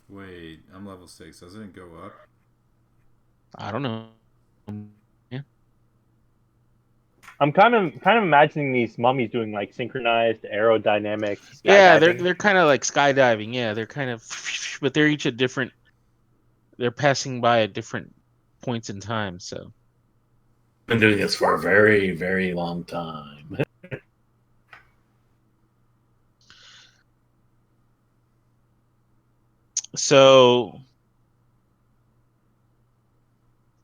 B: Wait, I'm level 6. Doesn't it go up?
A: I don't know. Yeah.
F: I'm kind of imagining these mummies doing like synchronized aerodynamic skydiving.
A: Yeah, they're kind of like skydiving. Yeah, they're kind of, but they're each at different. They're passing by at different points in time. So.
G: Been doing this for a very, very long time.
A: So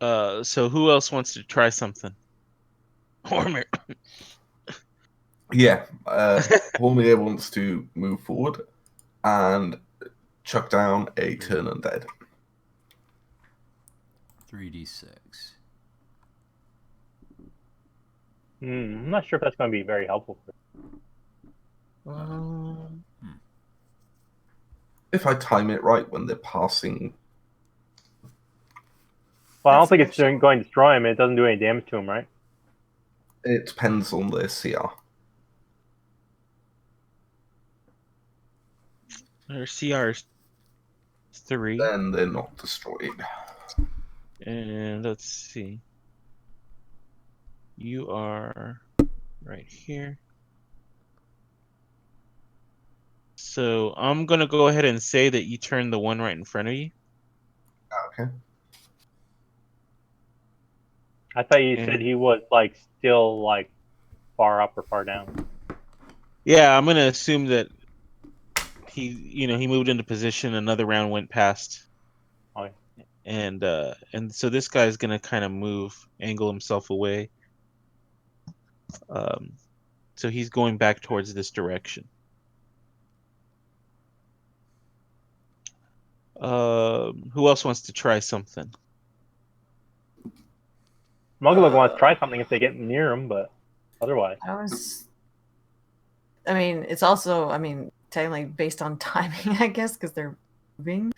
A: who else wants to try something? Hormir.
D: Yeah, Hormir wants to move forward and chuck down a turn undead.
B: 3d6.
F: I'm not sure if that's going to be very helpful.
D: If I time it right when they're passing.
F: Well, I don't think it's going to destroy him. It doesn't do any damage to him, right?
D: It depends on their CR.
A: Their CR is 3.
D: Then they're not destroyed.
A: And let's see. You are right here. So I'm going to go ahead and say that you turn the one right in front of you.
D: Okay.
F: I thought you said he was like still like far up or far down.
A: Yeah, I'm going to assume that he moved into position. Another round went past.
F: Okay.
A: And so this guy's going to kind of angle himself away. So he's going back towards this direction. Who else wants to try something?
F: Mugglug wants to try something if they get near him, but otherwise.
C: I mean, it's also, technically based on timing, I guess, because they're moving.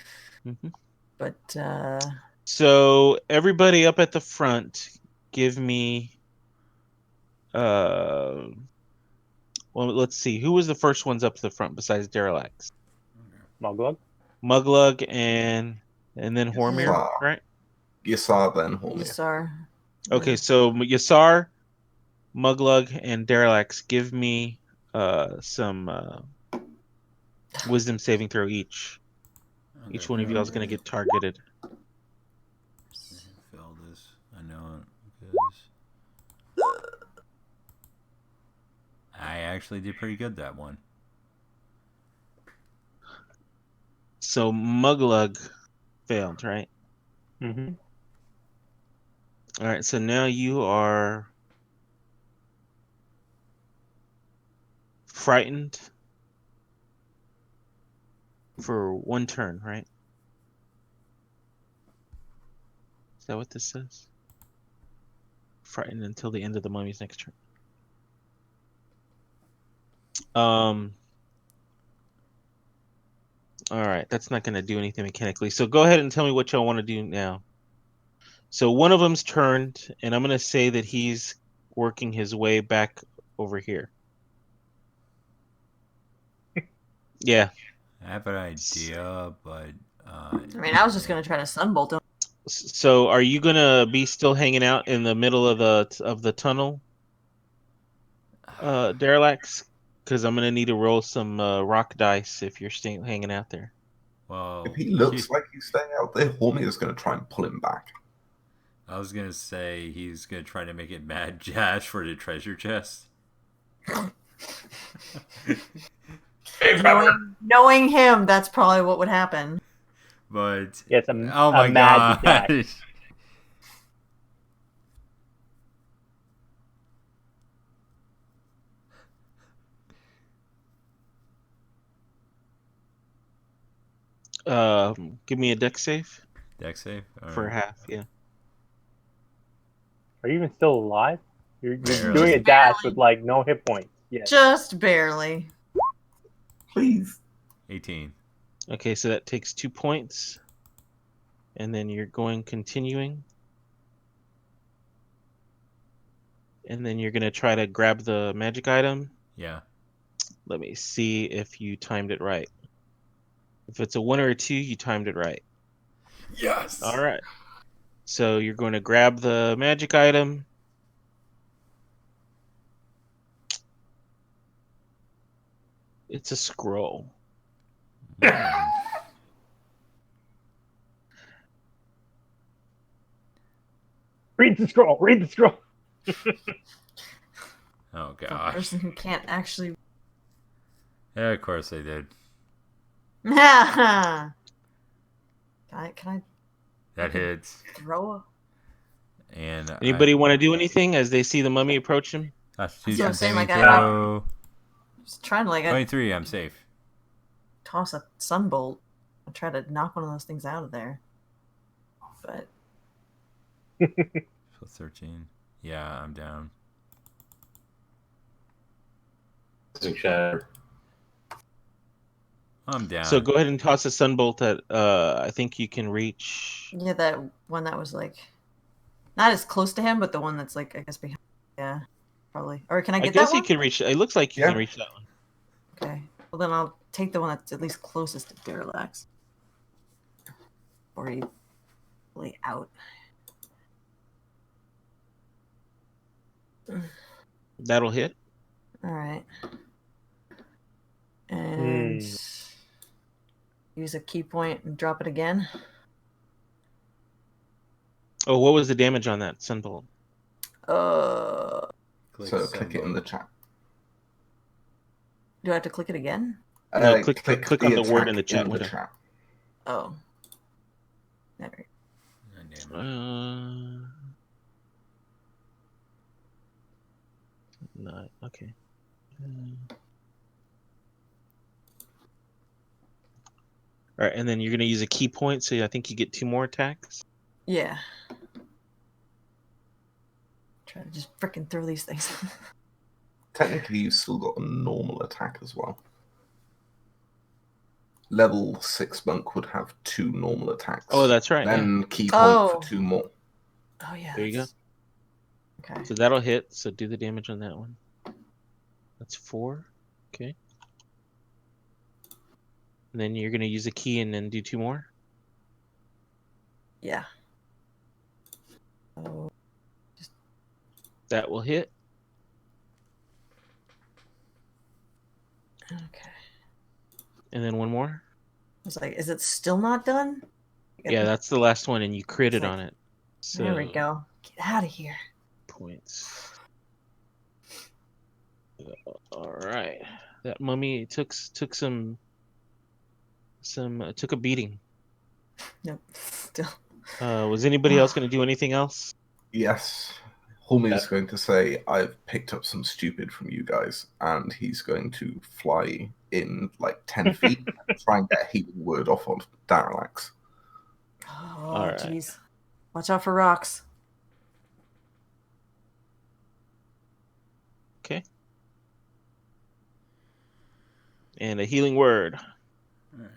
A: Mm-hmm.
C: But
A: so everybody up at the front, give me. Well, let's see. Who was the first ones up to the front besides Derilax?
F: Muglug.
A: Muglug and then Hormir, right?
D: Yasar, then Hormir.
C: Yasar.
A: Okay, so Yasar, Muglug, and Derilax, give me some wisdom saving throw each. Okay, each one of you is going to get targeted.
B: Fail this. I know it because I actually did pretty good that one.
A: So Muglug failed, right?
F: Mm-hmm.
A: All right, so now you are frightened for one turn, right? Is that what this says? Frightened until the end of the mummy's next turn. All right, that's not going to do anything mechanically. So go ahead and tell me what y'all want to do now. So one of them's turned, and I'm going to say that he's working his way back over here. Yeah.
B: I have an idea, but...
C: I was just going to try to sunbolt him.
A: So, are you gonna be still hanging out in the middle of the tunnel, Derelax? Because I'm gonna need to roll some rock dice if you're staying hanging out there.
B: Well,
D: If he looks like he's staying out there, Horny is going to try and pull him back.
B: I was gonna say he's gonna try to make it mad Jash for the treasure chest.
C: knowing him, that's probably what would happen.
B: But
F: yes,
B: oh my
F: mad
B: god!
F: Jash.
A: Give me a deck save
B: Deck save
A: for half. Yeah.
F: Are you even still alive? You're
B: Barely.
F: doing a dash with like no hit points. Yes.
C: Just barely.
D: Please.
B: 18.
A: Okay, so that takes 2 points, and then you're going continuing, and then you're gonna try to grab the magic item.
B: Yeah.
A: Let me see if you timed it right. If it's a 1 or a 2, you timed it right.
B: Yes.
A: All right. So you're going to grab the magic item. It's a scroll.
F: Read the scroll. Read the scroll.
B: Oh
C: The
B: gosh.
C: person who can't actually.
B: Yeah, of course they did.
C: Can I
B: That hits.
C: throw a...
B: And
A: Anybody want to do anything as they see the mummy approach him?
B: Constitution
C: I'm saying,
B: saving
C: like,
B: throw.
C: Just trying to
B: 23, I'm safe.
C: toss a sunbolt and try to knock one of those things out of there. But
B: So 13. Yeah, I'm down.
G: Shatter.
B: I'm down.
A: So go ahead and toss a sunbolt at I think you can reach.
C: yeah, that one that was like not as close to him, but the one that's like I guess behind. Yeah, probably. Or can I
A: I
C: get
A: guess
C: that
A: you
C: one?
A: can reach. It looks like you can reach that one.
C: Okay. Well, then I'll take the one that's at least closest to Parallax. Or he lay out.
A: That'll hit.
C: All right. And use a key point and drop it again.
A: Oh, what was the damage on that sunbolt?
D: Click it in the chat.
C: Do I have to click it again?
A: No, click on the word in the chat window.
C: Oh. There.
A: Not okay. All right, and then you're gonna use a key point, so I think you get 2 more attacks.
C: Yeah. Try to just frickin' throw these things.
D: Technically, you've still got a normal attack as well. Level 6 monk would have 2 normal attacks.
A: Oh, that's right.
D: Then key point for 2 more.
C: Oh yeah.
A: There you go.
C: Okay.
A: So that'll hit. So do the damage on that one. That's 4. Okay. And then you're gonna use a key and then do 2 more.
C: Yeah. Oh.
A: That will hit.
C: Okay.
A: And then 1 more.
C: I was like, is it still not done?
A: Yeah, that's the last one, and you critted on it. So,
C: there we go. Get out of here.
A: Points. All right. That mummy took some took a beating.
C: Nope. Still.
A: Was anybody else going to do anything else?
D: Yes. Hulme is going to say, I've picked up some stupid from you guys, and he's going to fly in like 10 feet and try and get a healing word off on Daralax.
C: Oh, jeez. Watch out for rocks.
A: Okay. And a healing word.
B: All right.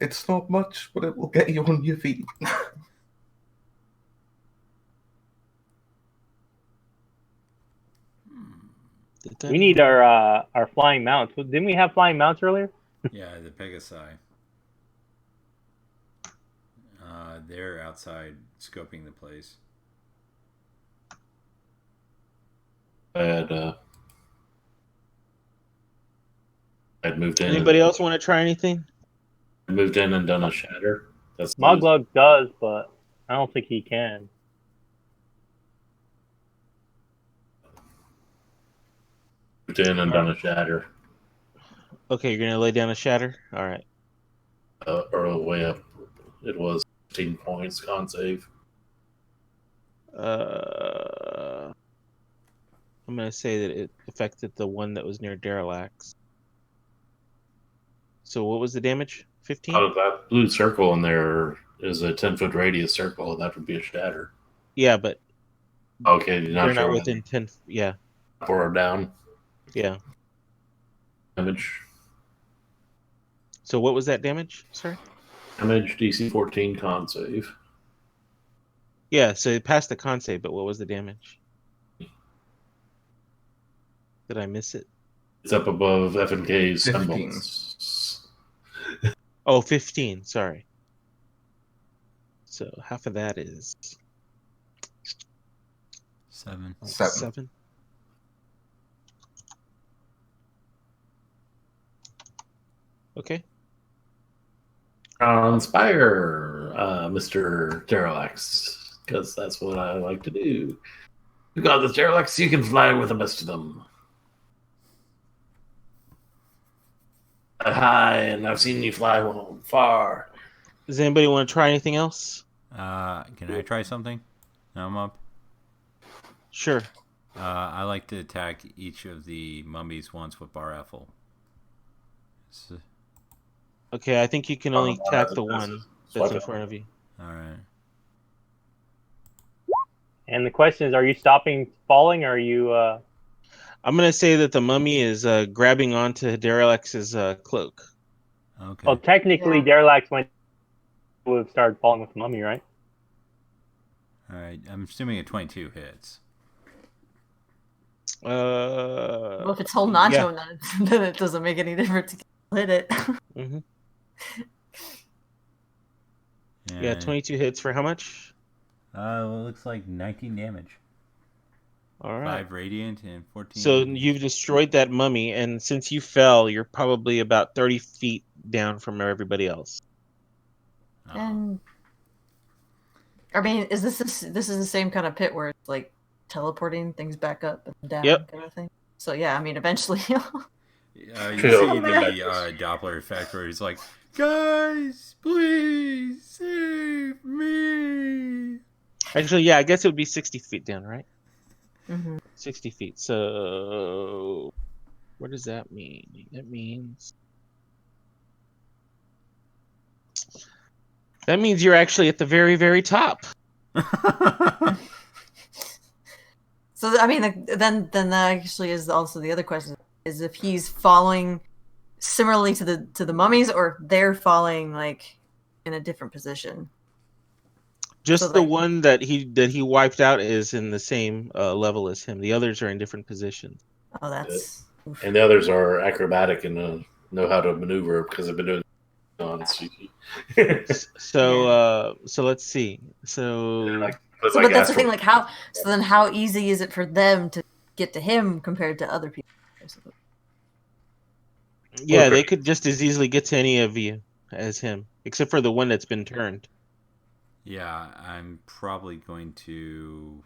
D: It's not much, but it will get you on your feet.
F: We need our flying mounts. Didn't we have flying mounts earlier?
B: Yeah, the Pegasi. They're outside scoping the place.
G: I'd moved in.
A: Anybody else want to try anything?
G: Moved in and done a shatter. That's
F: Muglug does, but I don't think he can.
G: moved in and done a shatter.
A: Okay, you're gonna lay down a shatter. All right.
G: Or way up. It was 15 points. Con save.
A: I'm gonna say that it affected the one that was near Derilax. So what was the damage? 15?
G: Out of that blue circle in there is a 10-foot radius circle. That would be a shatter.
A: Yeah, but
G: okay,
A: they're not within 10. Yeah.
G: Up or down.
A: Yeah.
G: Damage.
A: So what was that damage, sir?
G: Damage DC 14 con save.
A: Yeah, so it passed the con save, but what was the damage? Did I miss it?
G: It's up above F&K's
D: 15.
G: symbols.
A: Oh, 15. Sorry. So half of that is
B: 7.
A: 7. Okay.
G: Inspire, Mr. Derilax, because that's what I like to do. You got this, Derilax. You can fly with the best of them. High, and I've seen you fly far.
A: Does anybody want to try anything else?
B: Can I try something? Now I'm up.
A: Sure.
B: I like to attack each of the mummies once with bar raffle. So,
A: okay, I think you can only attack the one that's in front of you.
B: All right.
F: And the question is, are you stopping falling, or are you...
A: I'm going to say that the mummy is grabbing onto Derilax's cloak.
B: Okay.
F: Well, technically, Derilax would have started falling with the mummy, right?
B: All right. I'm assuming a 22 hits.
C: Well, if it's holding on to him, then it doesn't make any difference to hit it.
A: Mm-hmm. Yeah, 22 hits for how much?
B: Well, it looks like 19 damage.
A: All right.
B: 5 radiant and 14.
A: So you've destroyed that mummy, and since you fell, you're probably about 30 feet down from everybody else.
C: And I mean, is this is the same kind of pit where it's like teleporting things back up and down kind of thing? So yeah, I mean, eventually.
B: You see the Doppler effect where he's like, "Guys, please save me."
A: Actually, yeah, I guess it would be 60 feet down, right?
C: Mm-hmm.
A: 60 feet. So what does that mean? That means you're actually at the very, very top.
C: So I mean, then that actually is also the other question: is if he's falling similarly to the mummies, or they're falling like in a different position.
A: Just so, the one that he wiped out is in the same level as him. The others are in different positions.
C: Oh, that's.
G: And the others are acrobatic and know how to maneuver because they've been doing it on
A: So let's see. So
C: but that's the thing. Like how? So then, how easy is it for them to get to him compared to other people?
A: Yeah, they could just as easily get to any of you as him, except for the one that's been turned.
B: Yeah, I'm probably going to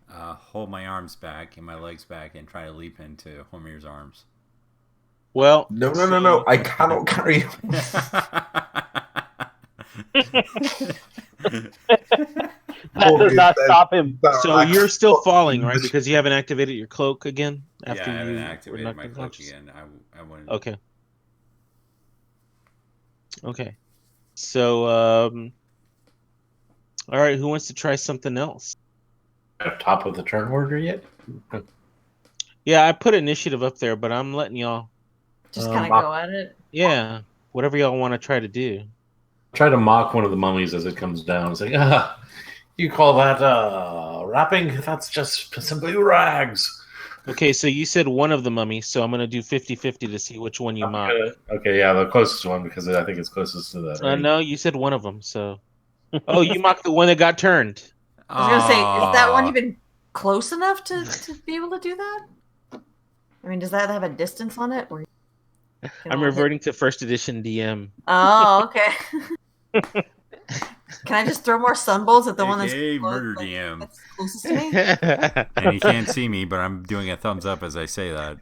B: hold my arms back and my legs back and try to leap into Homir's arms.
A: Well,
D: no! I cannot carry you.
F: That does not stop him.
A: So you're still falling, right? Because you haven't activated your cloak again after
B: I haven't activated my cloak again. I wanted.
A: Okay. Okay. So, all right. Who wants to try something else?
G: At top of the turn order yet?
A: Yeah, I put initiative up there, but I'm letting y'all
C: just kind of go at it.
A: Yeah, whatever y'all want to try to do.
G: Try to mock one of the mummies as it comes down. Say, you call that wrapping? That's just simply rags.
A: Okay, so you said one of the mummies, so I'm gonna do 50-50 to see which one you mock.
G: Okay, yeah, the closest one because I think it's closest to that. Right?
A: No, you said one of them. So, oh, you mocked the one that got turned.
C: I was gonna say, is that one even close enough to be able to do that? I mean, does that have a distance on it? Or
A: I'm reverting to first edition DM.
C: Oh, okay. Can I just throw more sunbolts at the one that's
B: murder DM?
C: That's closest to me?
B: And you can't see me, but I'm doing a thumbs up as I say that.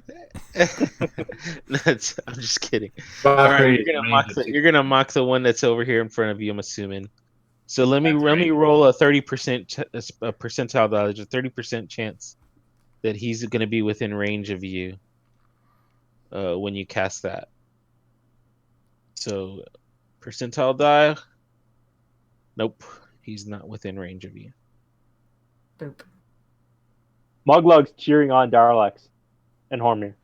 A: I'm just kidding. All right, you're gonna mock the one that's over here in front of you. I'm assuming. So let me roll a 30% percentile die. There's a 30% chance that he's going to be within range of you when you cast that. So percentile die. Nope, he's not within range of you.
C: Boop.
F: Muglug's cheering on Darlax and Hormir.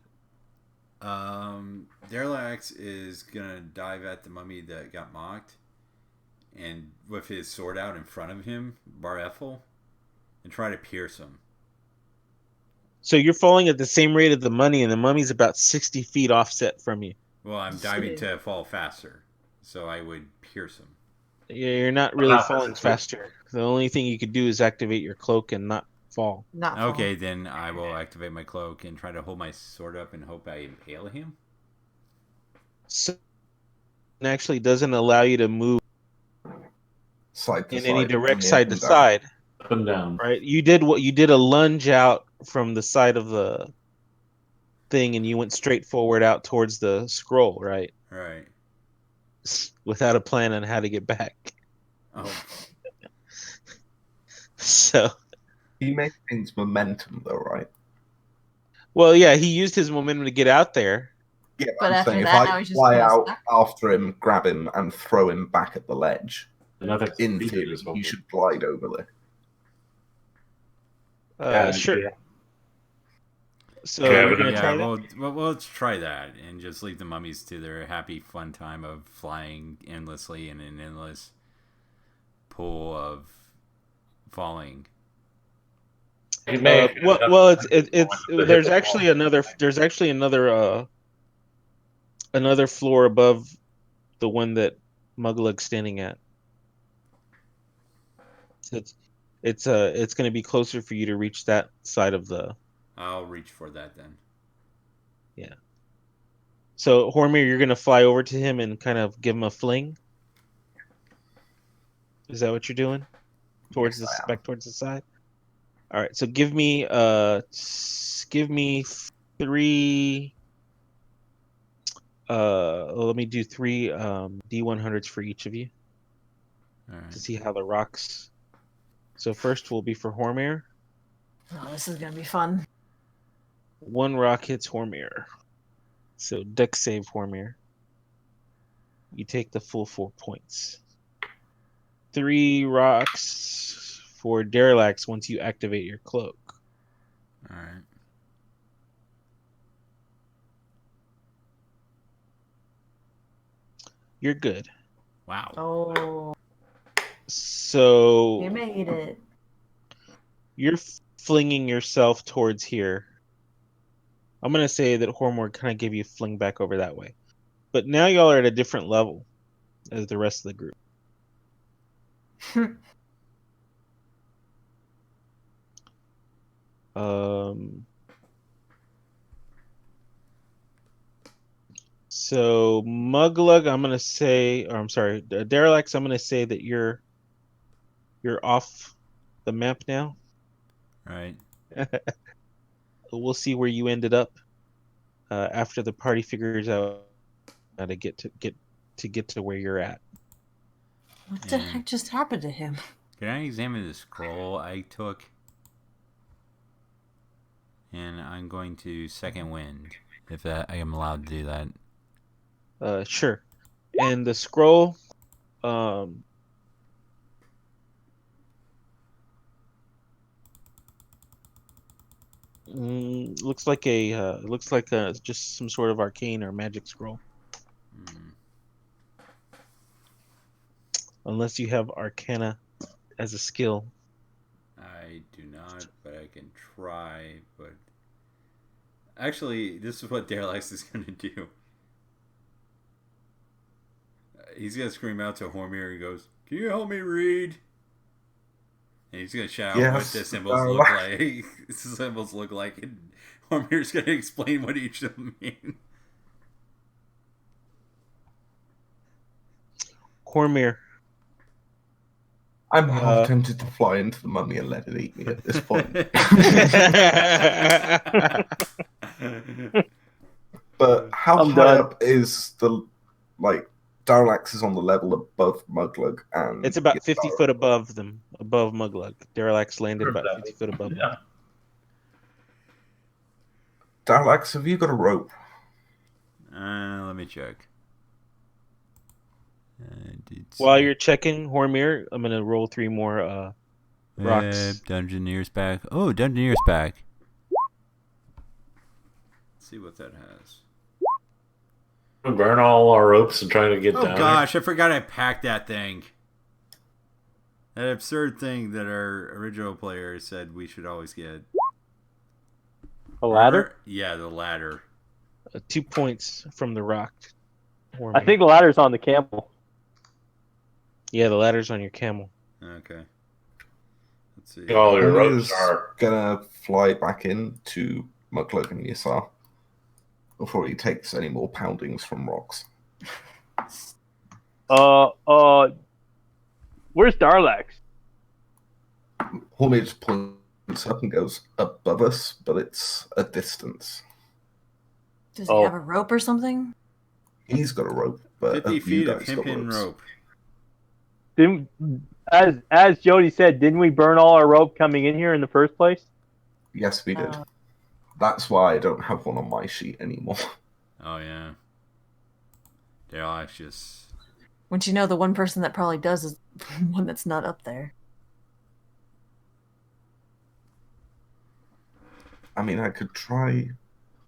B: Darlax is gonna dive at the mummy that got mocked, and with his sword out in front of him, Bar Ethel, and try to pierce him.
A: So you're falling at the same rate of the mummy, and the mummy's about 60 feet offset from you.
B: Well, I'm diving to fall faster, so I would pierce him.
A: Yeah, you're not really falling faster. The only thing you could do is activate your cloak and not fall.
B: Okay, then I will activate my cloak and try to hold my sword up and hope I impale him.
A: So it actually doesn't allow you to move in any direct side to side.
G: Up and down.
A: Right? You did a lunge out from the side of the thing, and you went straight forward out towards the scroll, right?
B: Right.
A: Without a plan on how to get back.
B: Oh.
A: So
D: he maintains momentum, though, right?
A: Well, yeah, he used his momentum to get out there.
D: Yeah, but I'm saying if I fly out after him, grab him, and throw him back at the ledge, in theory, you should glide over
A: there. Sure. Yeah. So we're gonna try that?
B: Well, let's try that and just leave the mummies to their happy, fun time of flying endlessly in an endless pool of falling.
A: Well, there's actually another floor above the one that Muglug's standing at. So it's going to be closer for you to reach that side of the.
B: I'll reach for that then.
A: Yeah. So Hormir, you're going to fly over to him and kind of give him a fling. Is that what you're doing? Towards the side. All right. So give me 3. Let me do 3 D100s for each of you.
B: All right.
A: To see how the rocks. So first will be for Hormir.
C: Oh, this is gonna be fun.
A: 1 rock hits Hormir. So dex save Hormir. You take the full 4 points. 3 rocks for Darlax once you activate your cloak.
B: All right.
A: You're good.
B: Wow.
C: Oh.
A: So
C: you made it.
A: You're flinging yourself towards here. I'm gonna say that Hormor kind of gave you a fling back over that way, but now y'all are at a different level as the rest of the group. So Muglug, I'm gonna say, or I'm sorry, Darlax, I'm gonna say that you're off the map now.
B: Right.
A: We'll see where you ended up after the party figures out how to get to where you're at.
C: What the heck just happened to him?
B: Can I examine the scroll I took? And I'm going to second wind, if I am allowed to do that.
A: Sure. And the scroll, looks like just some sort of arcane or magic scroll. Unless you have Arcana as a skill.
B: I do not, but I can try. But Actually, this is what Derelict is going to do. He's going to scream out to Hormir. He goes, "Can you help me read?" And he's going to shout what the symbols look like. The symbols look like. And Hormir's going to explain what each of them mean.
A: Hormir.
D: I'm half tempted to fly into the mummy and let it eat me at this point. But how high up is the, like, Darlax is on the level above Muglug, and
A: it's about 50 foot above them, above Muglug. Darlax landed about 50 foot above them.
D: Darlax, have you got a rope?
B: Let me check.
A: While you're checking, Hormir, I'm gonna roll 3 more rocks.
B: Dungeoneer's back. Oh, Dungeoneer's back. Let's see what that has.
G: We burn all our ropes and try to get down.
B: Oh gosh, I forgot I packed that thing. That absurd thing that our original player said we should always get.
F: A ladder?
B: Yeah, the ladder.
A: 2 points from the rock.
F: I think the ladder's on the camel.
A: Yeah, the ladder's on your camel.
B: Okay. Let's see.
G: All your ropes are
D: gonna fly back into Muglug and Yasar before he takes any more poundings from rocks.
F: Where's Darlax?
D: Hormir just points up and goes above us, but it's a distance.
C: Does he have a rope or something?
D: He's got a rope, but
B: 50 feet of hempen rope.
F: As Jody said, didn't we burn all our rope coming in here in the first place?
D: Yes, we did. That's why I don't have one on my sheet anymore.
B: Oh yeah. Darlax just.
C: Once you know, the one person that probably does is one that's not up there.
D: I mean, I could try.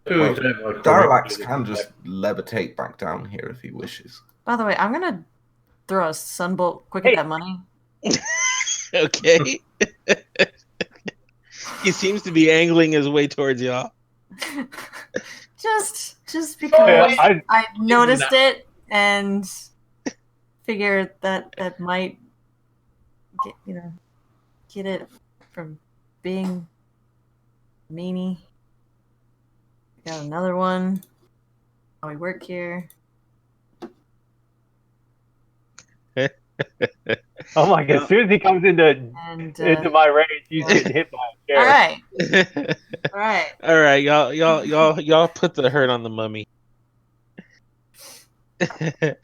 D: Well, Darlax can just levitate back down here if he wishes.
C: By the way, I'm gonna throw a sunbolt quick at that money.
A: Okay. He seems to be angling his way towards y'all.
C: Just because I noticed it and figured that might get it from being meanie. Got another one. How we work here.
F: Oh my god! As soon as he comes into my range, he's getting hit by a chair.
C: All right.
A: Y'all put the hurt on the mummy.
C: Because they're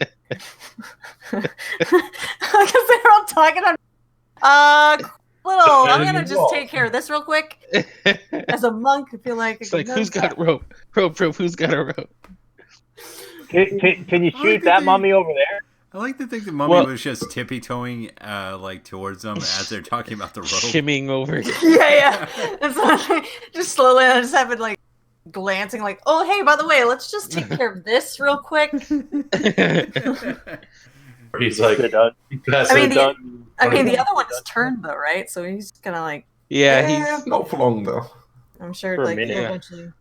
C: all talking on. I'm gonna just take care of this real quick. As a monk, I feel like
A: it's like who's got a rope? Rope. Who's got a rope?
F: Can you shoot that mummy over there?
B: I like to think the mummy was just tippy-toeing like towards them as they're talking about the rope.
A: Shimmying over.
C: Yeah. It's just slowly, I just have it like glancing like, oh, hey, by the way, let's just take care of this real quick.
G: He's like,
C: I mean, the other one is turned though, right? So he's kind of like,
A: he's
D: not for long though.
C: I'm sure like eventually.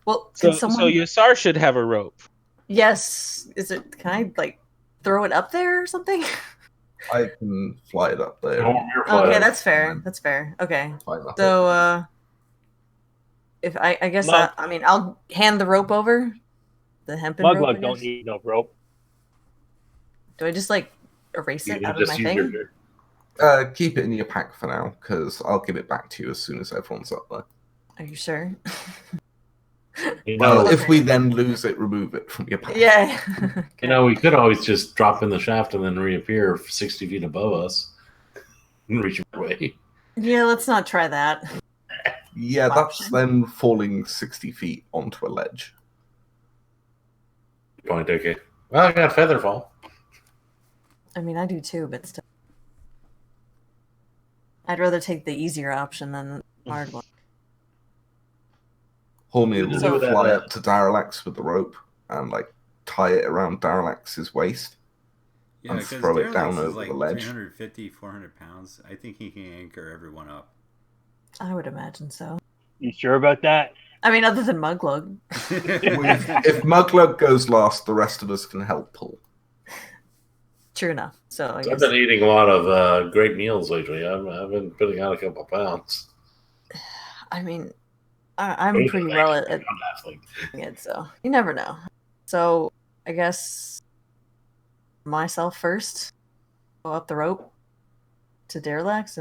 C: Well,
A: so Yasar should have a rope.
C: Yes. Can I like throw it up there or something?
D: I can fly it up there.
C: Okay, that's fair. That's fair. Okay. So, if I guess I'll hand the rope over. The hempen rope.
F: Muglug don't need no rope.
C: Do I just like erase it out of my thing?
D: Keep it in your pack for now, because I'll give it back to you as soon as everyone's up there.
C: Are you sure?
D: Well, if we then lose it, remove it from your pack.
C: Yeah.
G: Okay. We could always just drop in the shaft and then reappear 60 feet above us and reach our way.
C: Yeah, let's not try that.
D: Yeah, that's then falling 60 feet onto a ledge.
G: Good point, okay. Well, I got Featherfall.
C: I mean, I do too, but still. I'd rather take the easier option than the hard one.
D: Hormir will fly up to Darlax with the rope and like tie it around Darlax's waist and throw it down over the ledge.
B: 350, 400 pounds. I think he can anchor everyone up.
C: I would imagine so.
F: You sure about that?
C: I mean, other than Muglug.
D: If Muglug goes last, the rest of us can help pull.
C: True enough. So I
G: I've
C: guess.
G: been eating a lot of great meals lately. I've been putting on a couple of pounds.
C: I mean, I'm pretty well at it, so you never know. So I guess myself first. Go up the rope to Derelax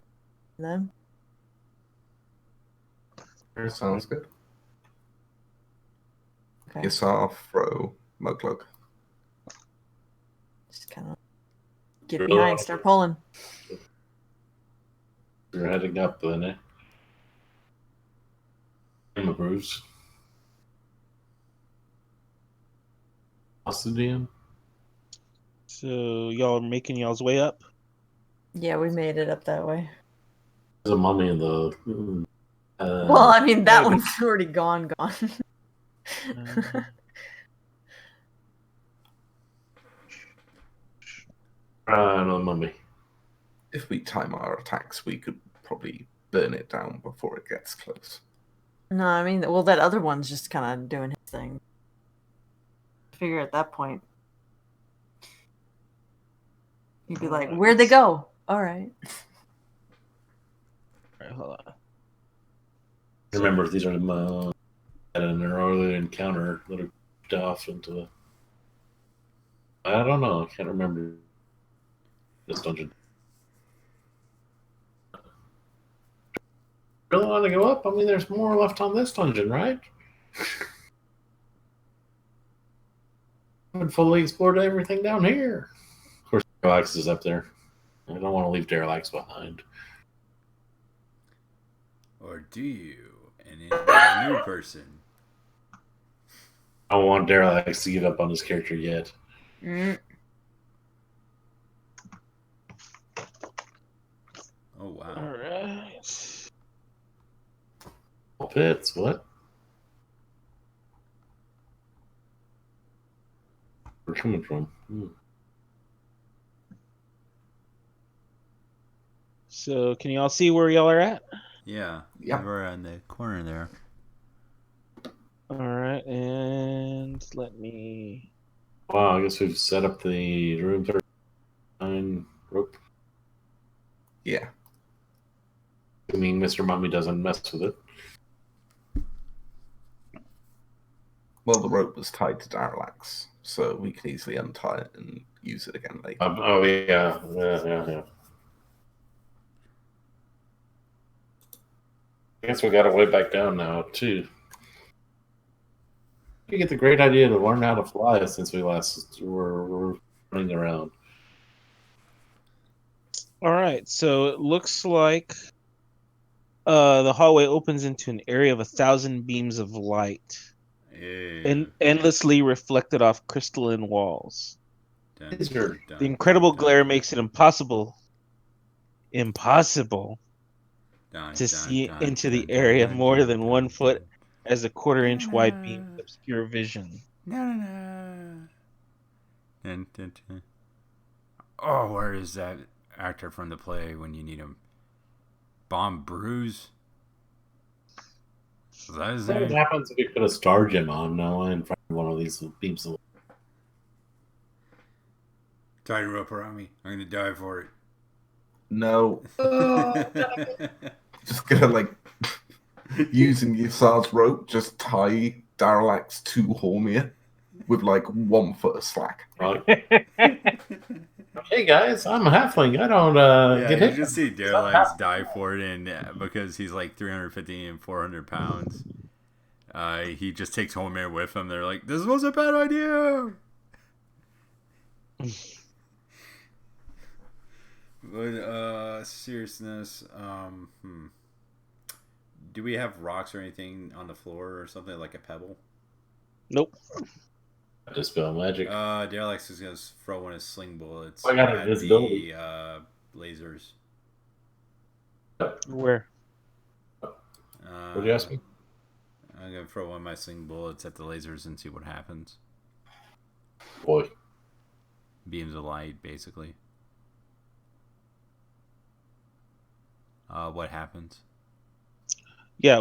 C: and then.
D: Sounds good.
C: Okay.
D: Yasar, Fro, Muglug.
C: Just kind of get behind, start pulling.
G: You're heading up then, eh? I'm approves. What's the DM?
A: So y'all are making y'all's way up?
C: Yeah, we made it up that way.
G: There's a mummy in the...
C: well, I mean, that one's already gone.
G: No mummy.
D: If we time our attacks, we could probably burn it down before it gets close.
C: No, I mean, well, that other one's just kind of doing his thing. I figure at that point, you'd be like, where'd they go? All right.
A: All right, hold on.
G: Remember, these are at an earlier encounter that are pushed off into the... I don't know. I can't remember this dungeon. Really want to go up? I mean, there's more left on this dungeon, right? I haven't fully explored everything down here. Of course, Derelax is up there. I don't want to leave Derelax behind.
B: Or do you? And it's a new person.
G: I don't want Derelax to give up on his character yet.
B: Oh, wow.
A: All right.
G: Pits, what? Where coming from?
A: So can you all see where y'all are at?
B: Yeah.
D: Yep.
B: We're on the corner there.
A: All right, and let me...
G: Wow, I guess we've set up the room 39 rope.
D: Yeah.
G: I mean, Mr. Mummy doesn't mess with it.
D: Well, the rope was tied to Daralax, so we can easily untie it and use it again later.
G: Oh, yeah. I guess we got our way back down now, too. You get the great idea to learn how to fly since we last were running around.
A: All right, so it looks like the hallway opens into an area of 1,000 beams of light, and endlessly reflected off crystalline walls. The incredible glare makes it impossible to see into the area more than 1 foot, as a 1/4-inch wide beam obscure vision.
B: Oh, where is that actor from the play when you need him? Bomb Bruise? Is that his name?
G: What happens if you put a star gem on now in front of one of these beams?
B: Tie a rope around me. I'm gonna die for it.
D: No. Just gonna, using Yasar's rope, just tie Daralax to Hormia with, 1 foot of slack.
G: Right. Hey guys, I'm a halfling. I don't get hit.
B: You just see Derelax die for it, and because he's like 350 and 400 pounds, he just takes Homer with him. They're like, "This was a bad idea." But seriousness, do we have rocks or anything on the floor or something like a pebble?
A: Nope.
G: Dispel magic.
B: Derelax is gonna throw one of his sling bullets
G: I got
B: at
G: invisibility.
B: the lasers.
A: Where?
G: What do you ask me?
B: I'm gonna throw one of my sling bullets at the lasers and see what happens.
G: Boy.
B: Beams of light, basically. What happens?
A: Yeah,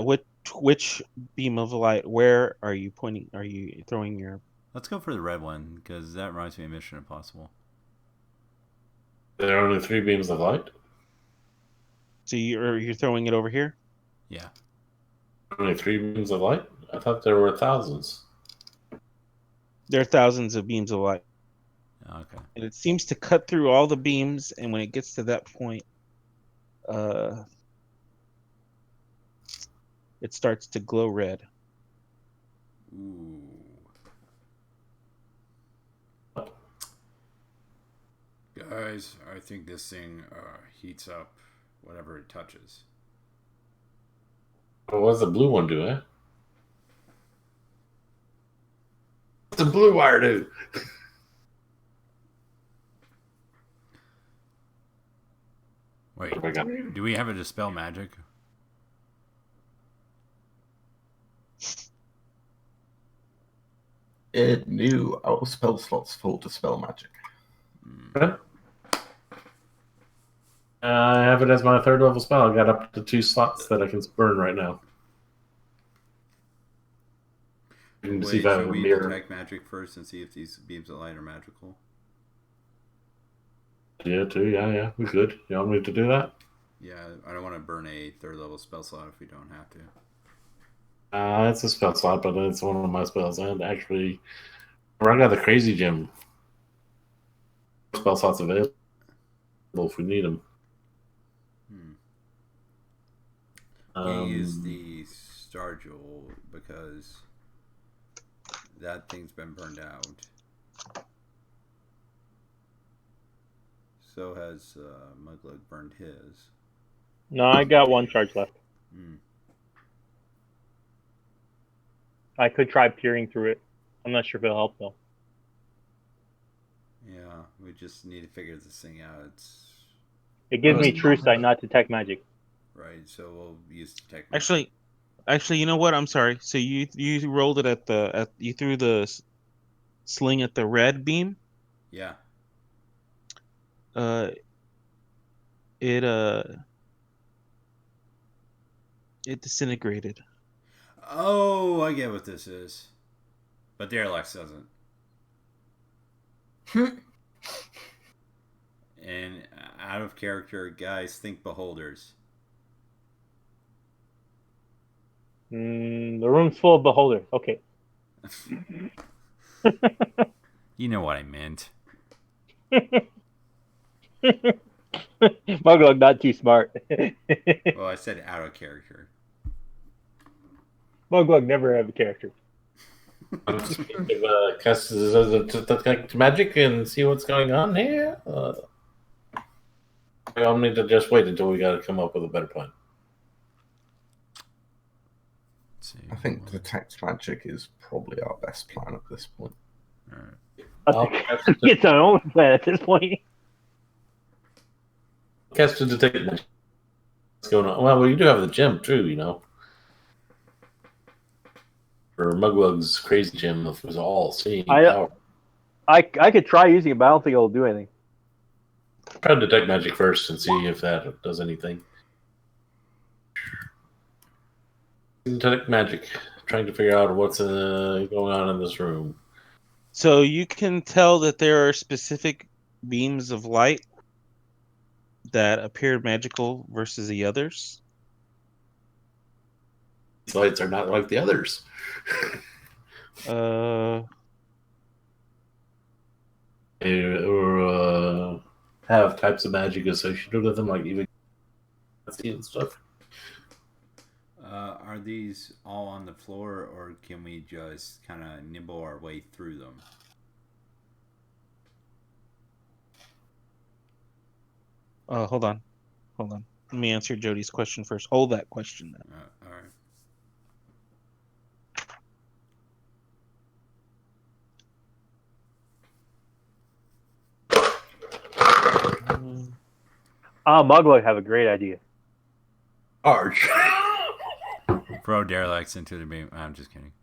A: which beam of light? Where are you pointing? Are you throwing your?
B: Let's go for the red one because that reminds me of Mission Impossible.
G: There are only 3 beams of light.
A: So you're throwing it over here?
B: Yeah.
G: Only 3 beams of light. I thought there were thousands.
A: There are thousands of beams of light.
B: Okay.
A: And it seems to cut through all the beams, and when it gets to that point, it starts to glow red.
B: Ooh. Guys, I think this thing heats up whatever it touches.
G: What does the blue one do, eh? What's the blue wire do?
B: Wait, do we have a dispel magic?
D: It knew our spell slots full to spell magic.
G: Huh? I have it as my 3rd level spell. I got up to 2 slots that I can burn right now.
B: Wait, should we detect magic first and see if these beams of light are magical?
G: Yeah, too. Yeah, we could. You want me to do that?
B: Yeah, I don't want to burn a 3rd level spell slot if we don't have to.
G: It's a spell slot, but it's one of my spells. And actually, I got the crazy gem. Spell slots available if we need them.
B: Can't use the Star Jewel because that thing's been burned out. So has Muglug burned his.
F: No, I got 1 charge left. I could try peering through it. I'm not sure if it'll help though.
B: Yeah, we just need to figure this thing out.
F: It gives me true sight, not detect magic.
B: Right, so we'll use detect magic.
A: Actually, you know what? I'm sorry. So you rolled it you threw the sling at the red beam?
B: Yeah.
A: It disintegrated.
B: Oh, I get what this is. But Derelict doesn't. And out of character, guys, think beholders.
F: The room's full of beholders. Okay.
B: You know what I meant.
F: Muglug, not too smart.
B: Well, I said out of character.
F: Muglug never have a character.
G: Cast detect magic and see what's going on here. I'll need to just wait until we got to come up with a better plan.
D: I think detect magic is probably our best plan at this point.
B: All right.
F: It's our own plan at this point.
G: Cast to detect magic. What's going on? Well, we do have the gem too, you know. For Muglug's crazy gem was all seeing power.
F: I could try using it, but I don't think it'll do anything.
G: Try to detect magic first and see if that does anything. Detect magic. Trying to figure out what's going on in this room.
A: So you can tell that there are specific beams of light that appear magical versus the others.
G: These lights are not like the others. Or have types of magic associated with them, like even and stuff.
B: Are these all on the floor, or can we just kind of nibble our way through them?
A: Hold on. Let me answer Jody's question first. Hold that question then.
B: All
F: right. Muglug have a great idea.
G: Arch.
B: Throw Derelicts into the beam. I'm just kidding.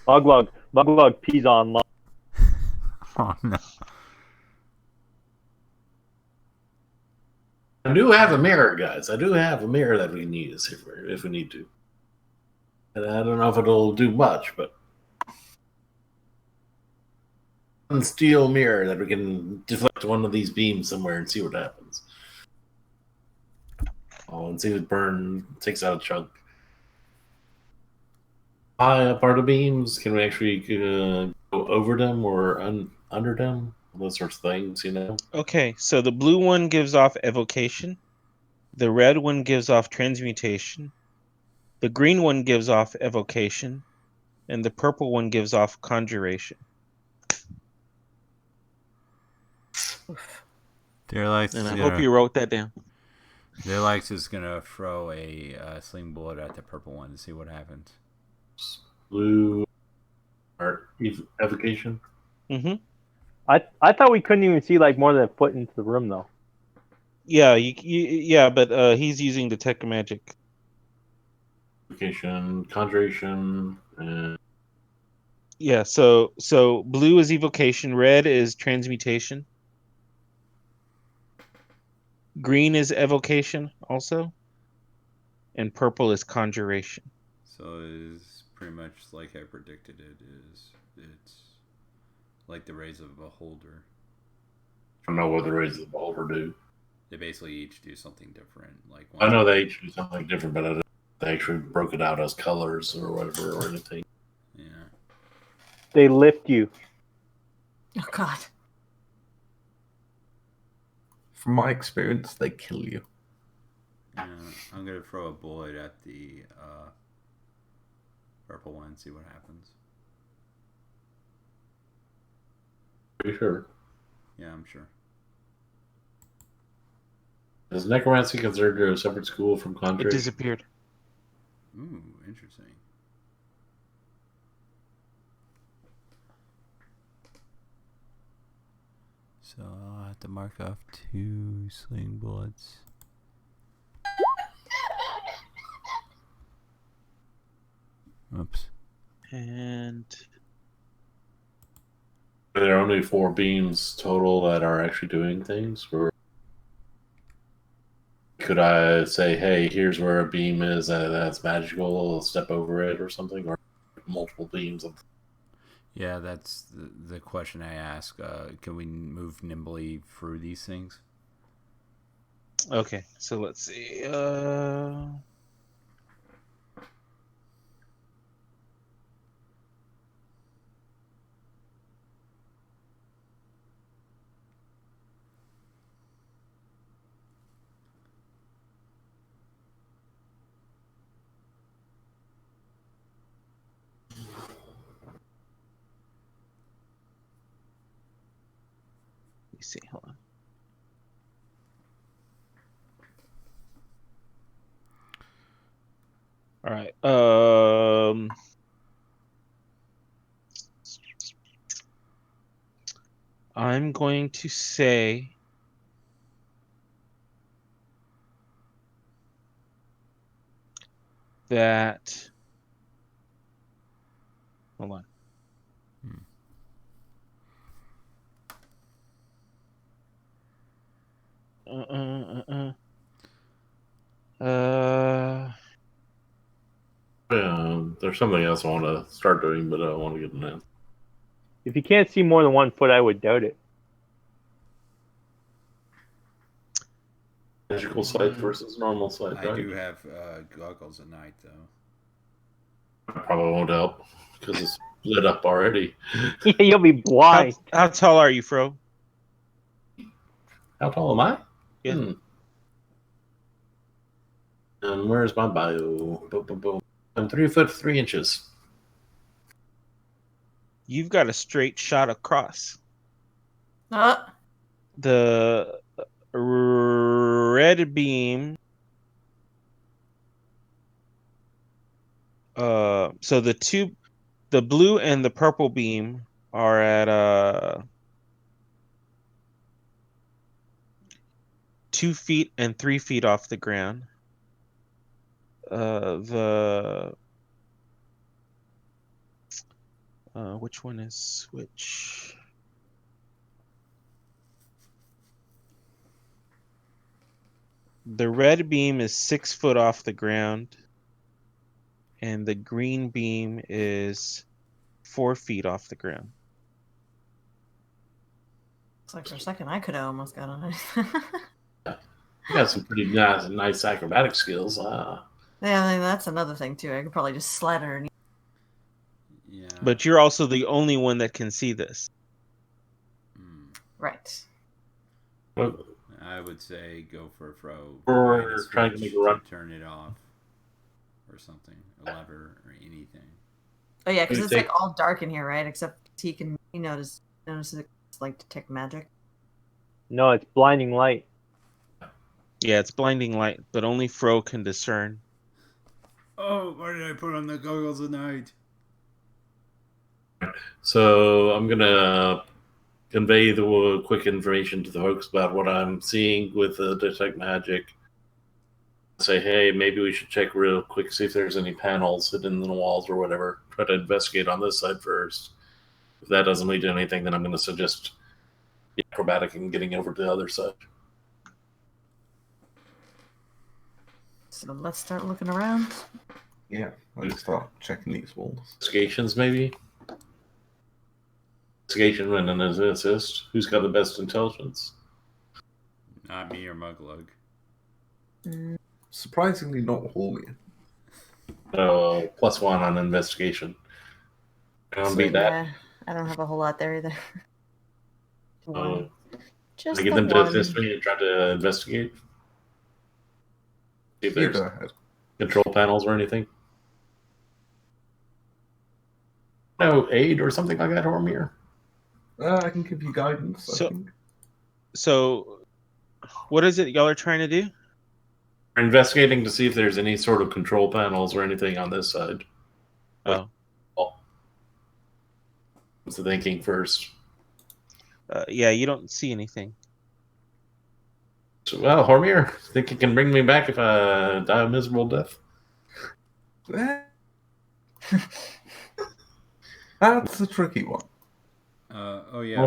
F: Muglug pees on love.
B: Oh no.
G: I do have a mirror, guys. I do have a mirror that we can use if we need to. And I don't know if it'll do much, but a steel mirror that we can deflect one of these beams somewhere and see what happens. Oh, and see if it takes out a chunk. High up are the beams? Can we actually go over them or under them? Those sorts of things, you know?
A: Okay, so the blue one gives off evocation. The red one gives off transmutation. The green one gives off evocation. And the purple one gives off conjuration. And I hope you wrote that down.
B: Dearlights is gonna throw a sling bullet at the purple one to see what happens.
G: Blue or evocation.
A: Mm-hmm.
F: I thought we couldn't even see like more than a foot into the room though.
A: Yeah, but he's using detect magic.
G: Evocation, conjuration, and
A: Yeah, so blue is evocation, red is transmutation. Green is evocation also. And purple is conjuration.
B: So it's pretty much like I predicted it is. It's like the rays of a beholder.
G: I don't know what the rays of the beholder do.
B: They basically each do something different. Like
G: I know they each do something different, but I don't they actually broke it out as colors or whatever or anything.
B: Yeah.
F: They lift you.
C: Oh God.
D: From my experience, they kill you.
B: Yeah, I'm gonna throw a bullet at the purple one and see what happens.
G: Are you sure?
B: Yeah, I'm sure.
G: Is necromancy considered a separate school from conjuration?
A: It disappeared.
B: Ooh, interesting. So I'll have to mark off 2 sling bullets. Oops.
A: And
G: there are only 4 beams total that are actually doing things, or could I say, hey, here's where a beam is that's magical, I'll step over it or something, or multiple beams of...
B: Yeah, that's the question I ask. Can we move nimbly through these things?
A: okay, so let's see. Let me see. Hold on. All right. I'm going to say that. Hold on.
G: There's something else I want to start doing, but I don't want to get an answer.
F: If you can't see more than 1 foot, I would doubt it.
G: Magical sight versus normal sight, right?
B: I do have goggles at night, though.
G: That probably won't help because it's lit up already.
F: Yeah, you'll be blind.
A: How tall are you, Fro?
G: How tall am I?
A: Yeah.
G: And where's my bio? Boom, boom, boom. I'm 3 foot 3 inches.
A: You've got a straight shot across. The red beam. So the blue and the purple beam are at 2 feet and 3 feet off the ground. Which one is which? The red beam is 6 foot off the ground, and the green beam is 4 feet off the ground.
C: Looks like for a second I could have almost got on it.
G: You got some pretty nice acrobatic skills.
C: Yeah, I mean, that's another thing too. I could probably just slide underneath.
B: Yeah.
A: But you're also the only one that can see this.
C: Right.
G: Well,
B: I would say go for Fro.
G: Or trying to make a run.
B: Turn it off. Or something. A lever or anything.
C: Oh yeah, because it's like all dark in here, right? Except he notices it's like detect magic.
F: No, it's blinding light.
A: Yeah, it's blinding light, but only Fro can discern.
B: Oh, why did I put on the goggles at night?
G: So I'm gonna convey the quick information to the folks about what I'm seeing with the detect magic. Say, hey, maybe we should check real quick, see if there's any panels hidden in the walls or whatever. Try to investigate on this side first. If that doesn't lead to anything, then I'm going to suggest the acrobatic and getting over to the other side.
C: So let's start looking around.
D: Yeah, let's start checking these walls.
G: Investigations, maybe? Investigation and an assist. Who's got the best intelligence?
B: Not me or Muglug.
D: Surprisingly, not Hormier.
G: +1 on investigation. Beat that.
C: Yeah, I don't have a whole lot there either. Just
G: I get them to assist me and try to investigate. See if there's control panels or anything. No aid or something like that, Hormier?
D: I can give you guidance, I think.
A: So, what is it y'all are trying to do?
G: We're investigating to see if there's any sort of control panels or anything on this side.
A: Oh.
G: What's the thinking first?
A: Yeah, you don't see anything.
G: So, well, Hormier, think you can bring me back if I die a miserable death?
D: That's a tricky one.
B: Oh yeah.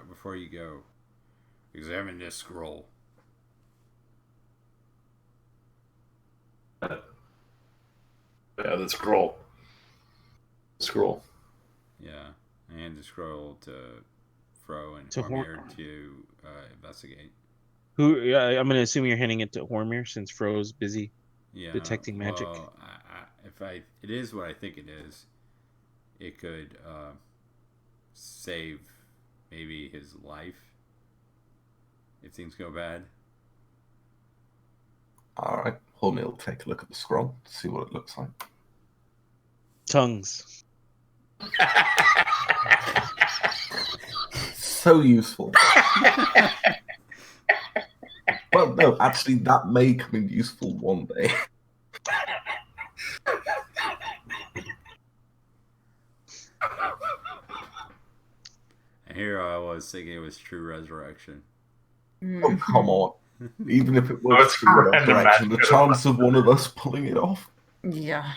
B: Before you go, examine this scroll.
G: Yeah, the scroll. Scroll.
B: Yeah, and the scroll to Fro and
A: To
B: Hormier to investigate.
A: Who? Yeah, I'm gonna assume you're handing it to Hormier since Fro's busy detecting magic.
B: Well, it is what I think it is. It could save maybe his life if things go bad.
D: All right, Hormier will take a look at the scroll, see what it looks like.
A: Tongues.
D: So useful. Well, no, actually, that may come in useful one day.
B: And here I was thinking it was true resurrection.
D: Oh, come on. Even if it was true resurrection, the chance of one of us pulling it off.
C: Yeah.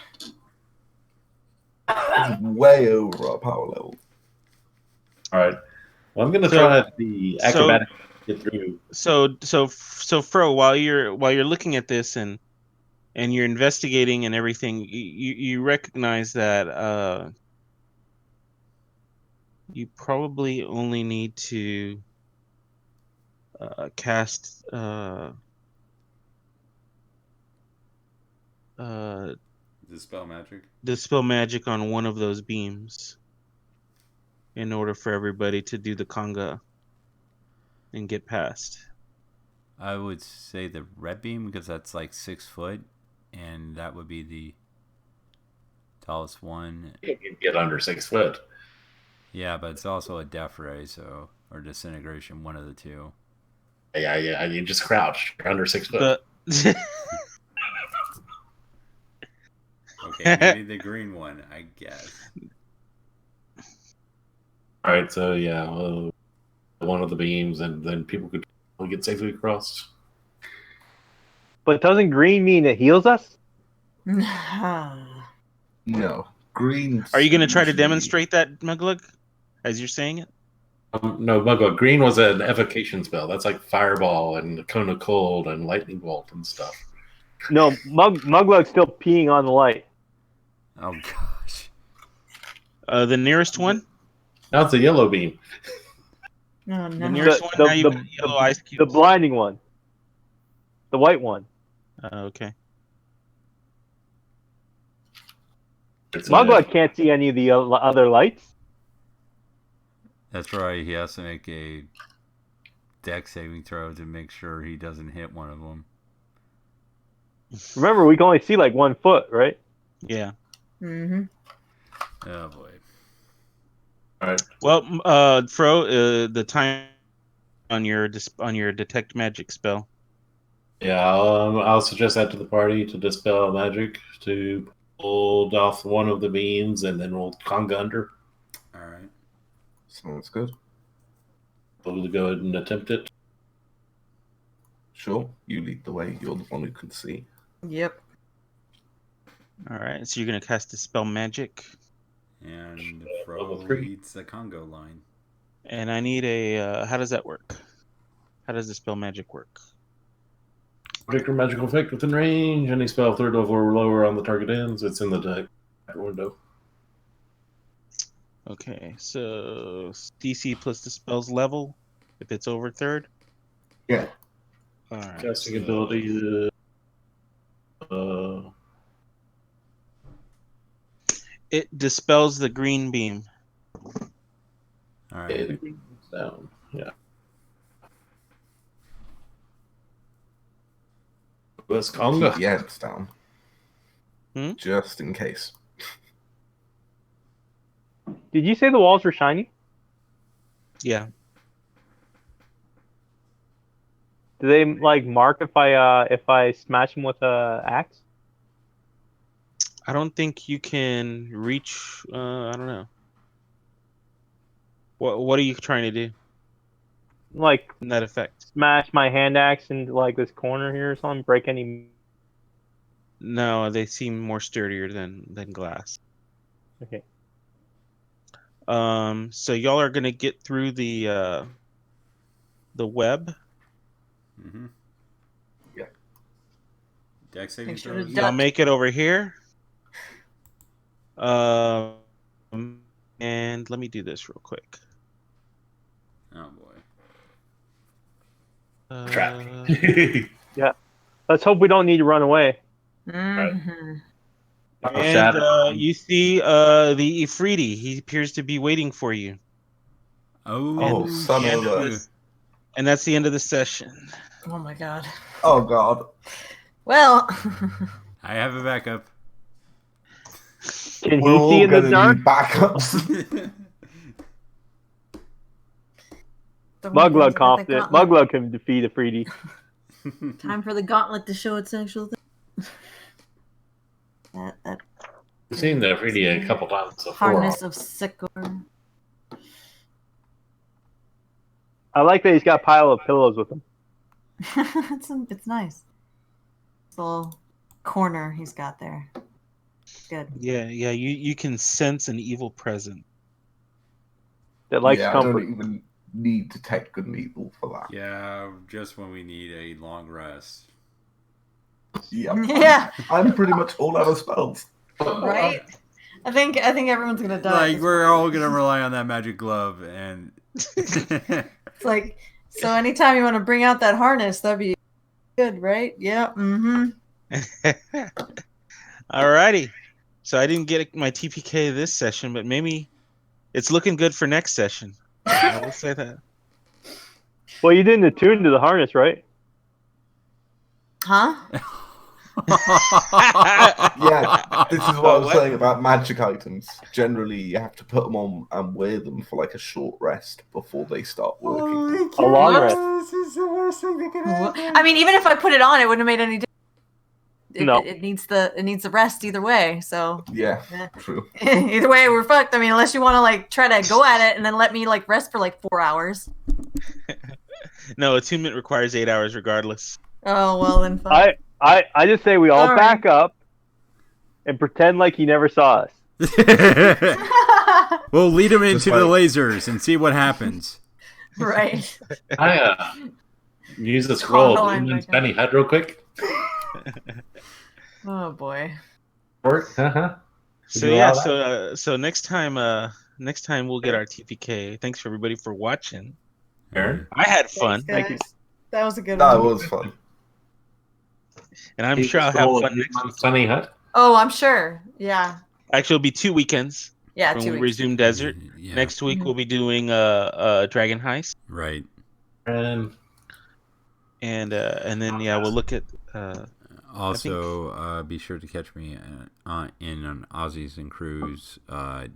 D: It's way over our power level.
G: All right. Well, I'm going to try the acrobatic to get through.
A: So Fro, while you're looking at this and you're investigating and everything, you recognize that you probably only need to cast dispel magic on one of those beams in order for everybody to do the conga and get past.
B: I would say the red beam because that's like 6 foot, and that would be the tallest one.
G: You can get under 6 foot.
B: Yeah, but it's also a death ray, or disintegration, one of the two.
G: Yeah. You just crouch. You're under 6 foot.
B: Okay, maybe the green one, I guess.
G: All right, so yeah, one of the beams, and then people could get safely across.
F: But doesn't green mean it heals us?
D: No, green.
A: Are you going to try to demonstrate that, Muglug, as you're saying it?
G: No, Mugwug. Green was an evocation spell. That's like Fireball and Cone of Cold and Lightning Bolt and stuff.
F: No, Mugwug's still peeing on the light.
B: Oh gosh.
A: The nearest one?
G: Now it's a yellow beam.
C: No,
A: The
C: no.
A: nearest one, now you got yellow ice
F: The
A: cubes.
F: blinding one. The white one.
A: Okay.
F: Mugwug can't see any of the other lights.
B: That's right. He has to make a dex saving throw to make sure he doesn't hit one of them.
F: Remember, we can only see like 1 foot, right?
A: Yeah.
C: Mm-hmm.
B: Oh boy.
G: All right.
A: Well, Fro, the time on your detect magic spell.
G: Yeah, I'll suggest that to the party to dispel magic to hold off one of the beams, and then we'll conga under.
B: All right.
D: Sounds good.
G: We'll go ahead and attempt it.
D: Sure, you lead the way. You're the one who can see.
C: Yep.
A: All right. So you're gonna cast dispel magic,
B: And
G: level
B: Fro
G: 3.
B: leads the Congo line.
A: and I need a. How does that work? How does dispel magic work?
G: Particular magical effect within range. Any spell third level or lower on the target ends. It's in the deck window.
A: Okay. So DC plus the spell's level, if it's over third.
D: Yeah.
A: All right.
G: Casting ability.
A: It dispels the green beam.
B: All
G: Yeah,
B: right.
G: the green is down. Yeah. Let's
D: Keep
G: conga.
D: the ants down.
A: Hmm?
D: Just in case.
F: Did you say the walls were shiny?
A: Yeah.
F: Do they like mark if I smash them with a axe?
A: I don't think you can reach. I don't know. What are you trying to do
F: Like
A: in that effect?
F: smash my hand axe into like this corner here or something? Break any?
A: No, they seem more sturdier than glass.
F: Okay.
A: So y'all are gonna get through the web.
B: Mm-hmm.
D: Yeah.
B: Dex saving
C: Make sure
B: throws.
C: to
A: Y'all
C: duck.
A: make it over here. And let me do this real quick.
B: Oh boy.
G: Trap.
F: Let's hope we don't need to run away.
C: Mm-hmm.
A: And you see the Ifriti. He appears to be waiting for you.
B: Oh,
D: son
A: And,
D: of a...
A: and that's the end of the session.
C: Oh my god.
D: Oh, God.
C: Well.
B: I have a backup.
F: Can
D: We're
F: he see
D: all
F: in the
D: going to
F: dark?
D: need backups.
F: Muglug confident. Muglug can defeat a Freedy.
C: Time for the gauntlet to show its actual thing. That
G: We've seen the 3D a couple times before.
C: harness of Sekar.
F: I like that he's got a pile of pillows with him.
C: It's nice. This little corner he's got there. Good.
A: Yeah. You can sense an evil presence.
F: That likes
D: I
F: comfort.
D: don't even need to take good and evil for that.
B: Yeah, just when we need a long rest.
D: Yep.
C: Yeah.
D: I'm pretty much all out of spells.
C: Right? I think everyone's gonna die.
B: Like we're all gonna rely on that magic glove, and
C: It's like, so anytime you want to bring out that harness, that'd be good, right? Yeah. Mm-hmm.
A: Alrighty. So I didn't get my TPK this session, but maybe it's looking good for next session. I will say that.
F: Well, you didn't attune to the harness, right?
C: Huh?
D: Yeah, this is what I was saying about magic items. Generally, you have to put them on and wear them for like a short rest before they start working.
F: A long rest.
B: This is the worst thing that could happen.
C: I mean, even if I put it on, it wouldn't have made any difference.
F: No.
C: It needs the rest either way. So
D: Yeah, true.
C: either way, we're fucked. I mean, unless you want to like try to go at it and then let me like rest for like 4 hours.
A: No, attunement requires 8 hours regardless.
C: Oh well, then fuck.
F: I just say we all
C: Sorry.
F: back up and pretend like he never saw us.
B: We'll lead him into
D: Just
B: the
D: like-
B: lasers and see what happens.
C: Right.
G: I use the scroll
C: Carl
G: and
C: and
G: Benny head real quick.
C: Oh boy.
G: Work?
A: So yeah, so next time we'll get our TPK. Thanks for everybody for watching.
G: Aaron?
A: I had
C: Thanks,
A: fun.
C: guys. That was a good
D: That
C: one.
D: was fun.
A: And I'm sure I'll have fun next week.
G: Sunny Hut?
C: Oh, I'm sure. Yeah.
A: Actually, it'll be 2 weekends.
C: Yeah,
A: when
C: 2
A: we
C: weeks.
A: resume Desert.
B: Yeah.
A: Next week
C: Mhm.
A: we'll be doing Dragon Heist.
B: Right.
A: And then we'll look at
B: also be sure to catch me in on Aussies and Crews. We're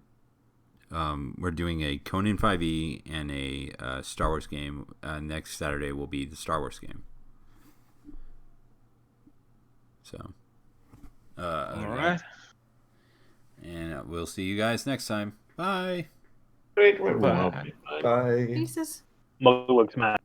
B: doing a Conan 5e and a Star Wars game. Next Saturday will be the Star Wars game. So,
A: all right.
B: And we'll see you guys next time. Bye.
G: Wait,
A: Bye.
D: Bye.
C: Pieces.
F: Muggle looks mad.